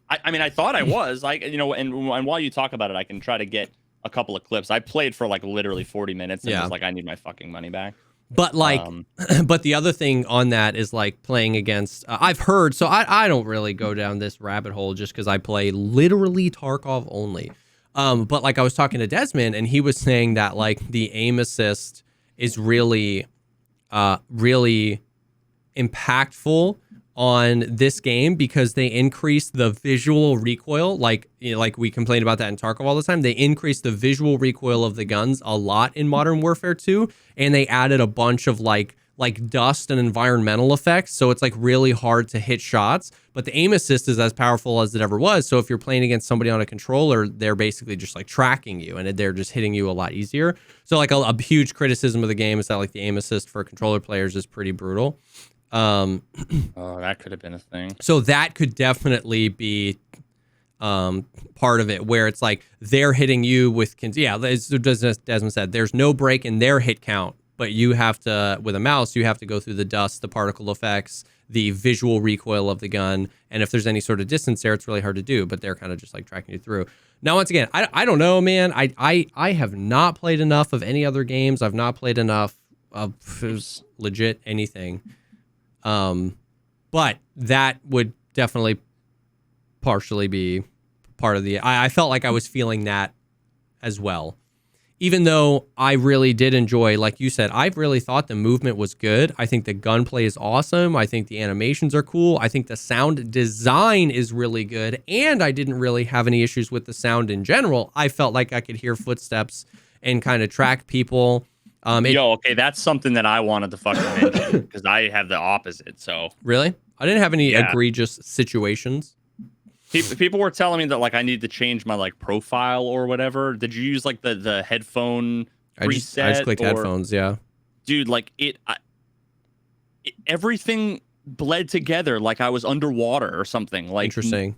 Speaker 3: I mean, I thought I was and while you talk about it, I can try to get a couple of clips. I played for like literally 40 minutes and was like, I need my fucking money back.
Speaker 2: But like, but the other thing on that is like playing against, I've heard, so I don't really go down this rabbit hole just because I play literally Tarkov only. But like I was talking to Desmond and he was saying that like the aim assist is really, really impactful on this game because they increase the visual recoil. Like, like we complain about that in Tarkov all the time. They increase the visual recoil of the guns a lot in Modern Warfare 2, and they added a bunch of like dust and environmental effects. So it's like really hard to hit shots, but the aim assist is as powerful as it ever was. So if you're playing against somebody on a controller, they're basically just like tracking you and they're just hitting you a lot easier. So like a huge criticism of the game is that like the aim assist for controller players is pretty brutal.
Speaker 3: Oh, that could have been a thing.
Speaker 2: So that could definitely be part of it, where it's like they're hitting you with, as Desmond said, there's no break in their hit count, but you have to, with a mouse, you have to go through the dust, the particle effects, the visual recoil of the gun, and if there's any sort of distance there, it's really hard to do, but they're kind of just like tracking you through. Now, once again, I don't know, man. I have not played enough of any other games. I've not played enough of legit anything. But that would definitely partially be part of the... I felt like I was feeling that as well. Even though I really did enjoy, like you said, I really thought the movement was good. I think the gunplay is awesome. I think the animations are cool. I think the sound design is really good. And I didn't really have any issues with the sound in general. I felt like I could hear footsteps and kind of track people.
Speaker 3: Okay, that's something that I wanted to fucking mention because I have the opposite. So
Speaker 2: really, I didn't have any egregious situations.
Speaker 3: People were telling me that like I need to change my like profile or whatever. Did you use like the headphone preset?
Speaker 2: I just clicked headphones. Yeah,
Speaker 3: dude, like everything bled together like I was underwater or something. Like
Speaker 2: interesting.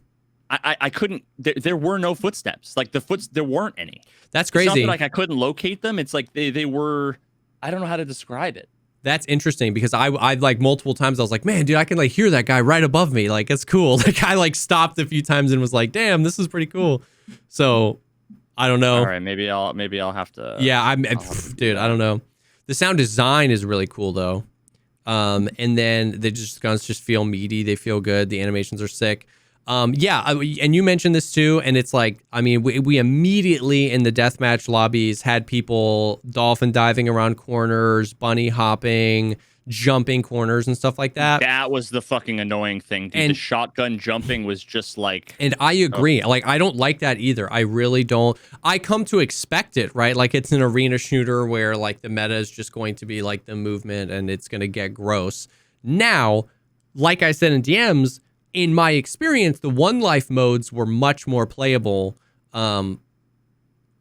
Speaker 3: I couldn't. There were no footsteps. Like there weren't any.
Speaker 2: That's crazy.
Speaker 3: It's not that, like I couldn't locate them. It's like they were. I don't know how to describe it.
Speaker 2: That's interesting because I like multiple times I was like, man, dude, I can like hear that guy right above me. Like, it's cool. Like I like stopped a few times and was like, damn, this is pretty cool. So I don't know.
Speaker 3: All right, maybe I'll have to.
Speaker 2: Yeah, dude, I don't know. The sound design is really cool though. And then the guns just feel meaty. They feel good. The animations are sick. And you mentioned this too, and it's like, I mean, we immediately in the deathmatch lobbies had people dolphin diving around corners, bunny hopping, jumping corners and stuff like that.
Speaker 3: That was the fucking annoying thing, dude. And the shotgun jumping was just like...
Speaker 2: And I agree. Like, I don't like that either. I really don't. I come to expect it, right? Like, it's an arena shooter where, like, the meta is just going to be, like, the movement and it's going to get gross. Now, like I said in DMs... in my experience, the one life modes were much more playable.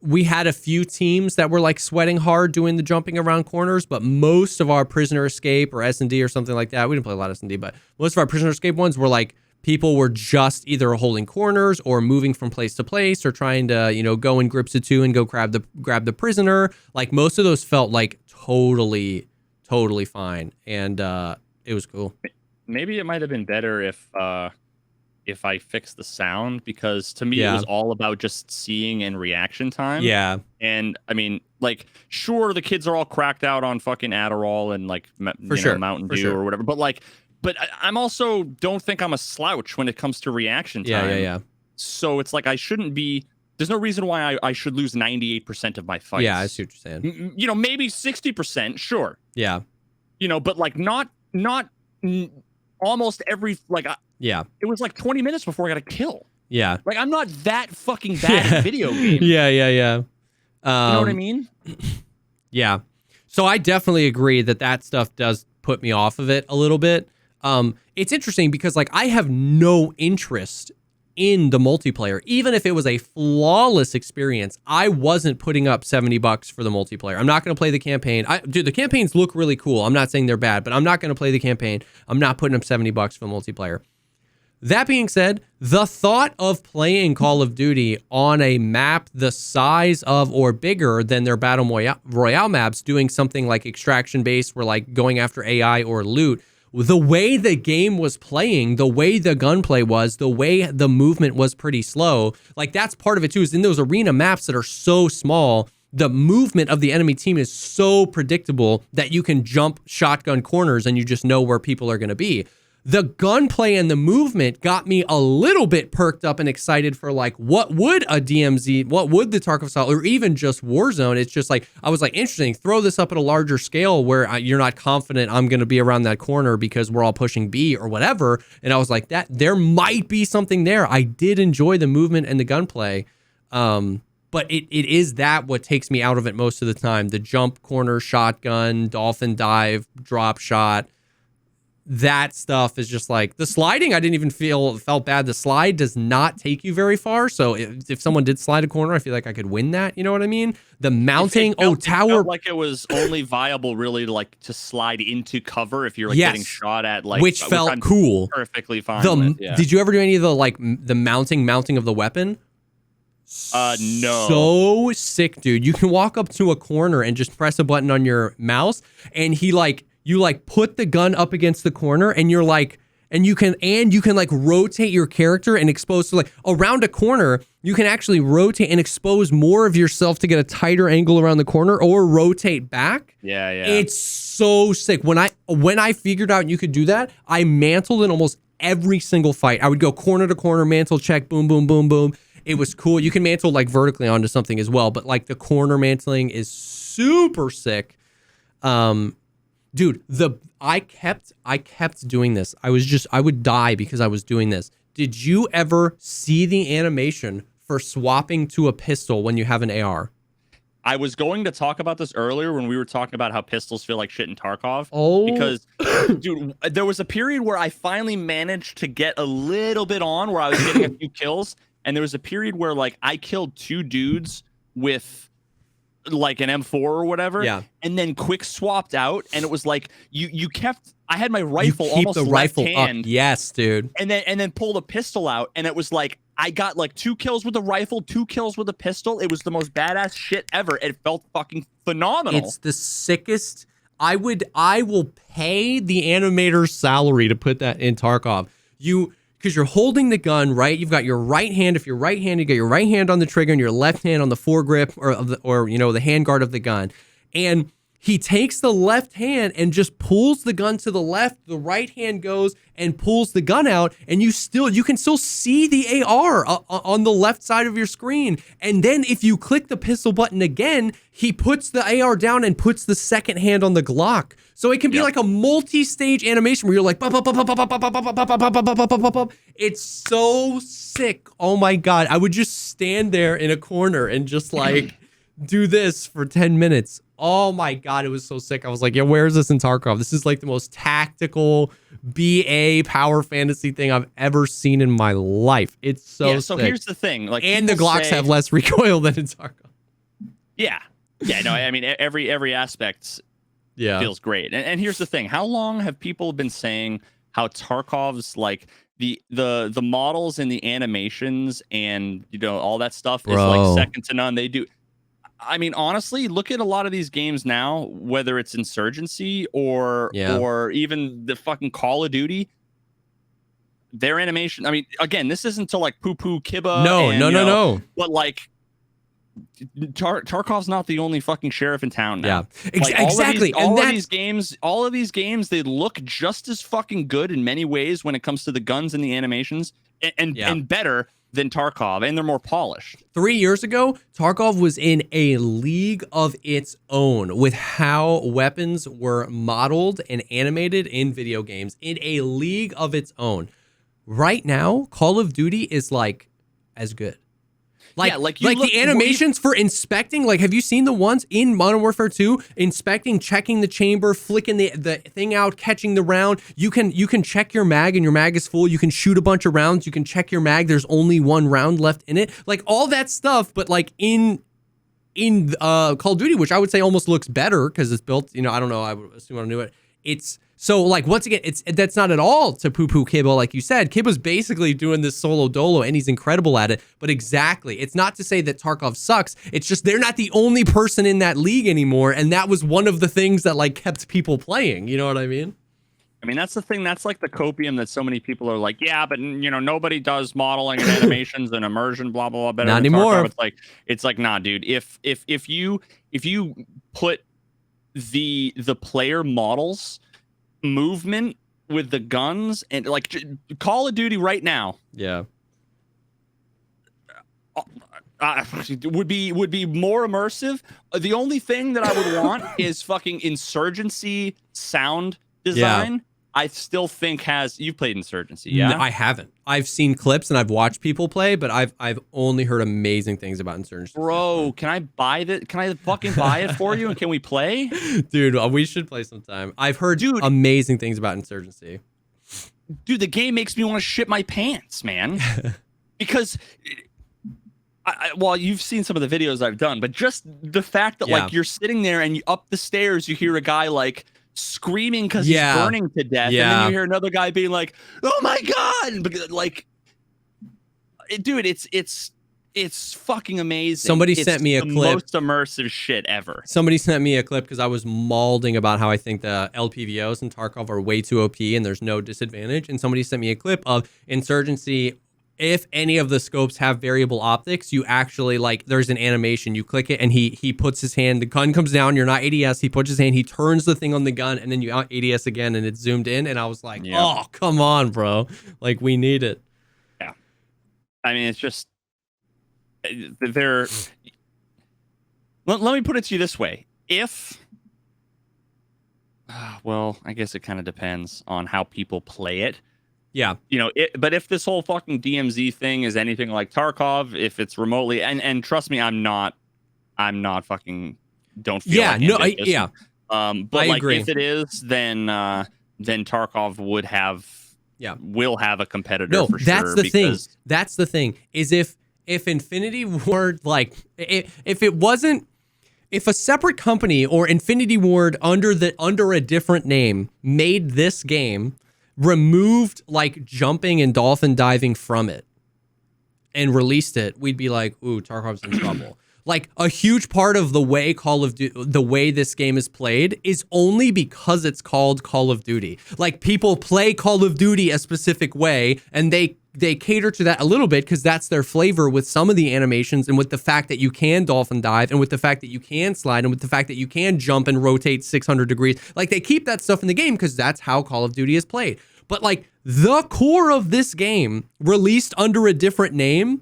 Speaker 2: We had a few teams that were like sweating hard doing the jumping around corners, but most of our prisoner escape or S&D or something like that, we didn't play a lot of S&D, but most of our prisoner escape ones were like people were just either holding corners or moving from place to place or trying to, go in groups of two and go grab the prisoner. Like most of those felt like totally fine. And it was cool.
Speaker 3: Maybe it might have been better if I fixed the sound, because to me it was all about just seeing and reaction time.
Speaker 2: Yeah.
Speaker 3: And I mean, like, sure, the kids are all cracked out on fucking Adderall and like Mountain Dew or whatever, but I'm also don't think I'm a slouch when it comes to reaction time.
Speaker 2: Yeah.
Speaker 3: So it's like I shouldn't be. There's no reason why I should lose 98% of my fights.
Speaker 2: Yeah, I see what you're saying.
Speaker 3: Maybe 60%, sure.
Speaker 2: Yeah.
Speaker 3: But like not almost every it was like 20 minutes before I got a kill.
Speaker 2: Yeah,
Speaker 3: like I'm not that fucking bad at video games.
Speaker 2: Yeah.
Speaker 3: You know what I mean?
Speaker 2: Yeah. So I definitely agree that stuff does put me off of it a little bit. It's interesting because like I have no interest in the multiplayer. Even if it was a flawless experience, I wasn't putting up $70 for the multiplayer. I'm not going to play the campaign. The campaigns look really cool. I'm not saying they're bad, but I'm not going to play the campaign. I'm not putting up $70 for the multiplayer. That being said, the thought of playing Call of Duty on a map the size of or bigger than their Battle Royale maps, doing something like extraction based, where like going after AI or loot, the way the game was playing, the way the gunplay was, the way the movement was pretty slow, like that's part of it too, is in those arena maps that are so small, the movement of the enemy team is so predictable that you can jump shotgun corners and you just know where people are going to be. The gunplay and the movement got me a little bit perked up and excited for like, what would a DMZ, what would the Tarkov style, or even just Warzone? It's just like, I was like, interesting, throw this up at a larger scale where you're not confident I'm going to be around that corner because we're all pushing B or whatever. And I was like, that there might be something there. I did enjoy the movement and the gunplay. But it is that what takes me out of it most of the time. The jump, corner, shotgun, dolphin dive, drop shot. that stuff is just like the sliding. I didn't even felt bad. The slide does not take you very far. So if someone did slide a corner, I feel like I could win that. You know what I mean? The mounting,
Speaker 3: it
Speaker 2: tower,
Speaker 3: felt like it was only viable really like to slide into cover if you're like getting shot at, like
Speaker 2: which felt cool,
Speaker 3: perfectly fine.
Speaker 2: Did you ever do any of the like the mounting of the weapon?
Speaker 3: No.
Speaker 2: So sick, dude. You can walk up to a corner and just press a button on your mouse, and you put the gun up against the corner, and you're like, and you can like rotate your character and expose to like around a corner. You can actually rotate and expose more of yourself to get a tighter angle around the corner, or rotate back.
Speaker 3: Yeah.
Speaker 2: It's so sick. When I figured out you could do that, I mantled in almost every single fight. I would go corner to corner, mantle check, boom, boom, boom, boom. It was cool. You can mantle like vertically onto something as well, but like the corner mantling is super sick. Dude, I kept doing this. I would die because I was doing this. Did you ever see the animation for swapping to a pistol when you have an AR?
Speaker 3: I was going to talk about this earlier when we were talking about how pistols feel like shit in Tarkov.
Speaker 2: Oh,
Speaker 3: because dude, there was a period where I finally managed to get a little bit on where I was getting a few kills. And there was a period where like I killed 2 dudes with like an M4 or whatever.
Speaker 2: Yeah.
Speaker 3: And then quick swapped out. And it was like I had my rifle
Speaker 2: you keep
Speaker 3: almost
Speaker 2: the
Speaker 3: left
Speaker 2: rifle
Speaker 3: hand.
Speaker 2: Up. Yes, dude.
Speaker 3: And then pulled a pistol out. And it was like I got like 2 kills with a rifle, 2 kills with a pistol. It was the most badass shit ever. It felt fucking phenomenal.
Speaker 2: It's the sickest. I will pay the animator's salary to put that in Tarkov. Because you're holding the gun, right? You've got your right hand. If you're right-handed, you got your right hand on the trigger and your left hand on the foregrip or the handguard of the gun. And he takes the left hand and just pulls the gun to the left. The right hand goes and pulls the gun out, and you can still see the AR on the left side of your screen. And then if you click the pistol button again, he puts the AR down and puts the second hand on the Glock. So it can be like a multi-stage animation where you're like, it's so sick. Oh my God. I would just stand there in a corner and just like do this for 10 minutes. Oh my God, it was so sick. I was like, yeah, where is this in Tarkov? This is like the most tactical BA power fantasy thing I've ever seen in my life. It's so
Speaker 3: so
Speaker 2: sick.
Speaker 3: Here's the thing. Like,
Speaker 2: and the Glocks have less recoil than in Tarkov.
Speaker 3: Yeah. Yeah, no, I mean, every aspect feels great. And here's the thing. How long have people been saying how Tarkov's like the models and the animations and all that stuff is like second to none. They do. I mean, honestly, look at a lot of these games now, whether it's Insurgency or even the fucking Call of Duty. Their animation. I mean, again, this isn't to like poo-poo Kiba. No. But like, Tarkov's not the only fucking sheriff in town now.
Speaker 2: Yeah,
Speaker 3: like,
Speaker 2: exactly.
Speaker 3: All of these games, they look just as fucking good in many ways when it comes to the guns and the animations, and better than Tarkov, and they're more polished.
Speaker 2: 3 years ago, Tarkov was in a league of its own with how weapons were modeled and animated in video games, in a league of its own. Right now, Call of Duty is like as good. Like the animations for inspecting, like, have you seen the ones in Modern Warfare 2? Inspecting, checking the chamber, flicking the thing out, catching the round. You can check your mag and your mag is full. You can shoot a bunch of rounds. You can check your mag. There's only 1 round left in it. Like all that stuff, but like in Call of Duty, which I would say almost looks better because it's built, I don't know, I would assume I knew it. It's so like, once again, that's not at all to poo-poo Kiba, like you said. Kiba's basically doing this solo dolo and he's incredible at it. But exactly, it's not to say that Tarkov sucks. It's just they're not the only person in that league anymore. And that was one of the things that like kept people playing. You know what I mean?
Speaker 3: I mean, that's the thing. That's like the copium that so many people are like, yeah, but nobody does modeling and animations and immersion, blah blah blah. Better
Speaker 2: not
Speaker 3: than
Speaker 2: anymore.
Speaker 3: Tarkov. It's like, nah, dude. If you put the player models movement with the guns and like Call of Duty right now, would be more immersive. The only thing that I would want is fucking Insurgency sound design I still think you've played Insurgency, yeah?
Speaker 2: I haven't. I've seen clips and I've watched people play, but I've only heard amazing things about Insurgency.
Speaker 3: Bro, can I buy that? Can I fucking buy it for you and can we play?
Speaker 2: Dude, we should play sometime. I've heard amazing things about Insurgency.
Speaker 3: Dude, the game makes me want to shit my pants, man. Because well, you've seen some of the videos I've done, but just the fact that like you're sitting there and up the stairs you hear a guy like screaming because he's burning to death, and then you hear another guy being like, "Oh my god!" Like, dude, it's fucking amazing.
Speaker 2: Somebody sent me a clip.
Speaker 3: Most immersive shit ever.
Speaker 2: Somebody sent me a clip because I was mauling about how I think the LPVOs in Tarkov are way too OP and there's no disadvantage. And somebody sent me a clip of Insurgency. If any of the scopes have variable optics, you actually like there's an animation. You click it and he puts his hand. The gun comes down. You're not ADS. He puts his hand. He turns the thing on the gun and then you out ADS again and it's zoomed in. And I was like, oh, come on, bro. Like we need it.
Speaker 3: Yeah. I mean, it's just they're. Let me put it to you this way: if, well, I guess it kind of depends on how people play it.
Speaker 2: Yeah,
Speaker 3: you know, but if this whole fucking DMZ thing is anything like Tarkov, if it's remotely, and trust me, I'm not fucking don't feel.
Speaker 2: Yeah,
Speaker 3: like
Speaker 2: no,
Speaker 3: but like agree. If it is, then Tarkov will have a competitor.
Speaker 2: No,
Speaker 3: for
Speaker 2: that's
Speaker 3: sure,
Speaker 2: the thing. That's the thing. Is if Infinity Ward, like if it wasn't. If a separate company or Infinity Ward under a different name made this game, removed like jumping and dolphin diving from it and released it, we'd be like, ooh, Tarkov's in trouble. Like a huge part of the way the way this game is played is only because it's called Call of Duty. Like people play Call of Duty a specific way and they cater to that a little bit because that's their flavor with some of the animations and with the fact that you can dolphin dive and with the fact that you can slide and with the fact that you can jump and rotate 600 degrees. Like they keep that stuff in the game because that's how Call of Duty is played. But like the core of this game released under a different name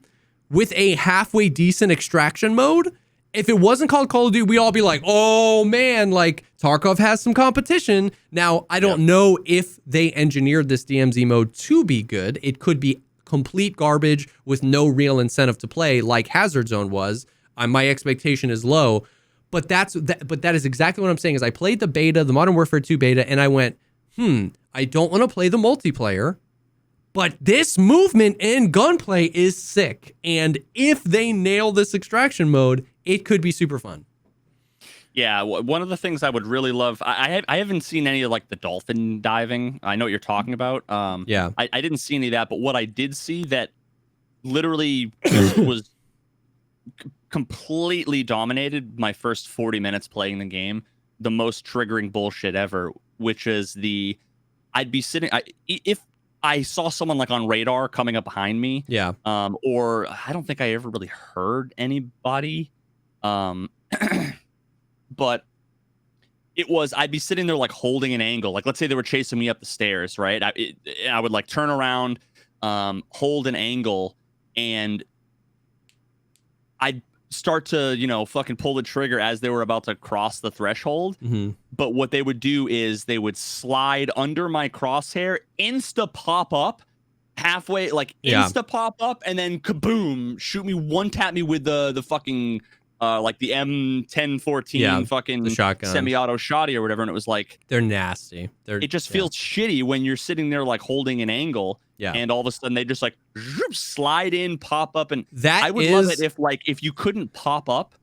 Speaker 2: with a halfway decent extraction mode, if it wasn't called Call of Duty, we'd all be like, oh man, like Tarkov has some competition. Now, I don't know if they engineered this DMZ mode to be good. It could be complete garbage with no real incentive to play like Hazard Zone was. My expectation is low, but that is exactly what I'm saying is I played the beta, the Modern Warfare 2 beta, and I went, I don't want to play the multiplayer, but this movement and gunplay is sick. And if they nail this extraction mode, it could be super fun.
Speaker 3: Yeah, one of the things I would really love, I haven't seen any of like the dolphin diving. I know what you're talking about. I didn't see any of that, but what I did see that literally was completely dominated my first 40 minutes playing the game, the most triggering bullshit ever, which is I'd be sitting, if I saw someone like on radar coming up behind me, or I don't think I ever really heard anybody, but I'd be sitting there like holding an angle. Like let's say they were chasing me up the stairs, right? I would like turn around, hold an angle, and I'd start to, fucking pull the trigger as they were about to cross the threshold.
Speaker 2: Mm-hmm.
Speaker 3: But what they would do is they would slide under my crosshair, insta pop up halfway, like insta pop up, and then kaboom, shoot me, one tap me with the fucking like the M1014 fucking
Speaker 2: the shotgun,
Speaker 3: semi-auto shotty or whatever, and it was like
Speaker 2: they're nasty.
Speaker 3: It just feels shitty when you're sitting there like holding an angle, and all of a sudden they just like slide in, pop up, and I would love it if you couldn't pop up,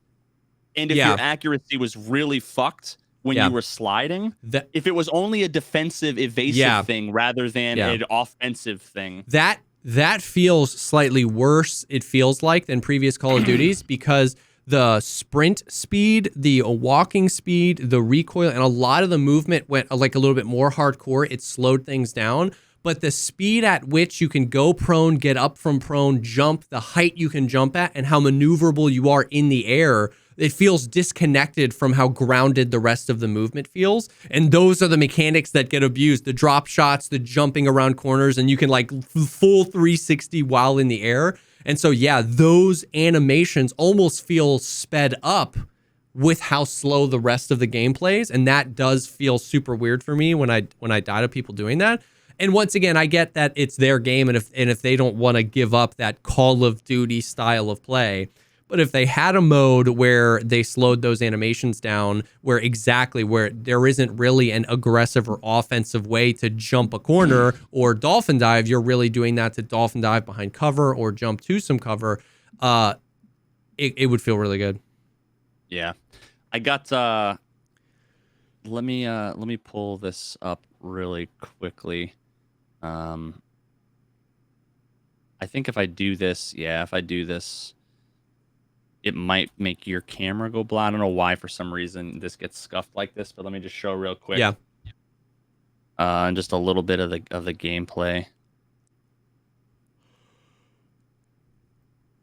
Speaker 3: and if your accuracy was really fucked when you were sliding. If it was only a defensive, evasive thing rather than an offensive thing.
Speaker 2: That feels slightly worse. It feels like than previous Call of Duties because the sprint speed, the walking speed, the recoil, and a lot of the movement went like a little bit more hardcore. It slowed things down. But the speed at which you can go prone, get up from prone, jump, the height you can jump at, and how maneuverable you are in the air, it feels disconnected from how grounded the rest of the movement feels. And those are the mechanics that get abused. The drop shots, the jumping around corners, and you can like full 360 while in the air. And so, those animations almost feel sped up with how slow the rest of the game plays, and that does feel super weird for me when I die to people doing that. And once again, I get that it's their game, and if they don't want to give up that Call of Duty style of play, but if they had a mode where they slowed those animations down, where there isn't really an aggressive or offensive way to jump a corner or dolphin dive, you're really doing that to dolphin dive behind cover or jump to some cover, it would feel really good.
Speaker 3: Yeah. I got let me pull this up really quickly. I think if I do this, it might make your camera go black. I don't know why for some reason this gets scuffed like this, but let me just show real quick.
Speaker 2: Yeah.
Speaker 3: And just a little bit of the gameplay.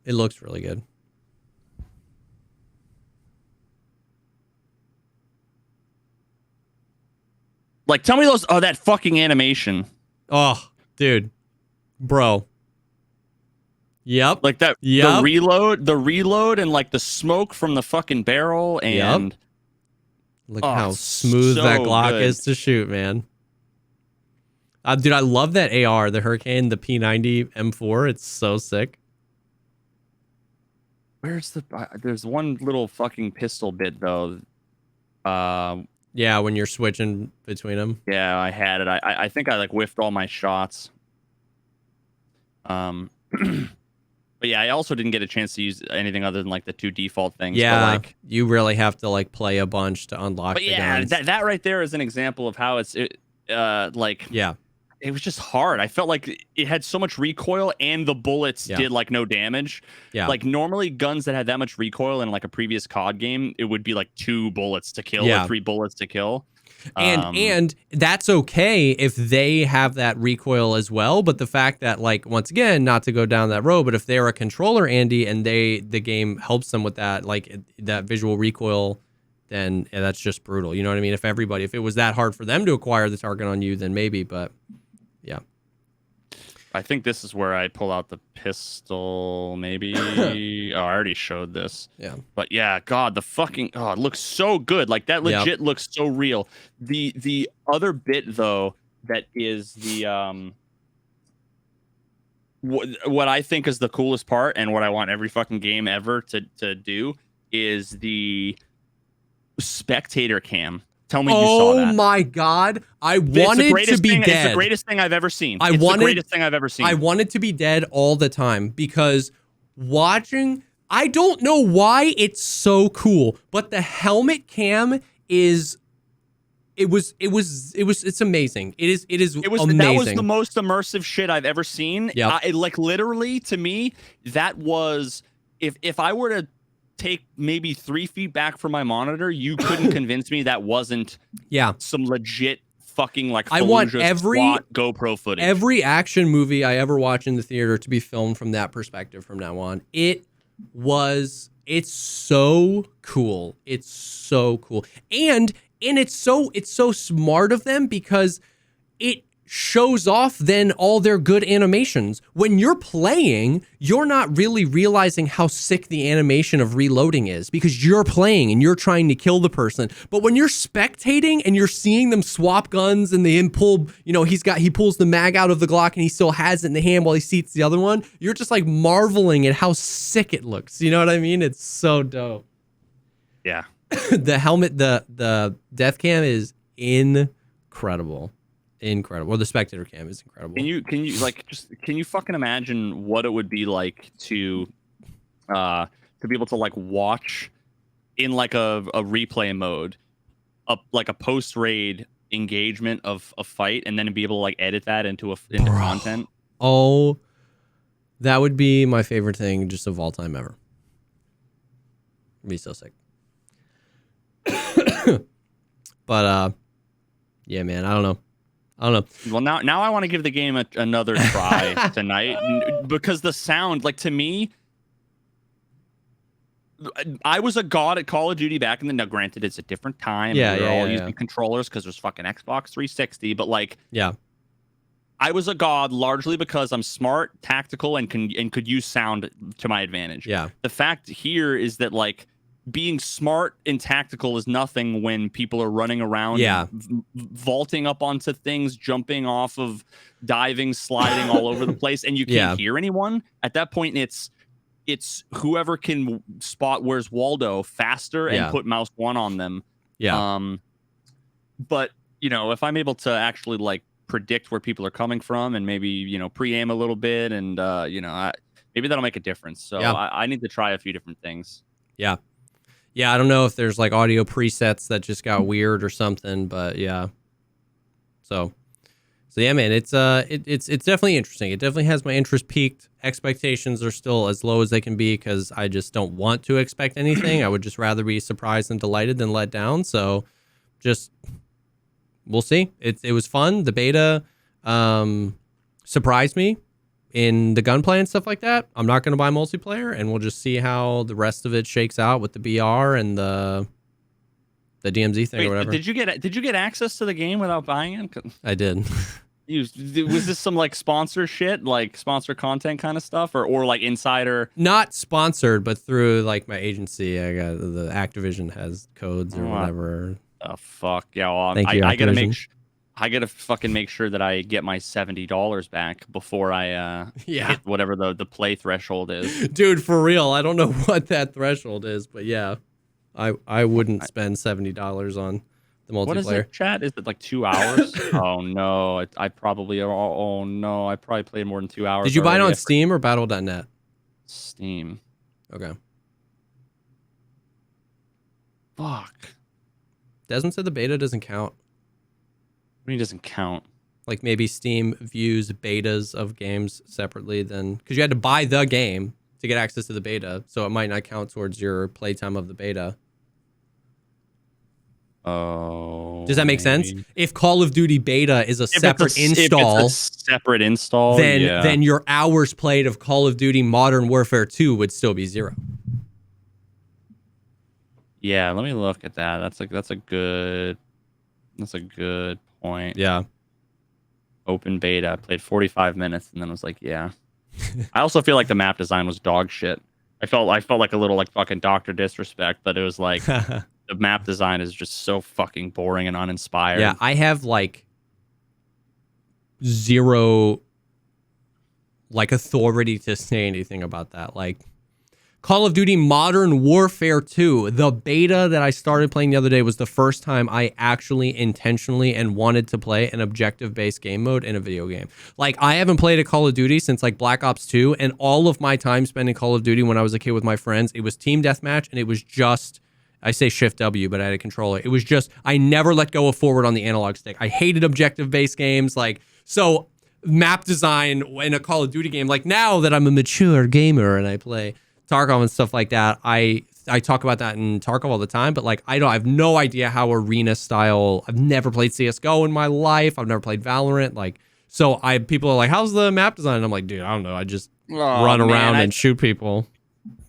Speaker 2: It looks really good.
Speaker 3: Like, tell me that fucking animation.
Speaker 2: Oh, dude. Bro. Yep.
Speaker 3: Like that,
Speaker 2: yep.
Speaker 3: the reload and like the smoke from the fucking barrel and...
Speaker 2: Yep. Look how smooth that Glock is to shoot, man. Dude, I love that AR, the Hurricane, the P90 M4. It's so sick.
Speaker 3: Where's there's one little fucking pistol bit, though.
Speaker 2: Yeah, when you're switching between them.
Speaker 3: Yeah, I had it. I think I like whiffed all my shots. But yeah, I also didn't get a chance to use anything other than like the 2 default things.
Speaker 2: Yeah,
Speaker 3: but, like,
Speaker 2: you really have to like play a bunch to unlock the guns.
Speaker 3: that right there is an example of how like...
Speaker 2: Yeah.
Speaker 3: It was just hard. I felt like it had so much recoil and the bullets did like no damage.
Speaker 2: Yeah.
Speaker 3: Like normally guns that had that much recoil in like a previous COD game, it would be like 2 bullets to kill or 3 bullets to kill.
Speaker 2: And that's okay if they have that recoil as well. But the fact that, like, once again, not to go down that road, but if they're a controller, Andy, and the game helps them with that, like that visual recoil, then that's just brutal. You know what I mean? If it was that hard for them to acquire the target on you, then maybe, but yeah.
Speaker 3: I think this is where I pull out the pistol, maybe. I already showed this.
Speaker 2: Yeah.
Speaker 3: But yeah, God, it looks so good. Like that legit looks so real. The other bit though, that is the what I think is the coolest part and what I want every fucking game ever to do is the spectator cam. Tell me you saw that.
Speaker 2: Oh my God. I wanted to be dead.
Speaker 3: It's the greatest thing I've ever seen.
Speaker 2: The greatest thing I've ever seen. I wanted to be dead all the time because watching, I don't know why it's so cool, but the helmet cam it's amazing. It is amazing.
Speaker 3: That was the most immersive shit I've ever seen.
Speaker 2: Yeah.
Speaker 3: Like literally to me, that was if I were to take maybe 3 feet back from my monitor, you couldn't convince me that wasn't some legit fucking like
Speaker 2: I want every
Speaker 3: GoPro footage.
Speaker 2: Every action movie I ever watch in the theater to be filmed from that perspective from now on. It's so cool. It's so cool. And it's so smart of them because it shows off then all their good animations. When you're playing, you're not really realizing how sick the animation of reloading is because you're playing and you're trying to kill the person. But when you're spectating and you're seeing them swap guns and they pull, he pulls the mag out of the Glock and he still has it in the hand while he seats the other one, you're just like marveling at how sick it looks. You know what I mean? It's so dope.
Speaker 3: Yeah.
Speaker 2: The helmet, the death cam is incredible. Or the spectator cam is incredible. Can
Speaker 3: you fucking imagine what it would be like to be able to like watch in like a replay mode, like a post raid engagement of a fight, and then be able to like edit that into content?
Speaker 2: Oh, that would be my favorite thing just of all time ever. It'd be so sick. But yeah, man, I don't know.
Speaker 3: Well, now I want to give the game another try tonight because the sound, like to me, I was a god at Call of Duty back in the. Now, granted, it's a different time. We were all using controllers because there's fucking Xbox 360. But like, I was a god largely because I'm smart, tactical, and could use sound to my advantage.
Speaker 2: Yeah.
Speaker 3: The fact here is that like being smart and tactical is nothing when people are running around, vaulting up onto things, jumping off of, diving, sliding all over the place, and you can't hear anyone. At that point, it's whoever can spot where's Waldo faster and put mouse 1 on them. But if I'm able to actually like predict where people are coming from and maybe pre-aim a little bit, and maybe that'll make a difference. So I need to try a few different things.
Speaker 2: Yeah, I don't know if there's like audio presets that just got weird or something, but yeah. So yeah, man, it's definitely interesting. It definitely has my interest peaked. Expectations are still as low as they can be because I just don't want to expect anything. I would just rather be surprised and delighted than let down. So just we'll see. It was fun. The beta surprised me in the gunplay and stuff like that. I'm not going to buy multiplayer, and we'll just see how the rest of it shakes out with the BR and the DMZ thing or whatever.
Speaker 3: Did you get access to the game without buying it?
Speaker 2: I did.
Speaker 3: Was this some like sponsor shit, like sponsor content kind of stuff, or like insider?
Speaker 2: Not sponsored, but through like my agency. I got the Activision has codes or whatever.
Speaker 3: Oh fuck yeah! Well, I gotta fucking make sure that I get my $70 back before I hit whatever the play threshold is.
Speaker 2: Dude, for real, I don't know what that threshold is, but yeah, I wouldn't spend $70 on the multiplayer.
Speaker 3: What is it, chat? Is it like 2 hours? Oh no, I probably played more than 2 hours.
Speaker 2: Did you buy it on Steam or Battle.net?
Speaker 3: Steam.
Speaker 2: Okay.
Speaker 3: Fuck.
Speaker 2: Desmond said the beta doesn't count.
Speaker 3: What do you mean doesn't count?
Speaker 2: Like maybe Steam views betas of games separately than, because you had to buy the game to get access to the beta, so it might not count towards your playtime of the beta.
Speaker 3: Oh.
Speaker 2: Does that make sense? If Call of Duty beta is a separate install, then your hours played of Call of Duty Modern Warfare 2 would still be 0.
Speaker 3: Yeah, let me look at that. That's a good point.
Speaker 2: Yeah.
Speaker 3: Open beta. I played 45 minutes and then was like, yeah. I also feel like the map design was dog shit. I felt like a little like fucking Dr. Disrespect, but it was like the map design is just so fucking boring and uninspired.
Speaker 2: Yeah, I have like 0 like authority to say anything about that. Like Call of Duty Modern Warfare 2, the beta that I started playing the other day was the first time I actually intentionally and wanted to play an objective-based game mode in a video game. Like, I haven't played a Call of Duty since, like, Black Ops 2, and all of my time spent in Call of Duty when I was a kid with my friends, it was team deathmatch, and it was just, I say Shift W, but I had a controller. It was just, I never let go of forward on the analog stick. I hated objective-based games, like, so map design in a Call of Duty game, like, now that I'm a mature gamer and I play Tarkov and stuff like that, I talk about that in Tarkov all the time, but like I have no idea how arena style. I've never played CS:GO in my life. I've never played Valorant. Like, so people are like, "How's the map design?" And I'm like, "Dude, I don't know. I just run around and shoot people."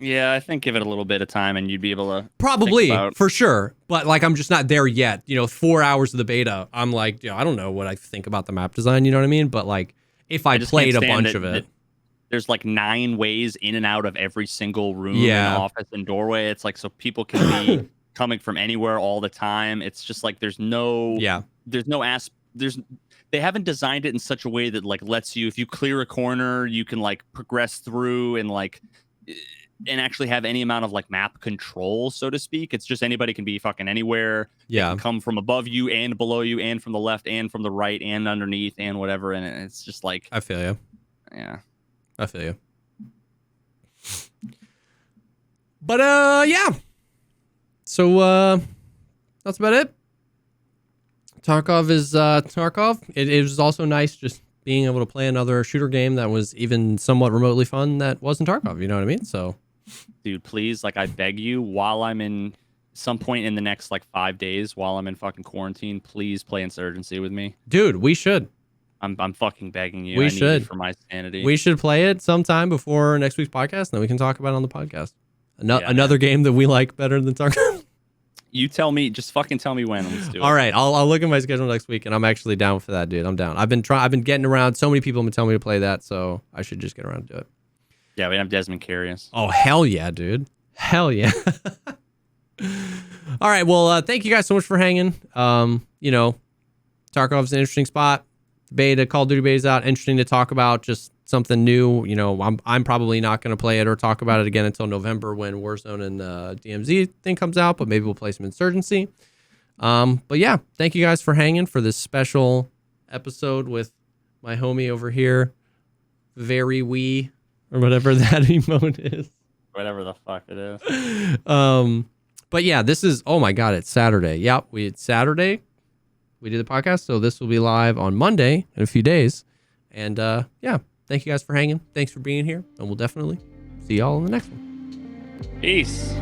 Speaker 3: Yeah, I think give it a little bit of time and you'd be able to
Speaker 2: probably for sure. But like, I'm just not there yet. 4 hours of the beta, I'm like, I don't know what I think about the map design. You know what I mean? But like, if I played a bunch of it.
Speaker 3: There's like 9 ways in and out of every single room and office and doorway. It's like so people can be coming from anywhere all the time. It's just like there's no they haven't designed it in such a way that like lets you, if you clear a corner, you can like progress through and like and actually have any amount of like map control, so to speak. It's just anybody can be fucking anywhere.
Speaker 2: Yeah,
Speaker 3: can come from above you and below you and from the left and from the right and underneath and whatever. And it's just like
Speaker 2: I feel you.
Speaker 3: Yeah.
Speaker 2: I feel you. But, yeah. So, that's about it. Tarkov is, Tarkov. It was also nice just being able to play another shooter game that was even somewhat remotely fun that wasn't Tarkov, you know what I mean? So.
Speaker 3: Dude, please, like, I beg you, while I'm in some point in the next, like, 5 days, while I'm in fucking quarantine, please play Insurgency with me.
Speaker 2: Dude, we should.
Speaker 3: I'm fucking begging you.
Speaker 2: We
Speaker 3: need
Speaker 2: should.
Speaker 3: it for my sanity.
Speaker 2: We should play it sometime before next week's podcast, and then we can talk about it on the podcast. Another game that we like better than Tarkov.
Speaker 3: You tell me. Just fucking tell me when. Let's do it.
Speaker 2: All right, I'll look at my schedule next week, and I'm actually down for that, dude. I'm down. I've been getting around. So many people have been telling me to play that, so I should just get around to it.
Speaker 3: Yeah, we have Desmond Carius.
Speaker 2: Oh hell yeah, dude. Hell yeah. All right. Well, thank you guys so much for hanging. You know, Tarkov's an interesting spot. Beta, Call of Duty beta's out. Interesting to talk about. Just something new. You know, I'm probably not going to play it or talk about it again until November when Warzone and DMZ thing comes out. But maybe we'll play some Insurgency. But yeah, thank you guys for hanging for this special episode with my homie over here, Very Wee, or whatever that emote is.
Speaker 3: Whatever the fuck it is.
Speaker 2: But yeah, this is, oh my God, it's Saturday. Yep, it's Saturday. We did the podcast, so this will be live on Monday in a few days. And yeah, thank you guys for hanging. Thanks for being here, and we'll definitely see y'all in the next one.
Speaker 3: Peace.